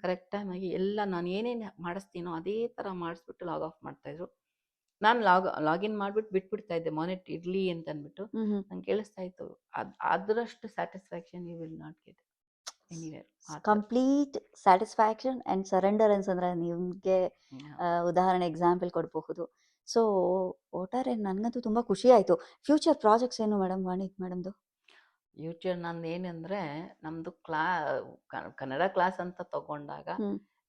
correct time ಆಗಿ ಎಲ್ಲ ನಾನು ಏನೇನು ಮಾಡಿಸ್ತೀನೋ ಅದೇ ತರ ಮಾಡಿಸ್ಬಿಟ್ಟು ಲಾಗ್ ಆಫ್ ಮಾಡ್ತಾ ಇದ್ರು. ನಾನು ಲಾಗಿನ್ ಮಾಡ್ಬಿಟ್ಟು ಬಿಟ್ಬಿಡ್ತಾ ಇದ್ದೆ, ಮಾನಿಟ್ ಇರ್ಲಿ ಅಂತ ಅಂದ್ಬಿಟ್ಟು. ನಂಗೆ ಕೇಳಿಸ್ತಾ ಇತ್ತು, ಅದರಷ್ಟು satisfaction you will not get anywhere. Complete satisfaction and surrenderance ಅಂದ್ರೆ ನಿಮ್ಗೆ ಉದಾಹರಣೆ ಎಕ್ಸಾಂಪಲ್ ಕೊಡಬಹುದು. ಸೊ ಒಟ್ಟಾರೆ ನನಗಂತೂ ತುಂಬಾ ಖುಷಿ ಆಯ್ತು. ಫ್ಯೂಚರ್ ಪ್ರಾಜೆಕ್ಟ್ಸ್ ಏನು ಮೇಡಮ್ ವಾಣಿ ಮೇಡಮ್ದು? ಫ್ಯೂಚರ್ ನಂದು ಏನಂದ್ರೆ, ನಮ್ದು ಕನ್ನಡ ಕ್ಲಾಸ್ ಅಂತ ತಗೊಂಡಾಗ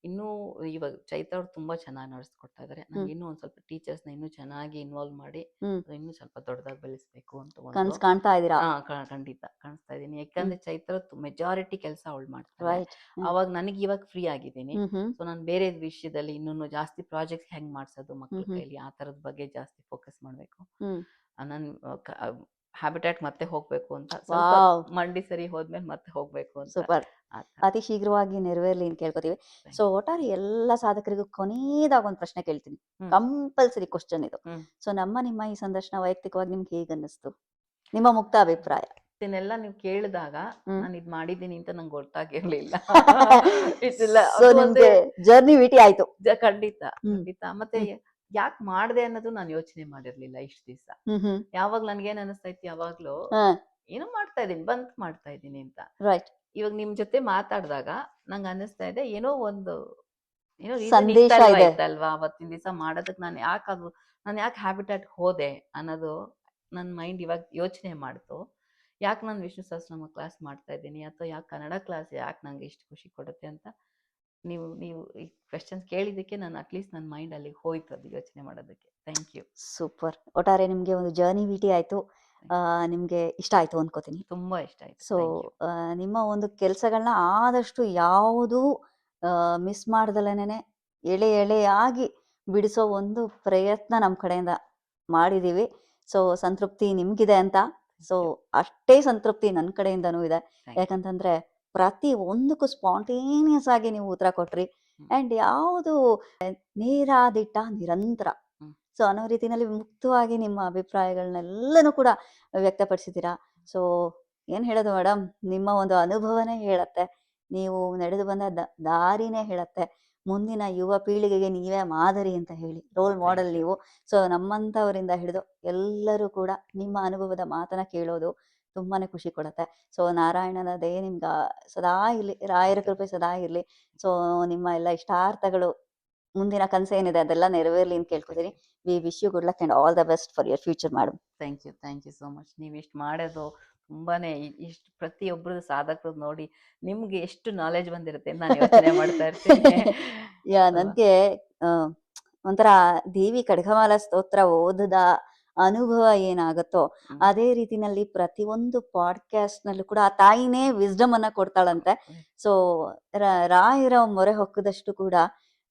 ಇನ್ನೂ ಇವಾಗ ಚೈತ್ರ ಅವ್ರು ತುಂಬಾ ಚೆನ್ನಾಗಿ ನಡೆಸ್ಕೊಡ್ತಾ ಇದಾರೆ. ನಂಗೆ ಇನ್ನೂ ಒಂದ್ ಸ್ವಲ್ಪ ಟೀಚರ್ಸ್ ನ ಇನ್ನೂ ಚೆನ್ನಾಗಿ ಇನ್ವಾಲ್ವ್ ಮಾಡಿ ಇನ್ನೂ ಸ್ವಲ್ಪ ದೊಡ್ಡದಾಗಿ ಬೆಳೆಸ್ಬೇಕು ಅಂತ ಕಾಣ್ತಾ ಇದೀರಾ? ಖಂಡಿತ ಕಾಣಿಸ್ತಾ ಇದೀನಿ. ಯಾಕಂದ್ರೆ ಚೈತ್ರ ಮೆಜಾರಿಟಿ ಕೆಲಸ ಅವಳು ಮಾಡ್ತಾರೆ. ಅವಾಗ ನನಗೆ ಇವಾಗ ಫ್ರೀ ಆಗಿದ್ದೀನಿ. ಸೊ ನಾನು ಬೇರೆ ವಿಷಯದಲ್ಲಿ ಇನ್ನೂ ಜಾಸ್ತಿ ಪ್ರಾಜೆಕ್ಟ್ ಹೆಂಗ್ ಮಾಡ್ಸೋದು ಮಕ್ಳ ಕೈಲಿ, ಆ ತರದ ಬಗ್ಗೆ ಜಾಸ್ತಿ ಫೋಕಸ್ ಮಾಡ್ಬೇಕು. ನನ್ ಹ್ಯಾಬಿಟ್ಯಾಟ್ ಮತ್ತೆ ಹೋಗ್ಬೇಕು ಅಂತ, ಸ್ವಲ್ಪ ಮಂಡಿ ಸರಿ ಹೋದ್ಮೇಲೆ ಮತ್ತೆ ಹೋಗ್ಬೇಕು ಅಂತ. ಸೂಪರ್, ಅತಿ ಶೀಘ್ರವಾಗಿ ನೆರವೇರ್ಲಿ ಅಂತ ಕೇಳ್ಕೊತೀವಿ. ಸೊ ಒಟ್ಟಾರೆ ಎಲ್ಲ ಸಾಧಕರಿಗೂ ಕೊನೆಯದಾಗ ಒಂದು ಪ್ರಶ್ನೆ ಕೇಳ್ತೀನಿ, ಕಂಪಲ್ಸರಿ ಕ್ವಶನ್ ಇದು. ಸೊ ನಿಮ್ಮ ಈ ಸಂದರ್ಶನ ವೈಯಕ್ತಿಕವಾಗಿ ನಿಮ್ಗೆ ಹೇಗೆ ಅನ್ನಿಸ್ತು? ನಿಮ್ಮ ಮುಕ್ತ ಅಭಿಪ್ರಾಯ. ಇದನ್ನೆಲ್ಲ ನೀವು ಕೇಳಿದಾಗ ಹ್ಮ್. ನಾನು ಇದ್ ಮಾಡಿದ್ದೀನಿ ಅಂತ ನಂಗೆ ಗೊತ್ತಾಗಿರ್ಲಿಲ್ಲ. ಸೊ ನಿಮ್ಗೆ ಜರ್ನಿ ವಿಟಿ ಆಯ್ತು. ಖಂಡಿತ ಹ್ಮ್. ಖಂಡಿತ. ಮತ್ತೆ ಯಾಕೆ ಮಾಡ್ದೆ ಅನ್ನೋದು ನಾನು ಯೋಚನೆ ಮಾಡಿರ್ಲಿಲ್ಲ ಇಷ್ಟು ದಿವಸ. ಹ್ಮ್. ಯಾವಾಗ ನನ್ಗೇನ್ ಅನಿಸ್ತಾ ಇತ್ತು, ಯಾವಾಗ್ಲೂ ಏನೋ ಮಾಡ್ತಾ ಇದೀನಿ, ಬಂಕ್ ಮಾಡ್ತಾ ಇದೀನಿ ಅಂತ. ರೈಟ್. ಇವಾಗ ನಿಮ್ ಜೊತೆ ಮಾತಾಡಿದಾಗ ನಂಗೆ ಅನ್ನಿಸ್ತಾ ಇದೆ, ಏನೋ ರೀಸನ್ ಸಂದೇಶ ಇದೆ. ಇತ್ತಲ್ವಾ ಅವತ್ತಿನ ದಿವಸ ಮಾಡೋದಕ್ಕೆ. ನಾನು ಯಾಕೆ ಹ್ಯಾಬಿಟ್ಯಾಟ್ ಹೋದೆ ಅನ್ನೋದು ನನ್ನ ಮೈಂಡ್ ಇವಾಗ ಯೋಚನೆ ಮಾಡ್ತು. ಯಾಕೆ ನಾನು ವಿಷ್ಣು ಸಹಸ್ರನಾಮ ಕ್ಲಾಸ್ ಮಾಡ್ತಾ ಇದ್ದೀನಿ, ಅಥವಾ ಯಾಕೆ ಕನ್ನಡ ಕ್ಲಾಸ್ ಯಾಕೆ ನಂಗೆ ಇಷ್ಟು ಖುಷಿ ಕೊಡುತ್ತೆ ಅಂತ ನೀವು ಈ ಕ್ವೆಶನ್ಸ್ ಕೇಳಿದ್ದಕ್ಕೆ ನಾನು ಅಟ್ಲೀಸ್ಟ್ ನನ್ನ ಮೈಂಡ್ ಅಲ್ಲಿಗೆ ಹೋಯ್ತು, ಅದು ಯೋಚನೆ ಮಾಡೋದಕ್ಕೆ. Thank you. ಸೂಪರ್. ಒಟ್ಟಾರೆ ನಿಮ್ಗೆ ಒಂದು ಜರ್ನಿ ವಿಟಿ ಆಯ್ತು. ನಿಮ್ಗೆ ಇಷ್ಟ ಆಯ್ತು ಅನ್ಕೋತೀನಿ. ತುಂಬಾ ಇಷ್ಟ ಆಯ್ತು. ಸೊ ನಿಮ್ಮ ಒಂದು ಕೆಲಸಗಳನ್ನ ಆದಷ್ಟು ಯಾವುದು ಮಿಸ್ ಮಾಡ್ದಲೇನೆ ಎಳೆ ಎಳೆಯಾಗಿ ಬಿಡಿಸೋ ಒಂದು ಪ್ರಯತ್ನ ನಮ್ಮ ಕಡೆಯಿಂದ ಮಾಡಿದೀವಿ. ಸೊ ಸಂತೃಪ್ತಿ ನಿಮ್ಗಿದೆ ಅಂತ. ಸೊ ಅಷ್ಟೇ ಸಂತೃಪ್ತಿ ನನ್ನ ಕಡೆಯಿಂದನೂ ಇದೆ. ಯಾಕಂತಂದ್ರೆ ಪ್ರತಿ ಒಂದಕ್ಕೂ ಸ್ಪಾಂಟೇನಿಯಸ್ ಆಗಿ ನೀವು ಉತ್ತರ ಕೊಟ್ರಿ. ಅಂಡ್ ಯಾವುದು ನೇರಾದಿಟ್ಟ ನಿರಂತರ. ಸೊ ಅನ್ನೋ ರೀತಿನಲ್ಲಿ ಮುಕ್ತವಾಗಿ ನಿಮ್ಮ ಅಭಿಪ್ರಾಯಗಳನ್ನೆಲ್ಲನೂ ಕೂಡ ವ್ಯಕ್ತಪಡಿಸಿದ್ದೀರಾ. ಸೊ ಏನ್ ಹೇಳೋದು ಮೇಡಮ್, ನಿಮ್ಮ ಒಂದು ಅನುಭವನೇ ಹೇಳತ್ತೆ, ನೀವು ನಡೆದು ಬಂದ ದಾರಿನೇ ಹೇಳತ್ತೆ. ಮುಂದಿನ ಯುವ ಪೀಳಿಗೆಗೆ ನೀವೇ ಮಾದರಿ ಅಂತ ಹೇಳಿ, ರೋಲ್ ಮಾಡೆಲ್ ನೀವು. ಸೊ ನಮ್ಮಂಥವರಿಂದ ಹಿಡಿದು ಎಲ್ಲರೂ ಕೂಡ ನಿಮ್ಮ ಅನುಭವದ ಮಾತನ್ನ ಕೇಳೋದು ತುಂಬಾನೇ ಖುಷಿ ಕೊಡುತ್ತೆ. ಸೊ ನಾರಾಯಣನ ದಯೆ ನಿಮ್ಗೆ ಸದಾ ಇರ್ಲಿ, ರಾಯರ ಕೃಪೆ ಸದಾ ಇರ್ಲಿ. ಸೊ ನಿಮ್ಮ ಎಲ್ಲ ಇಷ್ಟಾರ್ಥಗಳು, ಮುಂದಿನ ಕನಸೇನಿದೆ ಅದೆಲ್ಲ ನೆರವೇರ್ಲಿ ಅಂತ ಕೇಳ್ಕೊತೀನಿ. We wish you good luck and all the best for your future madam. Thank you so much. ನೀವು ಇಷ್ಟು ಮಾಡೋದು ತುಂಬಾನೇ, ಇಷ್ಟು ಪ್ರತಿಯೊಬ್ಬರದ್ದು ಸಾಧಕರು ನೋಡಿ ನಿಮ್ಗೆ ಎಷ್ಟು ನಾಲೆಜ್ ಬಂದಿರುತ್ತೆ ಅಂತ ನಾನು ಯೋಚನೆ ಮಾಡ್ತಾ ಇರ್ತೀನಿ. ನನ್ಗೆ ಒಂಥರ ದೇವಿ ಖಡ್ಗಮಾಲ ಸ್ತೋತ್ರ ಓದದ ಅನುಭವ ಏನಾಗುತ್ತೋ ಅದೇ ರೀತಿನಲ್ಲಿ ಪ್ರತಿಯೊಂದು ಪಾಡ್ಕಾಸ್ಟ್ ನಲ್ಲೂ ಕೂಡ ಆ ತಾಯಿನೇ ವಿಸ್ಡಮ್ ಅನ್ನ ಕೊಡ್ತಾಳಂತೆ. ಸೊ ರಾಯರ ಮೊರೆ ಹೊಕ್ಕದಷ್ಟು ಕೂಡ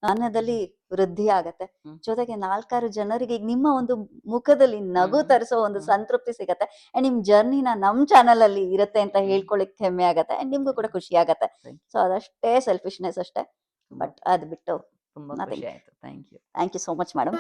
ಜ್ಞಾನದಲ್ಲಿ ವೃದ್ಧಿ ಆಗತ್ತೆ. ಜೊತೆಗೆ 4 ಜನರಿಗೆ ನಿಮ್ಮ ಒಂದು ಮುಖದಲ್ಲಿ ನಗು ತರಿಸೋ ಒಂದು ಸಂತೃಪ್ತಿ ಸಿಗತ್ತೆ. ಅಂಡ್ ನಿಮ್ ಜರ್ನಿನ ನಮ್ ಚಾನಲ್ ಅಲ್ಲಿ ಇರುತ್ತೆ ಅಂತ ಹೇಳ್ಕೊಳಿಕ್ ಹೆಮ್ಮೆ ಆಗತ್ತೆ. ಅಂಡ್ ನಿಮ್ಗೂ ಕೂಡ ಖುಷಿ ಆಗತ್ತೆ. ಸೊ ಅದಷ್ಟೇ ಸೆಲ್ಫಿಶ್ನೆಸ್ ಅಷ್ಟೇ. ಬಟ್ ಅದ್ ಬಿಟ್ಟು ತುಂಬಾ ಖುಷಿ ಆಯ್ತು. Thank you so much madam.